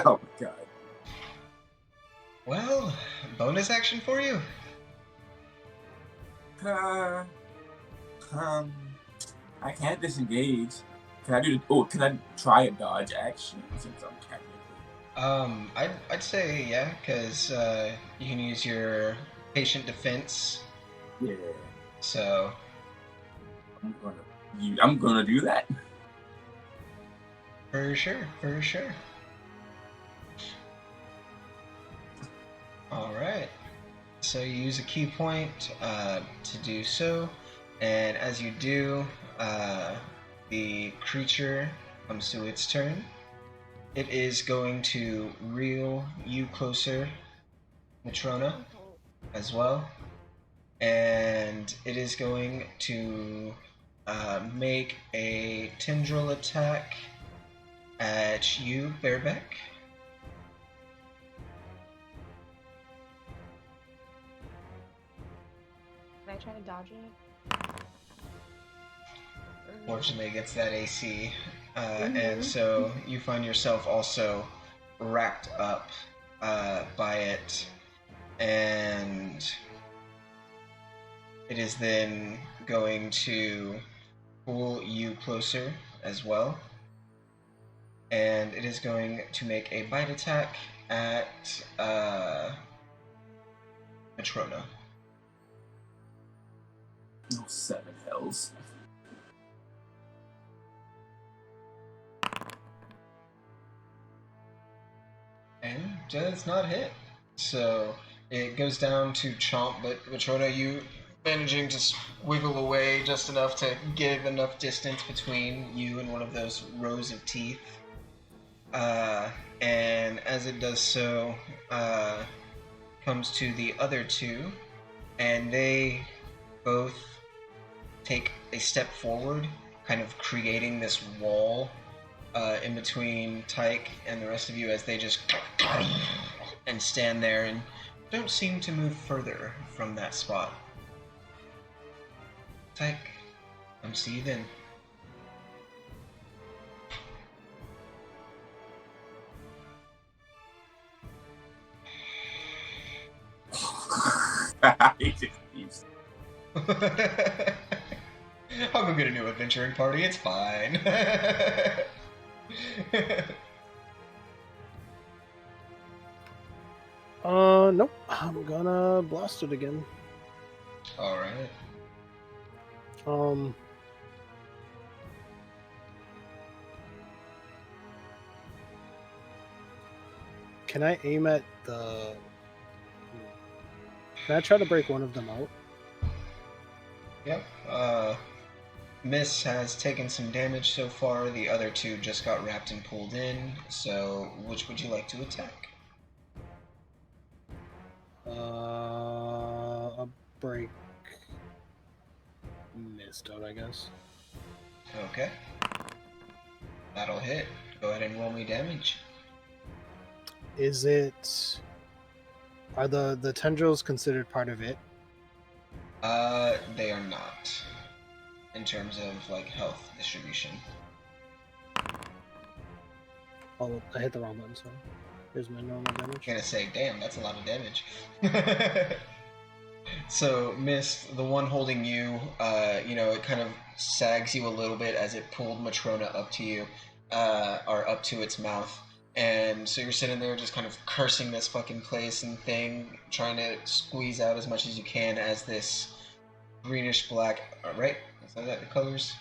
Oh my god. Well, bonus action for you. I can't disengage. Can I do the? Oh, can I try a dodge action since I'm technically? I'd say yeah, because you can use your patient defense. Yeah. So I'm gonna do that. For sure, for sure. All right. So you use a key point to do so, and as you do, the creature comes to its turn. It is going to reel you closer, Matrona, as well. And it is going to make a tendril attack at you, Bareback. Can I try to dodge it? Fortunately, it gets that AC. And so you find yourself also wrapped up by it. And it is then going to pull you closer as well. And it is going to make a bite attack at Matrona. Oh, 7 hells. And does not hit. So it goes down to Chomp, but Matrona, you managing to wiggle away just enough to give enough distance between you and one of those rows of teeth. And as it does so, comes to the other two, and they both take a step forward, kind of creating this wall in between Tyke and the rest of you as they just and stand there and don't seem to move further from that spot. Tyke, come see you then. He just keeps- I'll go get a new adventuring party, it's fine. Nope. I'm gonna blast it again. Alright. Can I aim at the... Can I try to break one of them out? Yep. Miss has taken some damage so far. The other two just got wrapped and pulled in. So, which would you like to attack? A break... Missed out, I guess. Okay. That'll hit. Go ahead and roll me damage. Is it... Are the tendrils considered part of it? They are not. In terms of, like, health distribution. Oh, I hit the wrong button, sorry. Here's my normal damage. I'm gonna say, damn, that's a lot of damage. So, Miss, the one holding you, it kind of sags you a little bit as it pulled Matrona up to you, or up to its mouth. And so you're sitting there just kind of cursing this fucking place and thing, trying to squeeze out as much as you can as this greenish black, right? Is that the colors?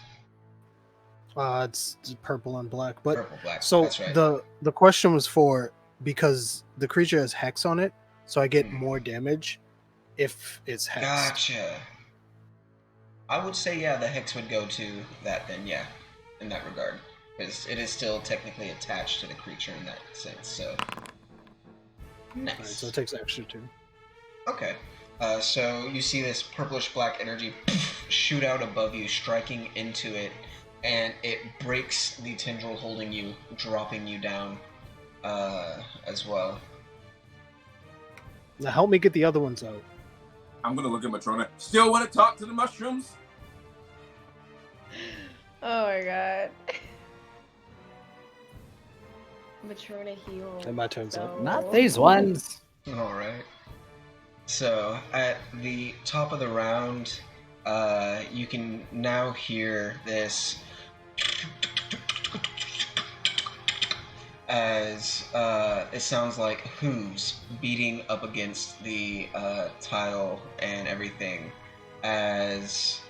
It's purple and black. But Purple, black, so that's right. the question was for, because the creature has hex on it, so I get more damage if it's hexed. Gotcha. I would say, yeah, the hex would go to that then, yeah, in that regard. Because it is still technically attached to the creature in that sense, so... Nice. Alright, so it takes extra 2. Okay. So you see this purplish black energy shoot out above you, striking into it, and it breaks the tendril holding you, dropping you down as well. Now help me get the other ones out. I'm gonna look at Matrona. Still want to talk to the mushrooms? Oh my god. Matrona healed. And my turn's up. Not these ones. Alright. So, at the top of the round, you can now hear this as it sounds like hooves beating up against the tile and everything, as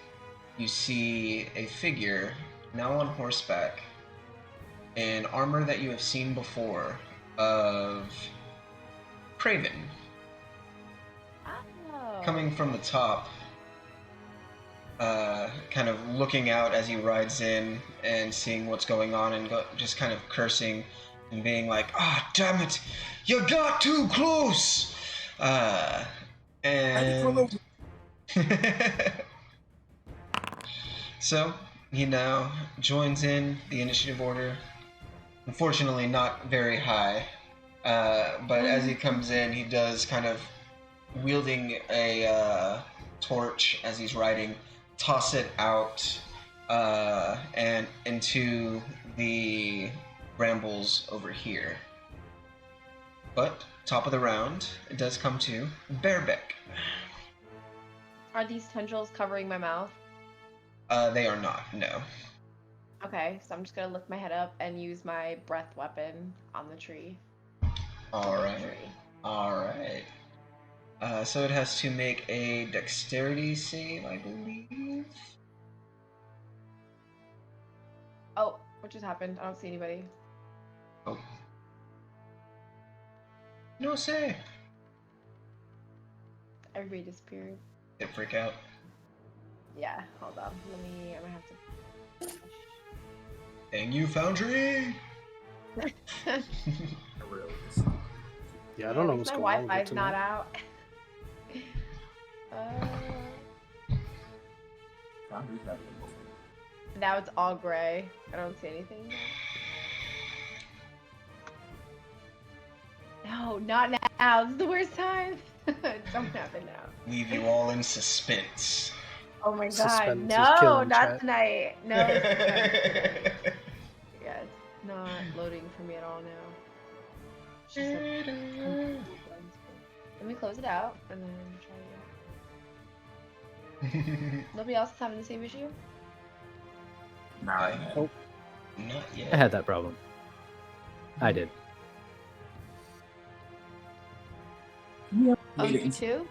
you see a figure now on horseback in armor that you have seen before of Craven. Oh. Coming from the top, kind of looking out as he rides in and seeing what's going on and just kind of cursing and being like, "Ah, damn it! You got too close!" And so he now joins in the initiative order. Unfortunately, not very high. But as he comes in, he does kind of wielding a torch as he's riding, toss it out and into the brambles over here. But top of the round, it does come to Bearbeck. Are these tendrils covering my mouth? They are not, no. Okay, so I'm just gonna lift my head up and use my breath weapon on the tree. Alright. Alright. So it has to make a dexterity save, I believe. Oh, what just happened? I don't see anybody. Oh. No say. Everybody disappeared. Did it freak out? Yeah, hold on. I'm gonna have to. Dang you, Foundry! Yeah, I don't know My what's going on with it Wi-Fi's not tonight. out. Now it's all gray. I don't see anything. No, not now. This is the worst time. Don't happen now. Leave you all in suspense. Oh my god. Suspense is No, killing not chat. tonight. No. Yeah, it's not loading for me at all now. It's just a complete blank screen. Let me close it out and then try again. Nobody else is having the same issue? Nah, Nope. Not I yet. had that problem. I did. Oh, you too?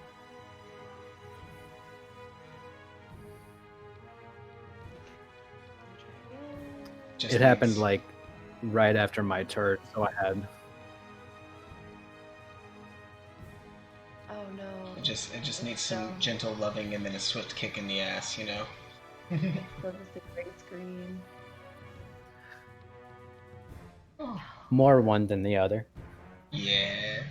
Just It happened needs- like right after my turn, so I had. Oh no. It just It's needs some dumb. gentle loving and then a swift kick in the ass, you know? So just a gray screen. More one than the other. Yeah.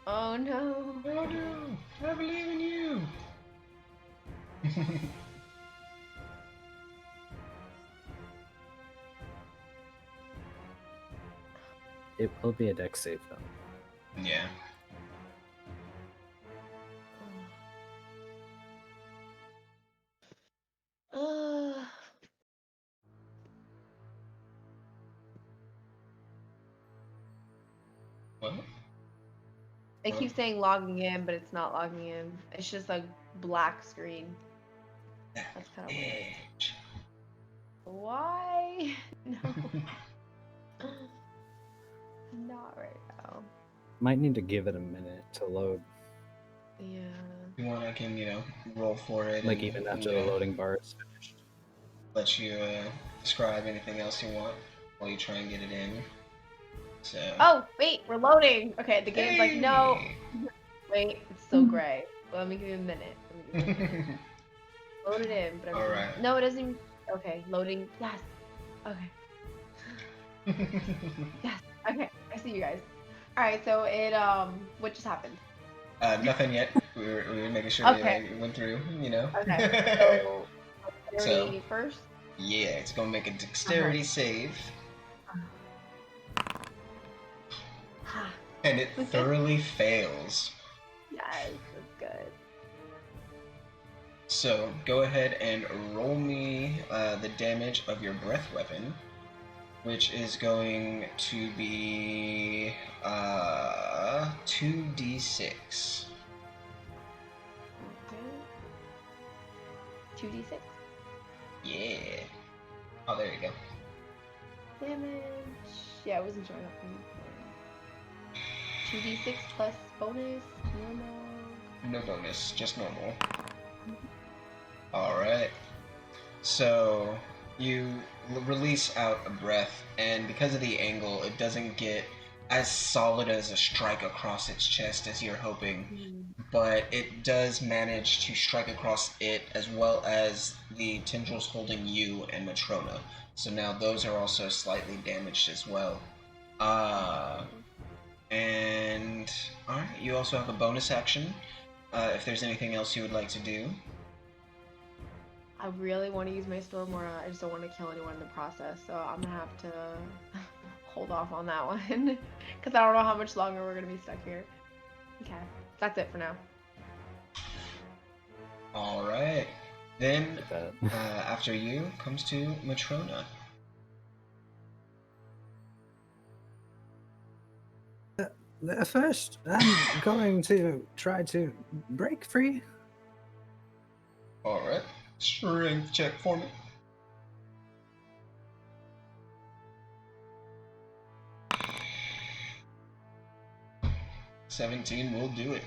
Oh no. Oh no! I believe in you! It will be a deck save though. Yeah. What? I keep saying logging in, but it's not logging in. It's just a black screen. That's kind of weird. Edge. Why? No. Not right now. Might need to give it a minute to load. Yeah. If you want, I can, roll for it. Like and, even after the loading bar is finished. Let you describe anything else you want while you try and get it in. So. Oh, wait, we're loading. Okay, the game's like, no. Hey! Wait, it's so gray. Well, let me give you a minute. Load it in, but everything- Alright. No, it doesn't even. Okay, loading. Yes. Okay. Yes. Okay, I see you guys. Alright, so it, what just happened? Nothing yet. We were making sure Okay. it went through, Okay, so, So- dexterity first? Yeah, it's gonna make a dexterity save, Ha, and it thoroughly fails. yes, that's good. So go ahead and roll me the damage of your breath weapon, which is going to be 2d6. Okay. 2d6 Yeah. Oh, there you go. damage. Yeah, I wasn't showing up for me. 2d6 plus bonus, normal. No bonus, just normal. Alright. So you release out a breath, and because of the angle, it doesn't get as solid as a strike across its chest as you're hoping, but it does manage to strike across it as well as the tendrils holding you and Matrona. So now those are also slightly damaged as well. And alright, you also have a bonus action. If there's anything else you would like to do. I really want to use my Stormora. I just don't want to kill anyone in the process, so I'm gonna have to hold off on that one because I don't know how much longer we're gonna be stuck here. Okay, that's it for now. All right. Then, after you comes to Matrona. First, I'm going to try to break free. All right. Strength check for me. $17 will do it.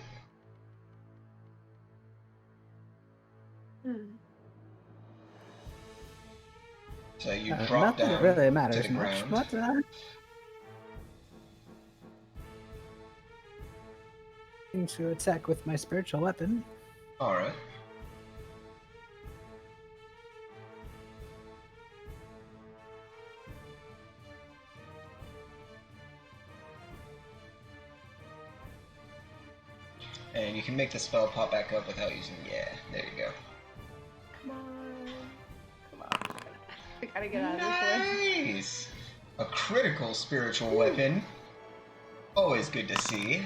So you drop not down that it really to matters the much, ground. but to attack with my spiritual weapon. All right. And you can make the spell pop back up without using. Yeah, there you go. Come on, come on. I gotta get out of this one. Nice. A critical spiritual weapon. Always good to see.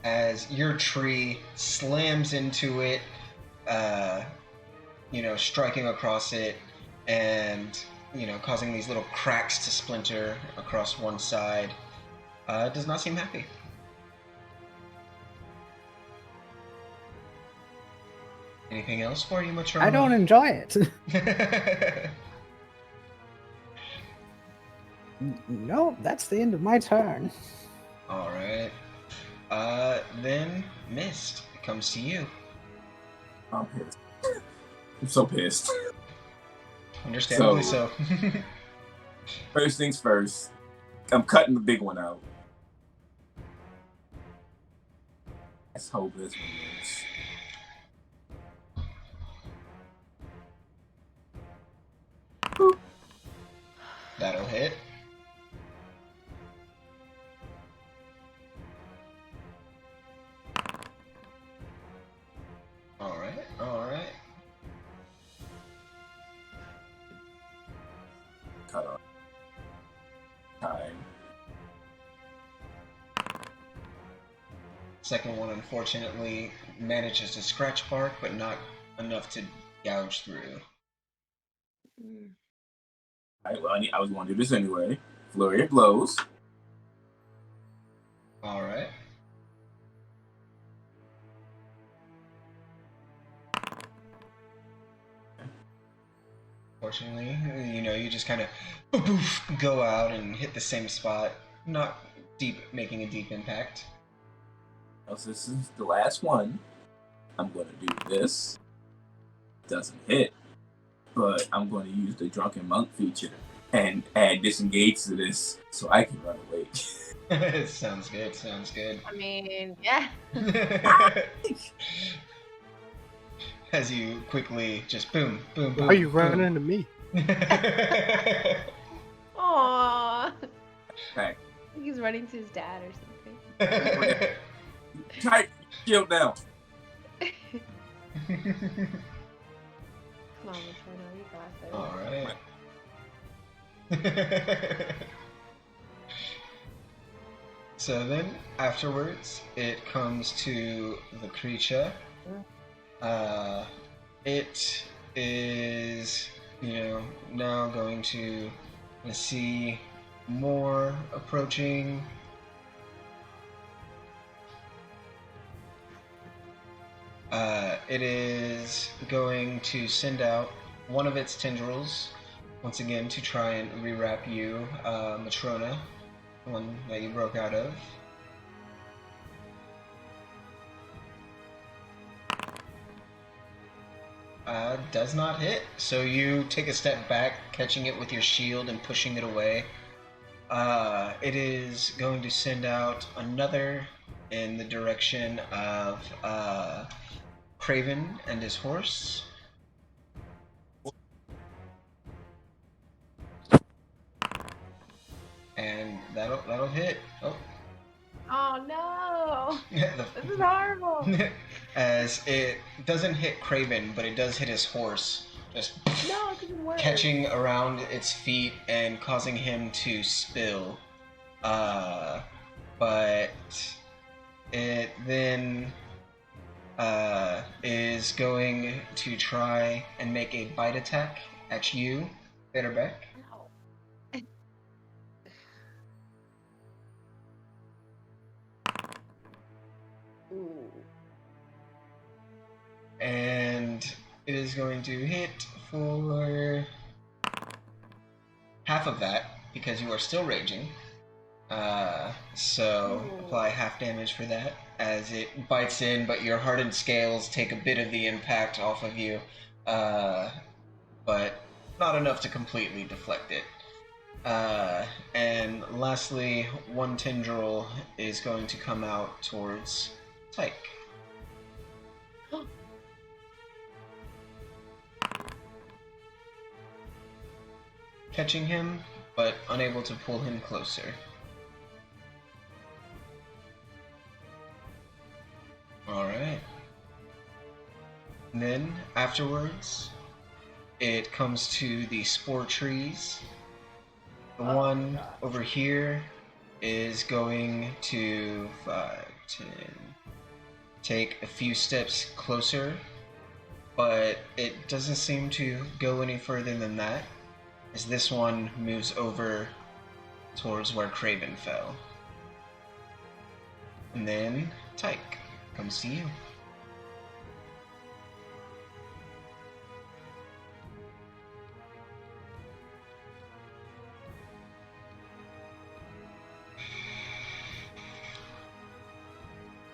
As your tree slams into it, striking across it, and causing these little cracks to splinter across one side. It does not seem happy. Anything else for you, Matrona? I don't enjoy it. No, that's the end of my turn. All right. Then Mist, it comes to you. I'm pissed. I'm so pissed. Understandably so. First things first, I'm cutting the big one out. Let's hope this one is. Boop. That'll hit. Alright, alright. Cut off. Time. Second one, unfortunately, manages to scratch bark, but not enough to gouge through. Alright, well, I was going to do this anyway. Flurry of blows. Alright. Fortunately, you just kind of go out and hit the same spot, not making a deep impact. So this is the last one. I'm going to do this. Doesn't hit, but I'm going to use the Drunken Monk feature and add disengage to this so I can run away. Sounds good, sounds good. I mean, yeah. As you quickly just boom, boom, boom. Why are you running into me? Aww. Hey. I think he's running to his dad or something. Tight, shield down. Come on, Matrona, you got this. Alright. So then, afterwards, it comes to the creature. It is, now going to see more approaching. It is going to send out one of its tendrils once again to try and rewrap you, Matrona, the one that you broke out of. Does not hit. So you take a step back, catching it with your shield and pushing it away. It is going to send out another in the direction of Craven and his horse. And that'll hit. Oh. Oh no! The- This is horrible. As it doesn't hit Craven, but it does hit his horse, just No, it doesn't work. catching around its feet and causing him to spill. But it then is going to try and make a bite attack at you, Bitterbeck. No. Ooh. And it is going to hit for half of that because you are still raging. So apply half damage for that as it bites in, but your hardened scales take a bit of the impact off of you, but not enough to completely deflect it. And lastly, one tendril is going to come out towards Tyke. Catching him, but unable to pull him closer. Alright. Then, afterwards, it comes to the spore trees. The one over here is going to 5, 10, take a few steps closer, but it doesn't seem to go any further than that, as this one moves over towards where Craven fell. And then Tyke comes to you.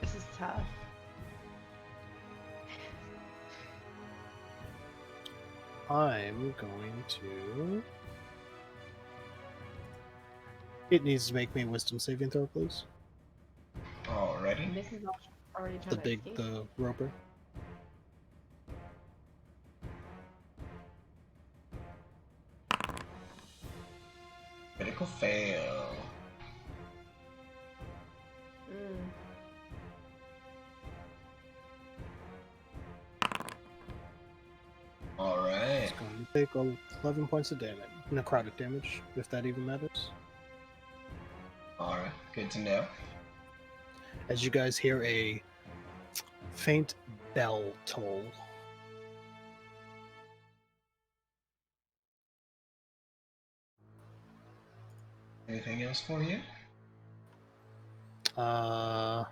This is tough. I'm going to. It needs to make me a wisdom saving throw, please. Alrighty. This is already trying The to big, escape. the roper. Critical fail. Mm. Alright. It's going to take 11 points of damage. Necrotic damage, if that even matters. Alright, good to know. As you guys hear a faint bell toll. Anything else for you? Well,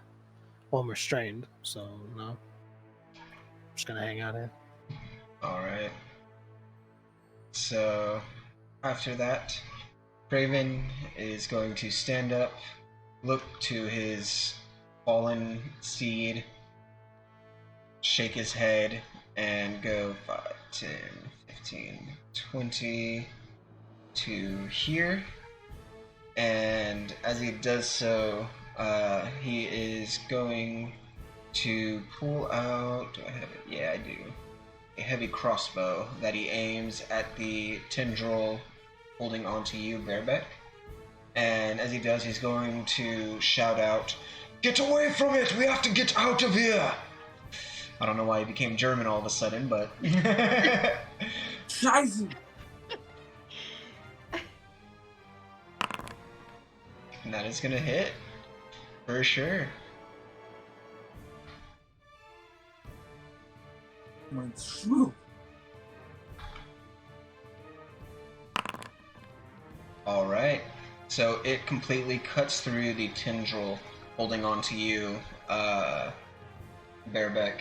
I'm restrained, so no. I'm just gonna hang out here. Alright. So, after that, Craven is going to stand up, look to his fallen steed, shake his head, and go 5, 10, 15, 20 to here. And as he does so, he is going to pull out. Do I have it? Yeah, I do. A heavy crossbow that he aims at the tendril holding onto you, Bareback. And as he does, he's going to shout out, "Get away from it! We have to get out of here!" I don't know why he became German all of a sudden, but... Scheiße! And that is gonna hit. For sure. Mein Schwur. Alright. So it completely cuts through the tendril holding onto you, Bareback.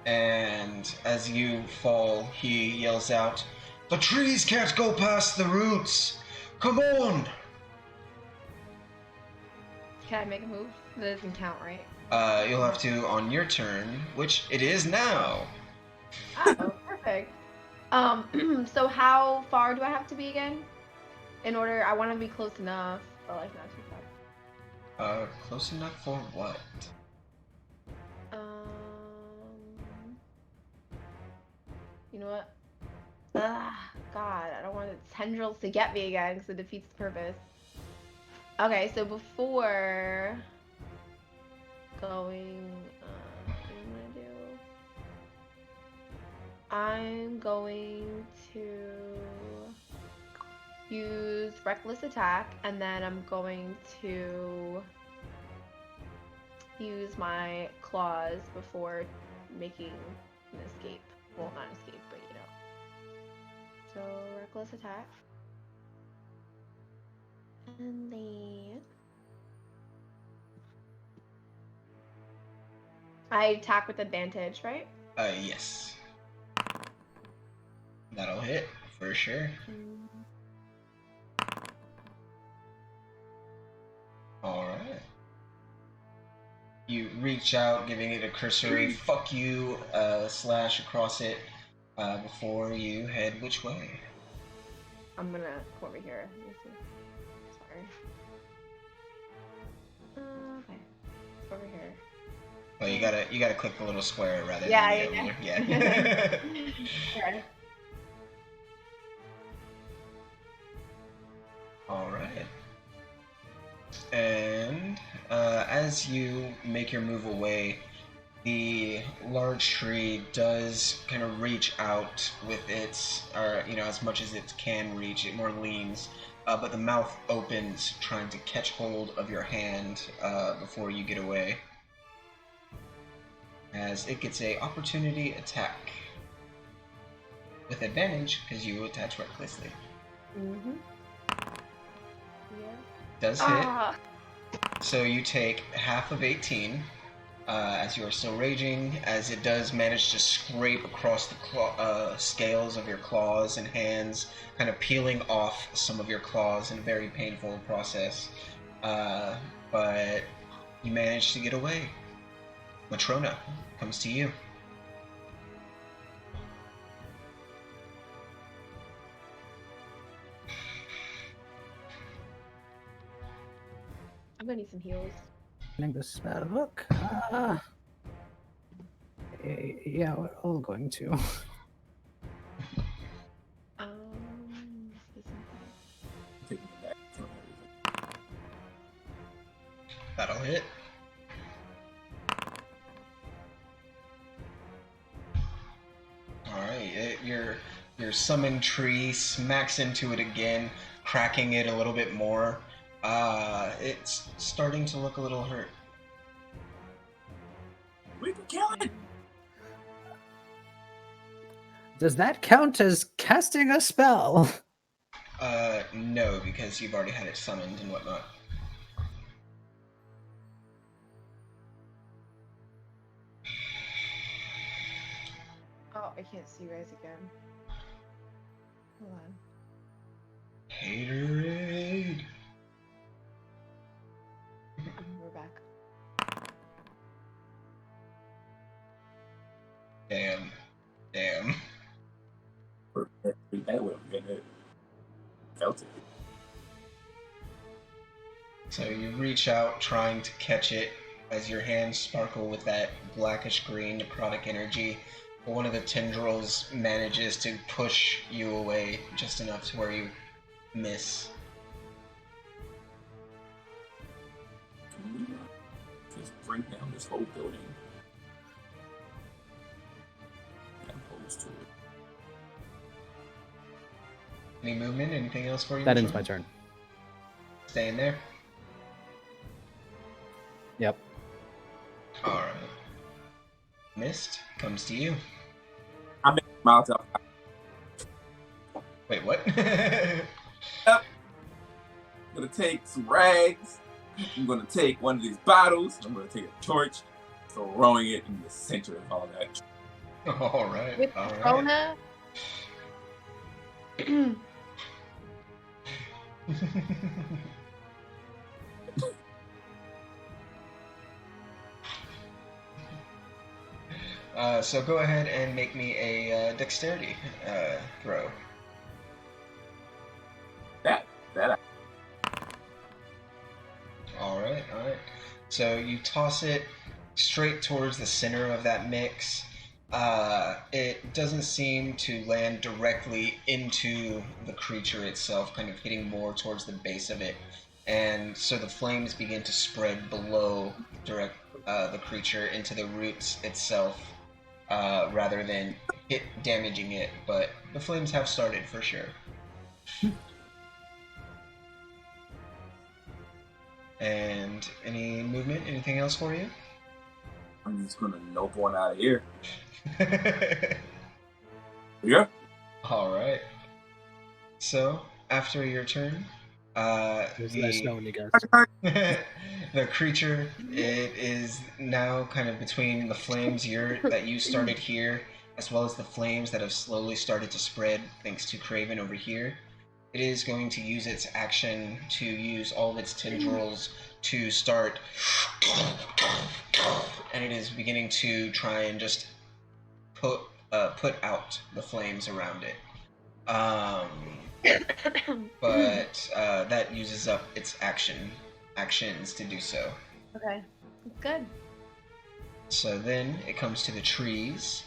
And as you fall, he yells out, "The trees can't go past the roots! Come on!" Can I make a move? That doesn't count, right? You'll have to on your turn, which it is now. Oh, Perfect. So how far do I have to be again? In order, I want to be close enough, but like not too far. Close enough for what? You know what? God, I don't want the tendrils to get me again because it defeats the purpose. Okay, so before going, what am I gonna do? I'm going to use reckless attack, and then I'm going to use my claws before making an escape. Well, not escape, but you know. So reckless attack. And then I attack with advantage, right? Yes. That'll hit, for sure. Alright. You reach out, giving it a cursory fuck you slash across it before you head which way? I'm gonna come over here. Let me see. Sorry. Okay. Over here. Oh, you gotta click the little square rather than Yeah, the over. yeah. Okay. Alright. And as you make your move away, the large tree does kind of reach out with its, or as much as it can reach. It more leans, but the mouth opens, trying to catch hold of your hand before you get away. As it gets a opportunity attack with advantage because you attach recklessly. Mhm. Yeah. Does hit. So you take half of 18 as you are still raging, as it does manage to scrape across the scales of your claws and hands, kind of peeling off some of your claws in a very painful process. But you manage to get away. Matrona, comes to you. I'm gonna need some heals. Running the spell book. Yeah, we're all going to. Taking it back from everything. That'll hit. Alright, your summon tree smacks into it again, cracking it a little bit more. It's starting to look a little hurt. We can kill it! Does that count as casting a spell? No, because you've already had it summoned and whatnot. Oh, I can't see you guys again. Hold on. Haterade. We're back. Damn. That would have been it. Felt it. So you reach out, trying to catch it, as your hands sparkle with that blackish green necrotic energy. But one of the tendrils manages to push you away just enough to where you miss. Can we just bring down this whole building? Opposed to it. Any movement? Anything else for you? That ends Matrona? my turn. Staying there? Yep. Alright. Mist comes to you. I make mouth up. Wait, what? I'm gonna take some rags. I'm gonna take one of these bottles. I'm gonna take a torch, throwing it in the center of all that. Alright. With Alright. Corona. So go ahead and make me a dexterity throw. That All right. So you toss it straight towards the center of that mix. It doesn't seem to land directly into the creature itself, kind of hitting more towards the base of it. And so the flames begin to spread below the creature into the roots itself, rather than damaging it. But the flames have started for sure. And any movement? Anything else for you? I'm just gonna nope one out of here. Yeah. All right. So after your turn, It was nice knowing you guys. the creature, it is now kind of between the flames that you started here, as well as the flames that have slowly started to spread thanks to Craven over here. It is going to use its action to use all of its tendrils to start, and it is beginning to try and just put out the flames around it. But that uses up its actions to do so. Okay, good. So then it comes to the trees.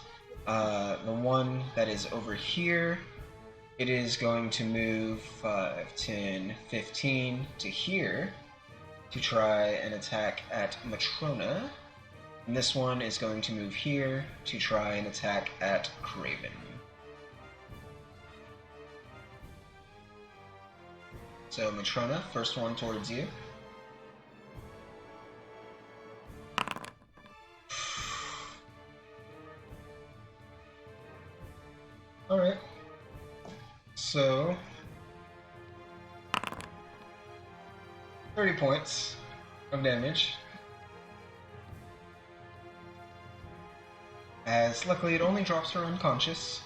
The one that is over here, it is going to move 5, 10, 15 to here to try and attack at Matrona. And this one is going to move here to try and attack at Craven. So Matrona, first one towards you. Alright. So 30 points of damage. As luckily it only drops her unconscious.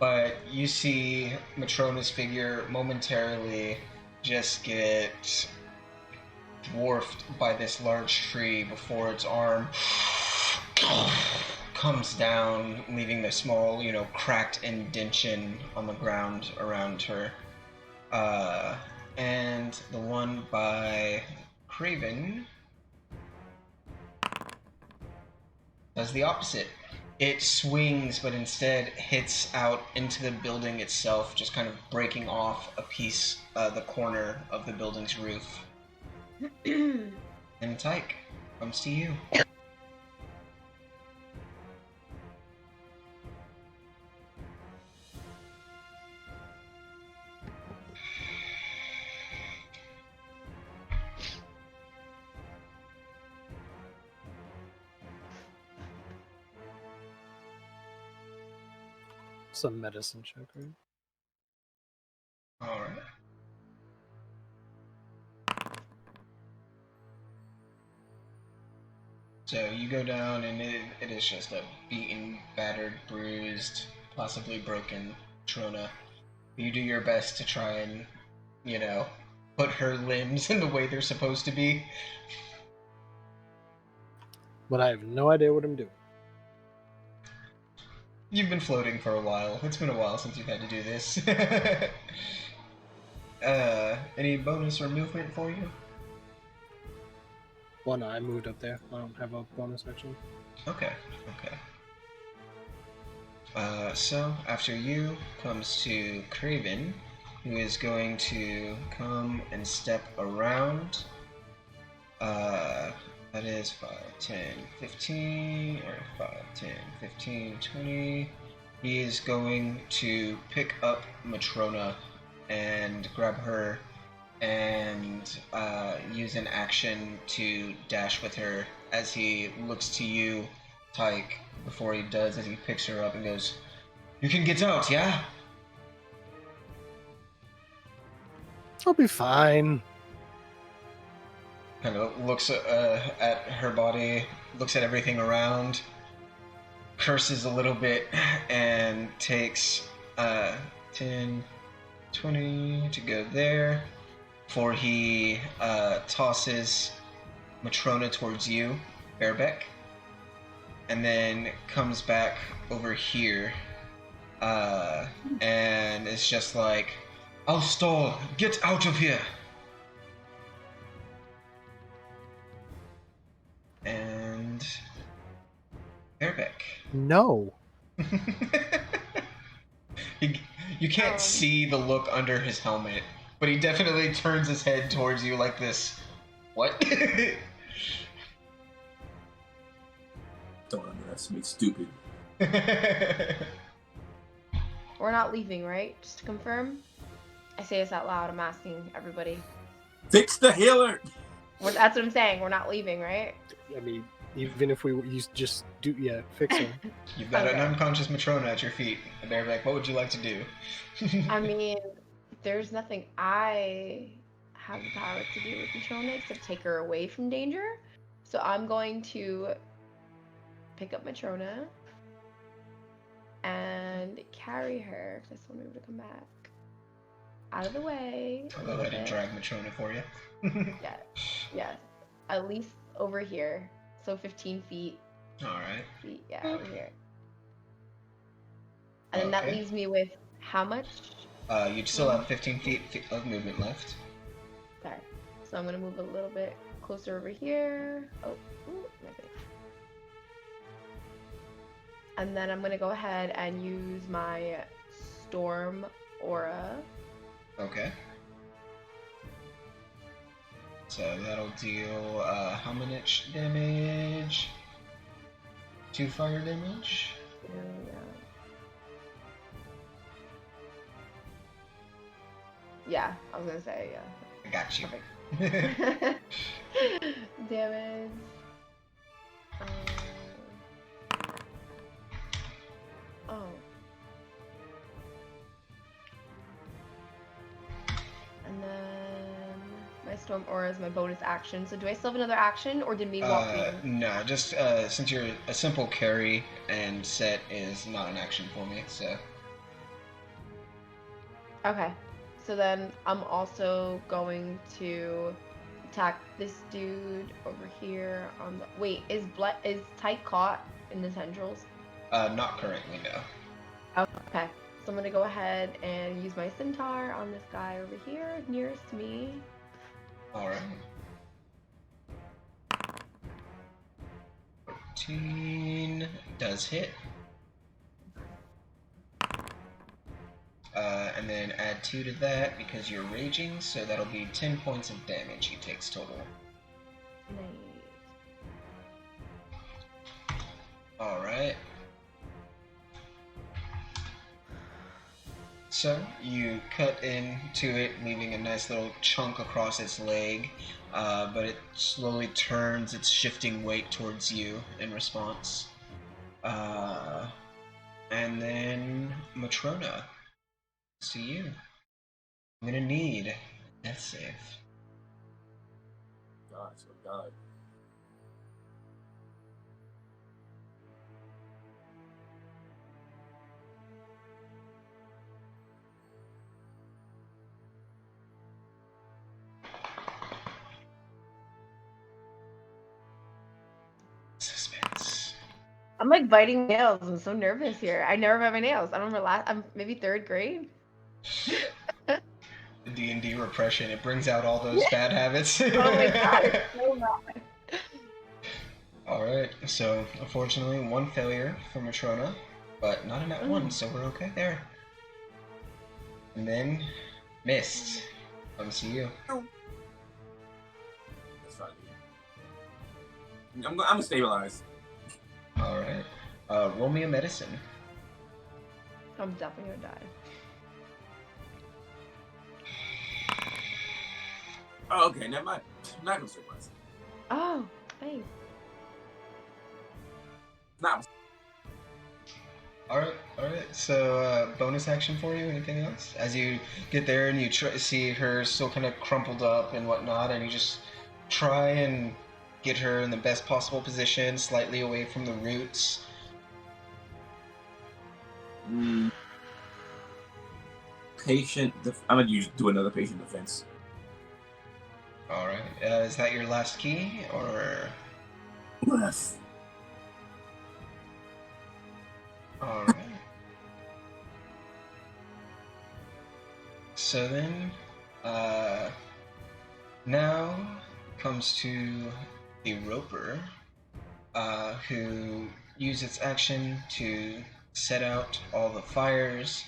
But you see Matrona's figure momentarily just get dwarfed by this large tree before its arm comes down, leaving the small, cracked indentation on the ground around her. And the one by Craven does the opposite. It swings, but instead hits out into the building itself, just kind of breaking off a piece, the corner of the building's roof. And Tyke, comes to you. Some medicine check, right? Alright. So you go down, and it is just a beaten, battered, bruised, possibly broken Trona. You do your best to try and, put her limbs in the way they're supposed to be. But I have no idea what I'm doing. You've been floating for a while. It's been a while since you've had to do this. Any bonus or movement for you? Well, no, I moved up there. I don't have a bonus action. Okay. So after you comes to Craven, who is going to come and step around. That is 5, 10, 15, or 5, 10, 15, 20. He is going to pick up Matrona and grab her and use an action to dash with her as he looks to you, Tyke, before he does, as he picks her up and goes, "You can get out, yeah?" I'll be fine. Kind of looks at her body, looks at everything around, curses a little bit, and takes 10, 20 to go there, before he tosses Matrona towards you, Barebeck. and then comes back over here, and it's just like, Alstor, get out of here! And Bareback. No. You can't see the look under his helmet, but he definitely turns his head towards you like this. What? Don't underestimate stupid. We're not leaving, right? Just to confirm. I say this out loud. I'm asking everybody. Fix the healer! That's what I'm saying. We're not leaving, right? I mean, even if we just do, fix him. You've got Okay. an unconscious Matrona at your feet. Bareback, what would you like to do? I mean, there's nothing I have the power to do with Matrona except take her away from danger. So I'm going to pick up Matrona and carry her, because I still want her to come back, out of the way. I'll go ahead and drag Matrona for you. Yeah. At least over here. So 15 feet. Alright. Yeah, over here. And then that Okay. leaves me with how much? You'd still have 15 feet of movement left. Okay. So I'm going to move a little bit closer over here. Oh, ooh, my face. And then I'm going to go ahead and use my Storm Aura. Okay. So that'll deal how much damage? 2 fire damage? Yeah, I was going to say, yeah. I got you. Perfect. Damage. Oh. And then my Storm Aura is my bonus action. So do I still have another action, or did me walk in? No, just since you're a simple carry and set is not an action for me, so. Okay. So then I'm also going to attack this dude over here on the. Wait, is Tyke caught in the tendrils? Not currently, no. Okay. So I'm gonna go ahead and use my centaur on this guy over here, nearest to me. Alright. 14 does hit. And then add 2 to that because you're raging, so that'll be 10 points of damage he takes total. Nice. Alright. So, you cut into it, leaving a nice little chunk across its leg, but it slowly turns its shifting weight towards you in response. And then, Matrona, see you. I'm gonna need a death save. God, so God. Suspense. I'm like biting nails. I'm so nervous here. I never bite my nails. I don't remember I'm maybe 3rd grade. The D&D repression, it brings out all those bad habits. Oh my god, it's so bad. Alright, so unfortunately 1 failure for Matrona, but not a nat 1, so we're okay there. And then, Mist. Come see you. That's fine. I'm gonna stabilize. Alright. Roll me a medicine. I'm definitely gonna die. Oh, okay, never mind. I'm not gonna stabilize. Oh, thanks. Not. Alright, so bonus action for you, anything else? As you get there and you see her still kind of crumpled up and whatnot, and you just try and get her in the best possible position, slightly away from the roots. Patient. I'm gonna do another patient defense. Alright, is that your last key, or? Yes. Alright. So then, now comes to the Roper, who used its action to set out all the fires.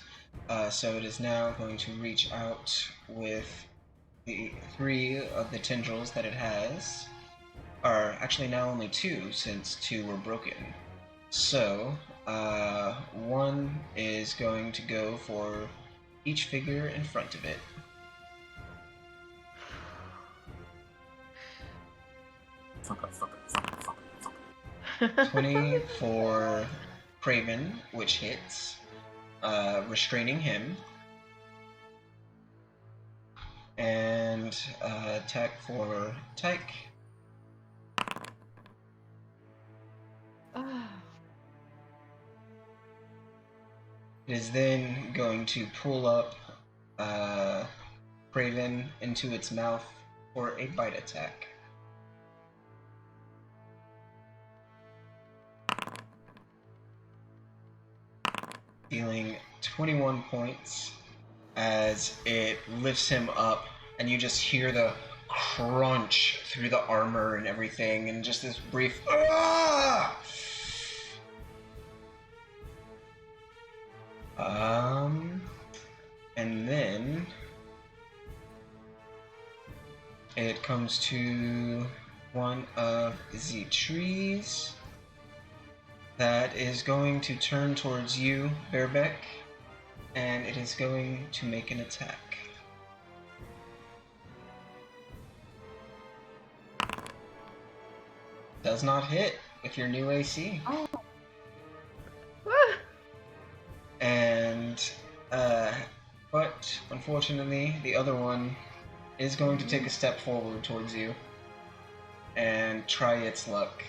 So it is now going to reach out with the 3 of the tendrils that it has. Are actually now only 2, since 2 were broken. So, 1 is going to go for each figure in front of it. Fuck up, fuck up, fuck up, fuck up, fuck up. 20 for Craven, which hits, restraining him. And attack for Tyke. It is then going to pull up Craven into its mouth for a bite attack. Dealing 21 points as it lifts him up, and you just hear the crunch through the armor and everything, and just this brief "Ah!" And then it comes to one of the trees that is going to turn towards you, Bearbeck, and it is going to make an attack. Does not hit with your new AC. Oh. And, but unfortunately, the other one is going to take a step forward towards you and try its luck,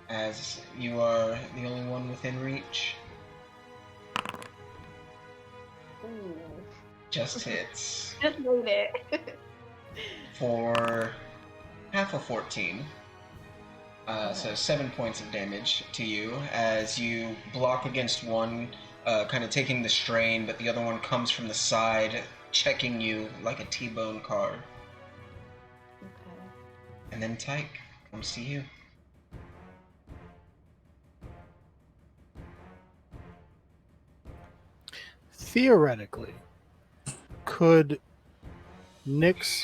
as you are the only one within reach. Ooh. Just hits Just made it. for half of 14. So 7 points of damage to you as you block against one, kind of taking the strain, but the other one comes from the side, checking you like a T-bone car. Okay. And then Tyke comes to you. Theoretically, could Nyx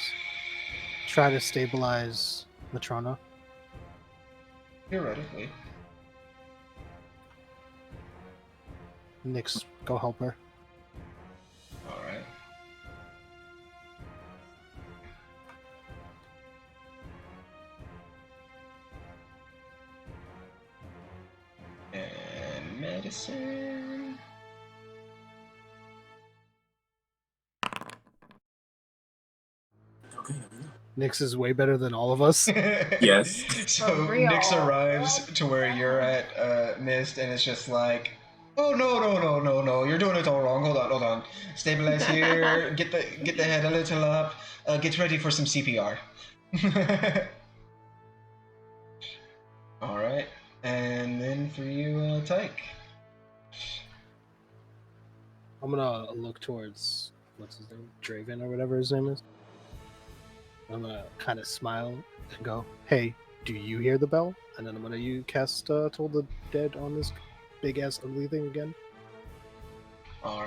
try to stabilize Matrona? Theoretically. Nyx, go help her. Alright. And medicine. Okay, Nyx is way better than all of us. Yes. So For real. Nyx arrives to where you're at, Mist, and it's just like, oh no, you're doing it all wrong. Hold on. Stabilize here. Get the head a little up. Get ready for some CPR. All right, and then for you, Tyke. I'm gonna look towards, what's his name? Draven or whatever his name is. I'm gonna kind of smile and go, hey, do you hear the bell? And then I'm gonna cast Toll the Dead on this big ass ugly thing again. All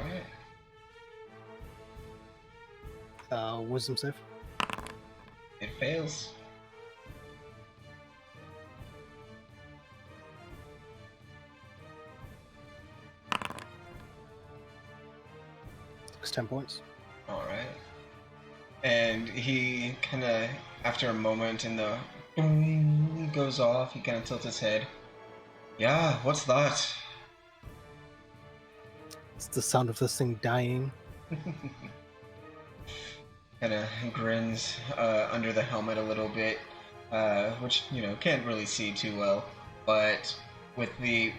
right. Wisdom save. It fails. It's 10 points. All right. And he kind of, after a moment, and the boom goes off. He kind of tilts his head. Yeah, what's that? It's the sound of this thing dying. Kind of grins under the helmet a little bit, which, can't really see too well. But with the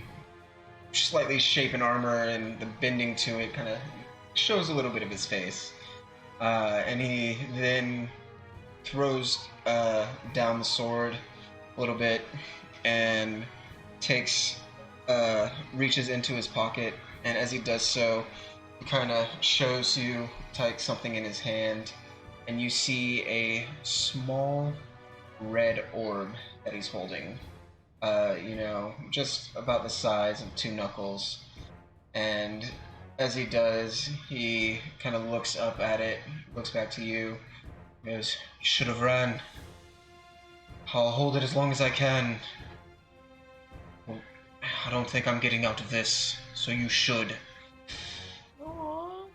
slightly shapen armor and the bending to it, kind of shows a little bit of his face. And he then throws down the sword a little bit and takes reaches into his pocket, and as he does so, he kind of shows you like something in his hand, and you see a small red orb that he's holding. Just about the size of 2 knuckles. And as he does, he kind of looks up at it, looks back to you, goes, "You should have ran. I'll hold it as long as I can. Well, I don't think I'm getting out of this, so you should." Aww.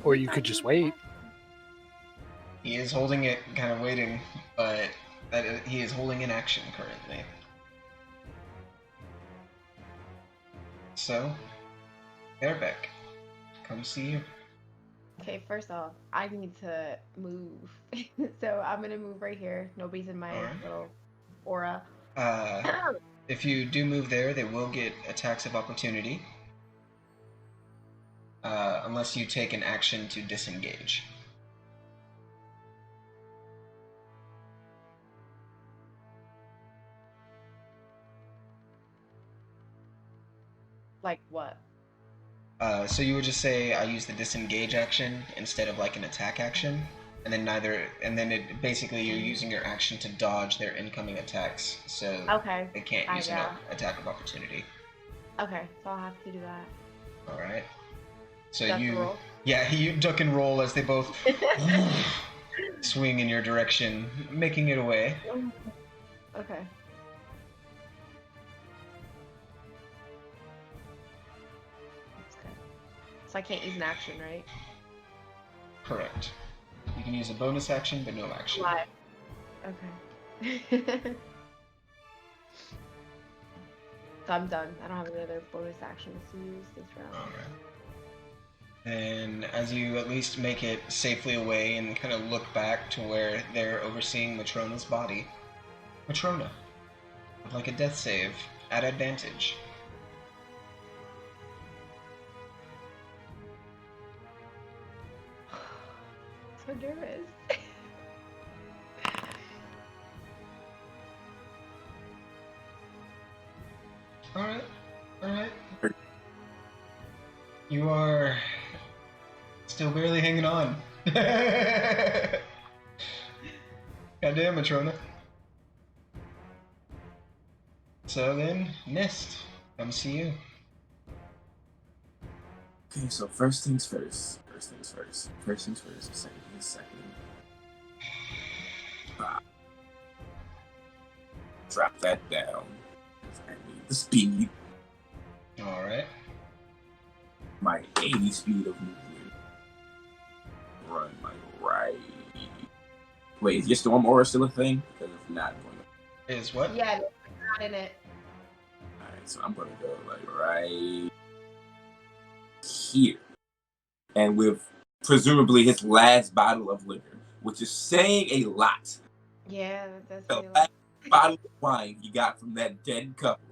Or you could just wait. He is holding it, kind of waiting, but he is holding an action currently. So, Airbeck, come see you. Okay, first off, I need to move. So I'm gonna move right here. Nobody's in my Alright. little aura. If you do move there, they will get attacks of opportunity. Unless you take an action to disengage. Like what? So you would just say I use the disengage action instead of like an attack action, and then it basically you're using your action to dodge their incoming attacks, so Okay. they can't use an attack of opportunity. Okay, so I'll have to do that. All right. So Duck you, roll. yeah, you duck and roll as they both swing in your direction, making it away. Okay. That's good. So I can't use an action, right? Correct. You can use a bonus action, but no action. Live. Okay. So I'm done. I don't have any other bonus actions to use this round. Alright. And as you at least make it safely away and kind of look back to where they're overseeing Matrona's body, Matrona, would like a death save at advantage. So nervous. Alright, alright. You are still barely hanging on. Goddamn, Matrona. So then, Mist, come see you. Okay, so first things first. Second things second. Drop that down. I need the speed. Alright. My 80 speed of movement. Run like right. Wait, is your storm aura still a thing? Because if not, I'm going Is what? Yeah, it's not in it. Alright, so I'm gonna go like right here. And with presumably his last bottle of liquor, which is saying a lot. Yeah, that's The really last bottle of wine he got from that dead couple.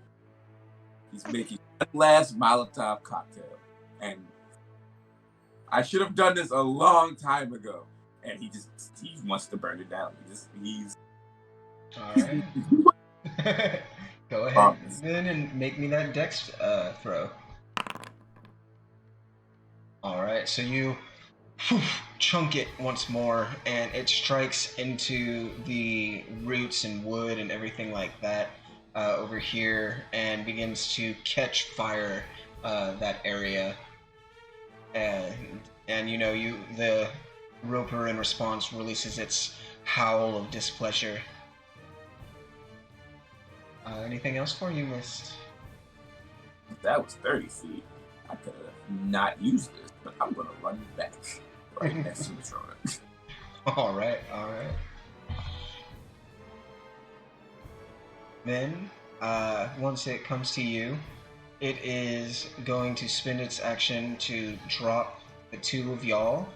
He's making one last Molotov cocktail. And I should have done this a long time ago. And he wants to burn it down. He's Alright. Go ahead then and make me that dex throw. Alright, so you chunk it once more, and it strikes into the roots and wood and everything like that over here, and begins to catch fire that area. And the roper in response releases its howl of displeasure. Anything else for you, Mist? That was 30 feet. I could have not used this, but I'm gonna run back right next to the truck. Alright. Then, once it comes to you, it is going to spend its action to drop the two of y'all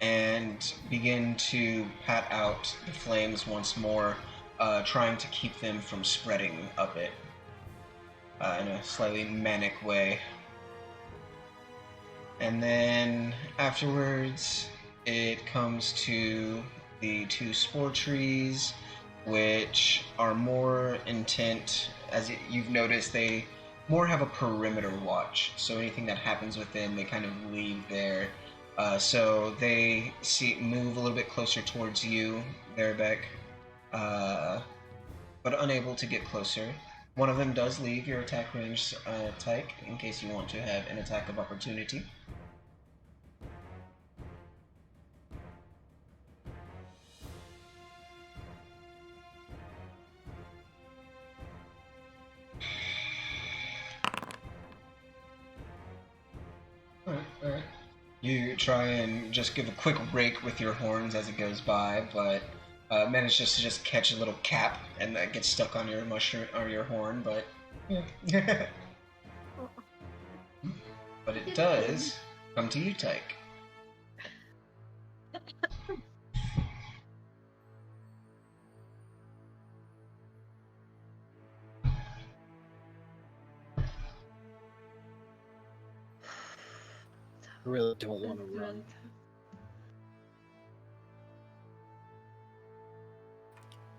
and begin to pat out the flames once more, trying to keep them from spreading up it in a slightly manic way. And then afterwards, it comes to the two spore trees, which are more intent you've noticed, they more have a perimeter watch. So anything that happens within, they kind of leave there. So they move a little bit closer towards you, Verbeck, but unable to get closer. One of them does leave your attack range, Tyke, in case you want to have an attack of opportunity. Alright. You try and just give a quick rake with your horns as it goes by, but manage just to catch a little cap and that gets stuck on your mushroom or your horn, but yeah. But it does come to you, Tyke. I really don't want to run.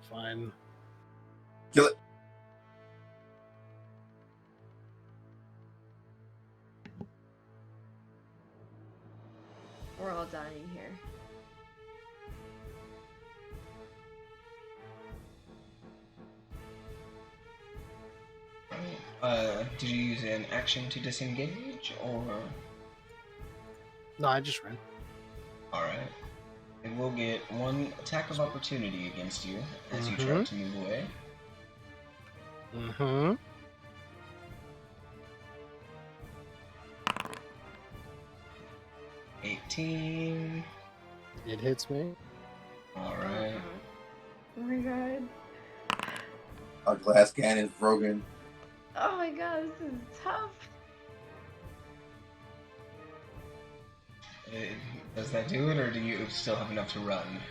Fine. Kill it. We're all dying here. Did you use an action to disengage, or? No, I just ran. Alright. It will get one attack of opportunity against you as you try to move away. Mm-hmm. $18. It hits me. Alright. Oh my god. Our glass cannon is broken. Oh my god, this is tough. Does that do it, or do you still have enough to run?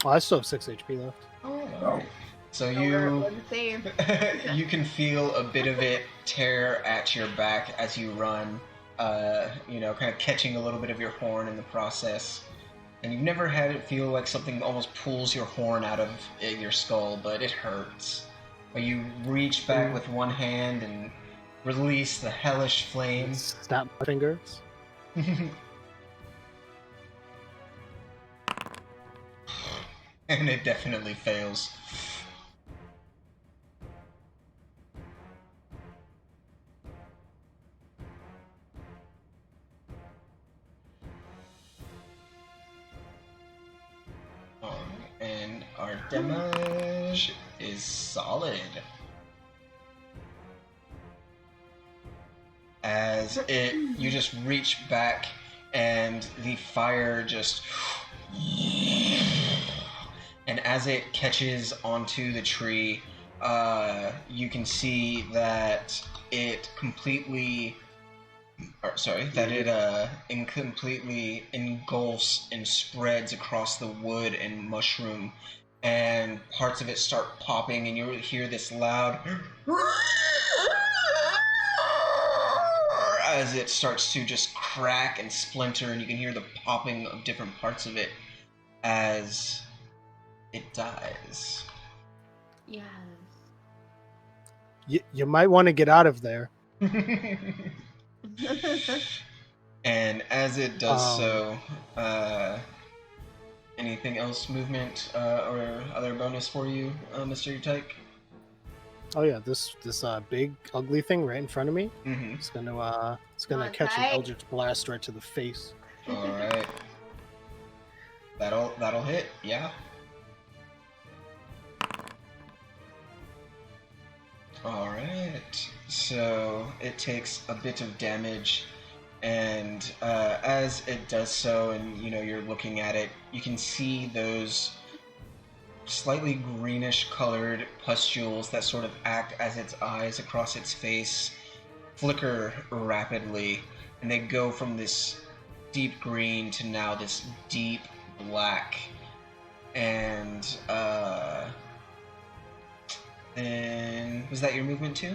Oh, I still have 6 HP left. Oh. So We're you the same. you can feel a bit of it tear at your back as you run, kind of catching a little bit of your horn in the process. And you've never had it feel like something almost pulls your horn out of your skull, but it hurts. But you reach back with one hand and release the hellish flames. Snap my fingers. And it definitely fails. And our damage is solid. As you just reach back and the fire just... And as it catches onto the tree, you can see that it completely... completely engulfs and spreads across the wood and mushroom, and parts of it start popping, and you hear this loud as it starts to just crack and splinter, and you can hear the popping of different parts of it as it dies. Yes. You might want to get out of there. And as it does so, anything else movement or other bonus for you, Mr. Tyke? Oh yeah, this big ugly thing right in front of me. Mm-hmm. It's gonna catch an Tyke. Eldritch Blast right to the face. All right. That'll hit. Yeah. All right. So it takes a bit of damage, and as it does so, and you're looking at it, you can see those slightly greenish colored pustules that sort of act as its eyes across its face flicker rapidly, and they go from this deep green to now this deep black. And then was that your movement too?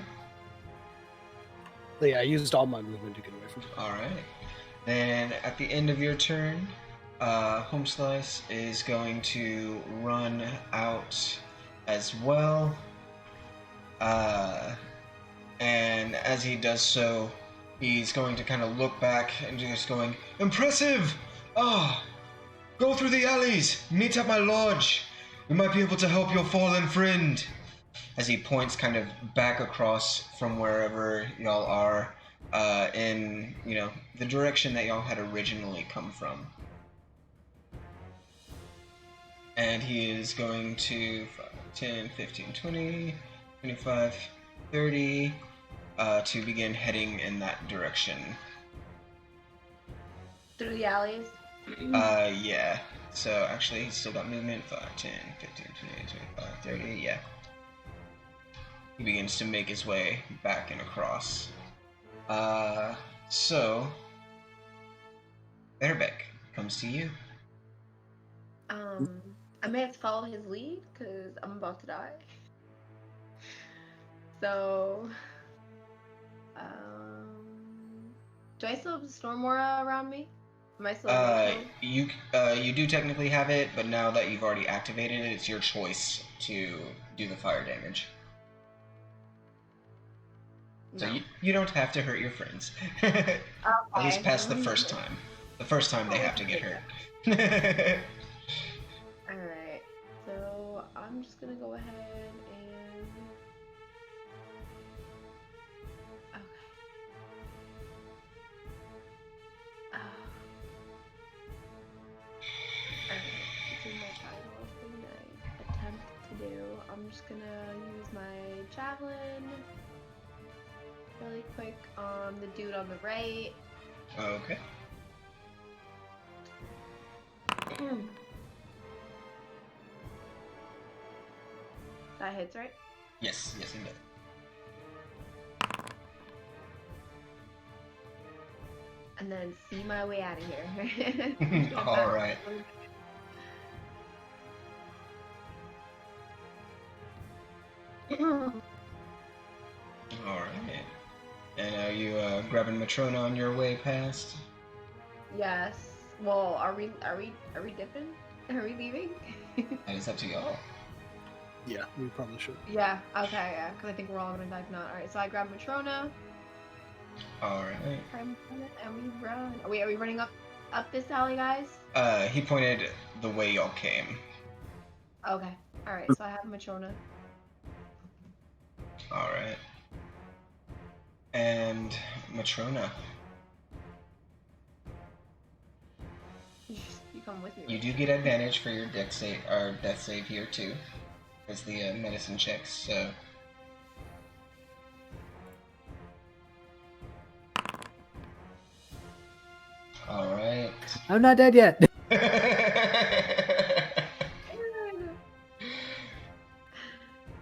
Yeah, I used all my movement to get away from it. Alright. Then at the end of your turn, Home Slice is going to run out as well. And as he does so, he's going to kind of look back and just going, "Impressive! Ah, go through the alleys, meet at my lodge. We might be able to help your fallen friend." As he points kind of back across from wherever y'all are, in, the direction that y'all had originally come from. And he is going to 5, 10, 15, 20, 25, 30, to begin heading in that direction. Through the alleys? Yeah. So actually, he's still got movement. 5, 10, 15, 20, 25, 30, yeah. He begins to make his way back and across. So, Bearbeck comes to you. I may have to follow his lead, because I'm about to die. So, do I still have Storm Aura around me? Am I still you do technically have it, but now that you've already activated it, it's your choice to do the fire damage. So No. you don't have to hurt your friends. Okay. At least past the first time. The first time they have to get hurt. Alright, so I'm just gonna go ahead and... Okay. Alright, this is my final thing I attempt to do. I'm just gonna use my javelin really quick on the dude on the right. Okay. That hits, right? Yes, it does. And then see my way out of here. Alright. Alright. And are you grabbing Matrona on your way past? Yes. Well, are we dipping? Are we leaving? That is up to y'all. Yeah, we probably should. Yeah. Okay. Yeah. Because I think we're all gonna die tonight. All right. So I grab Matrona. Alright. And we run. Are we running up this alley, guys? He pointed the way y'all came. Okay. All right. So I have Matrona. Alright. And Matrona, You come with me. you do get advantage for your death save here too, as the medicine checks. So. All right. I'm not dead yet.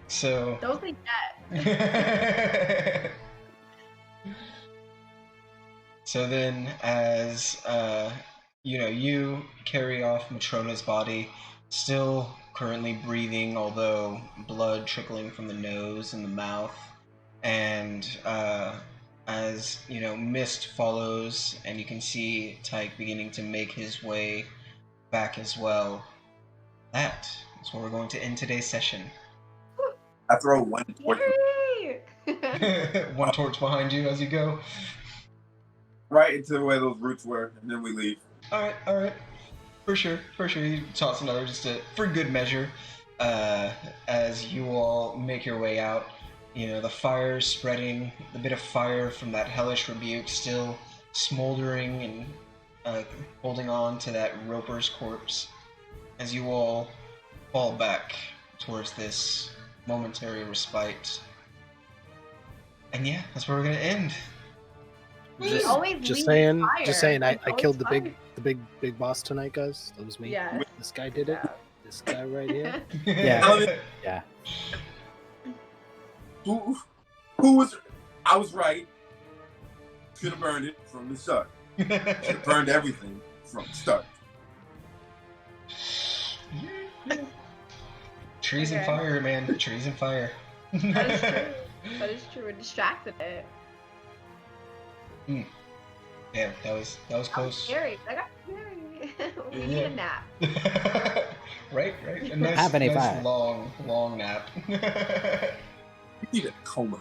So. Don't think that. So then, as you carry off Matrona's body, still currently breathing, although blood trickling from the nose and the mouth, and as mist follows, and you can see Tyke beginning to make his way back as well. That is where we're going to end today's session. I throw one torch. One torch behind you as you go. Right into where those roots were, and then we leave. All right. For sure. You toss another just for good measure. As you all make your way out, the fire spreading, the bit of fire from that hellish rebuke still smoldering and holding on to that Roper's corpse. As you all fall back towards this momentary respite. And yeah, that's where we're gonna end. Just saying, I killed the big boss tonight, guys. That was me. Yeah. This guy did it. Yeah. This guy right here. Yeah. Who was? I was right. Should have burned it from the start. Should have burned everything from the start. Trees and fire, man. Trees and fire. That is true. That is true. We're distracted it. Yeah, that was close. Scary. I got scary. We need a nap. right. A nice Happening nice fire. long nap. He's in a coma.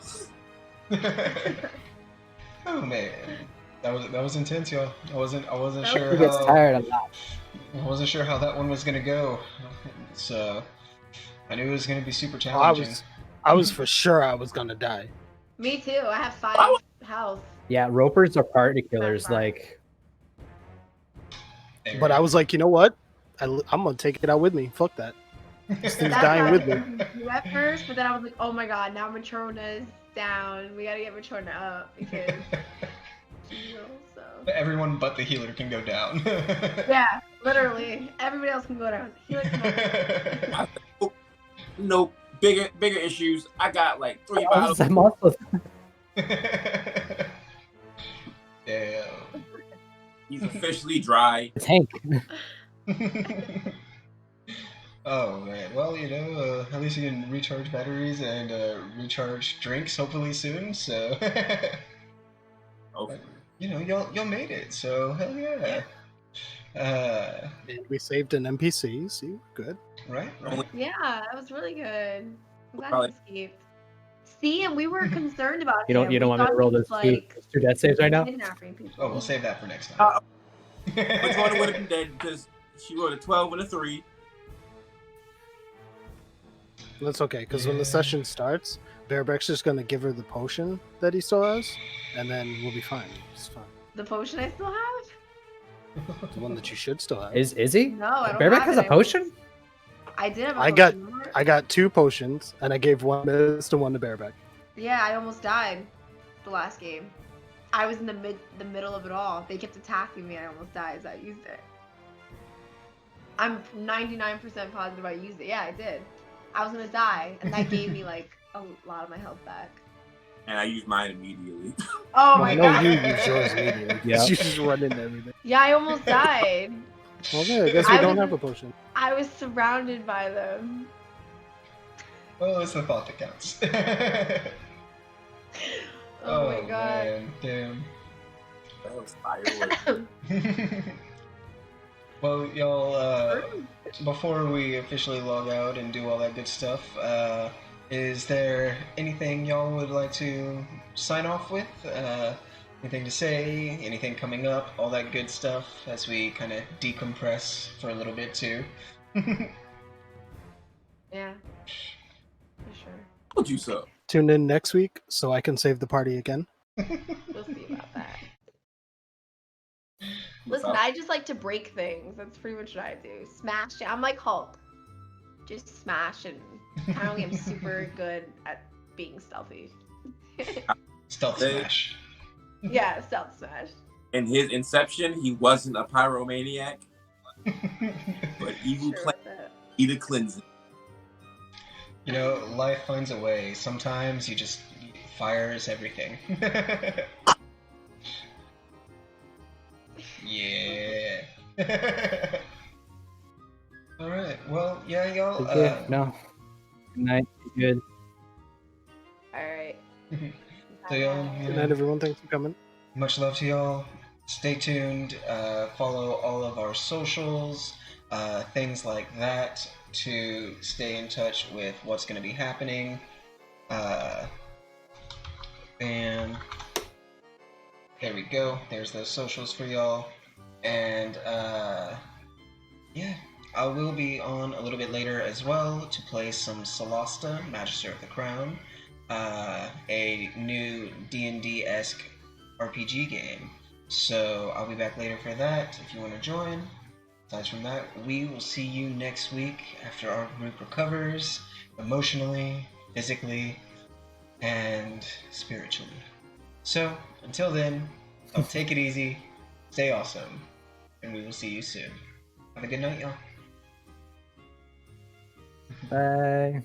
Oh man, that was intense, y'all. I wasn't That sure He gets how tired a lot. I wasn't sure how that one was gonna go. So I knew it was gonna be super Oh, challenging. I was for sure I was gonna die. Me too. I have 5 health. Yeah, ropers are party killers. far. Like, But I was like, you know what? I'm gonna take it out with me. Fuck that. This thing's That's dying what I with was me. thinking too at first, but then I was like, oh my god, now Matrona is down. We gotta get Matrona up because she heals, so. Everyone but the healer can go down. Yeah, literally. Everybody else can go down. Healer cannot. Nope. Bigger issues. I got like 3 bottles. I'm also Damn. He's officially dry. a tank. Oh man. Well, at least you can recharge batteries and recharge drinks hopefully soon. So, Hopefully. y'all made it. So hell yeah. And we saved an NPC. See, good. Right. Yeah, that was really good. I'm glad Probably- he escaped. See, and we were concerned about You don't him. We want me to thought roll he was, those two like death saves right now? kidnapping people. Oh, we'll save that for next time. Matrona would have been dead because she rolled a 12 and a 3. That's okay, because when the session starts, Bareback's just gonna give her the potion that he still has, and then we'll be fine. It's fine. The potion I still have? The one that you should still have. Is he? No, I don't Bareback have has it. a potion? I did have a I potion. got- remember? I got 2 potions, and I gave one to Mist and one to Bareback. Yeah, I almost died the last game. I was in the middle of it all. They kept attacking me and I almost died, so I used it. I'm 99% positive I used it. Yeah, I did. I was gonna die, and that gave me like a lot of my health back. And I used mine immediately. Oh Well, my I know god. you use yours immediately. Yeah. You just run into everything. Yeah, I almost died. Okay, I guess we I don't was- have a potion. I was surrounded by them. Well, it's the thought that counts. Oh, my god. Man, damn. That was fireworks. Well, y'all, before we officially log out and do all that good stuff, is there anything y'all would like to sign off with? Anything to say? Anything coming up? All that good stuff as we kind of decompress for a little bit too. Yeah. For sure. Told you so. Tune in next week so I can save the party again. We'll see about that. Listen, I just like to break things. That's pretty much what I do. Smash it. I'm like Hulk. Just smash, and apparently I'm super good at being stealthy. Stealth Hey. smash. Yeah, stealth smash. In his inception, he wasn't a pyromaniac, but evil Sure plan with it. either cleansing. Life finds a way. Sometimes you just fires everything. Yeah. All right. Well, yeah, y'all. No. Good night. Be good. Alright. So y'all, Good night, everyone. Thanks for coming. much love to y'all. Stay tuned. Follow all of our socials, things like that, to stay in touch with what's going to be happening. And there we go. There's those socials for y'all. And yeah, I will be on a little bit later as well to play some Solasta, Magister of the Crown, a new D&D-esque RPG game. So I'll be back later for that if you want to join. Aside from that, we will see you next week after our group recovers emotionally, physically, and spiritually. So until then, I'll take it easy, stay awesome, and we will see you soon. Have a good night, y'all. Bye.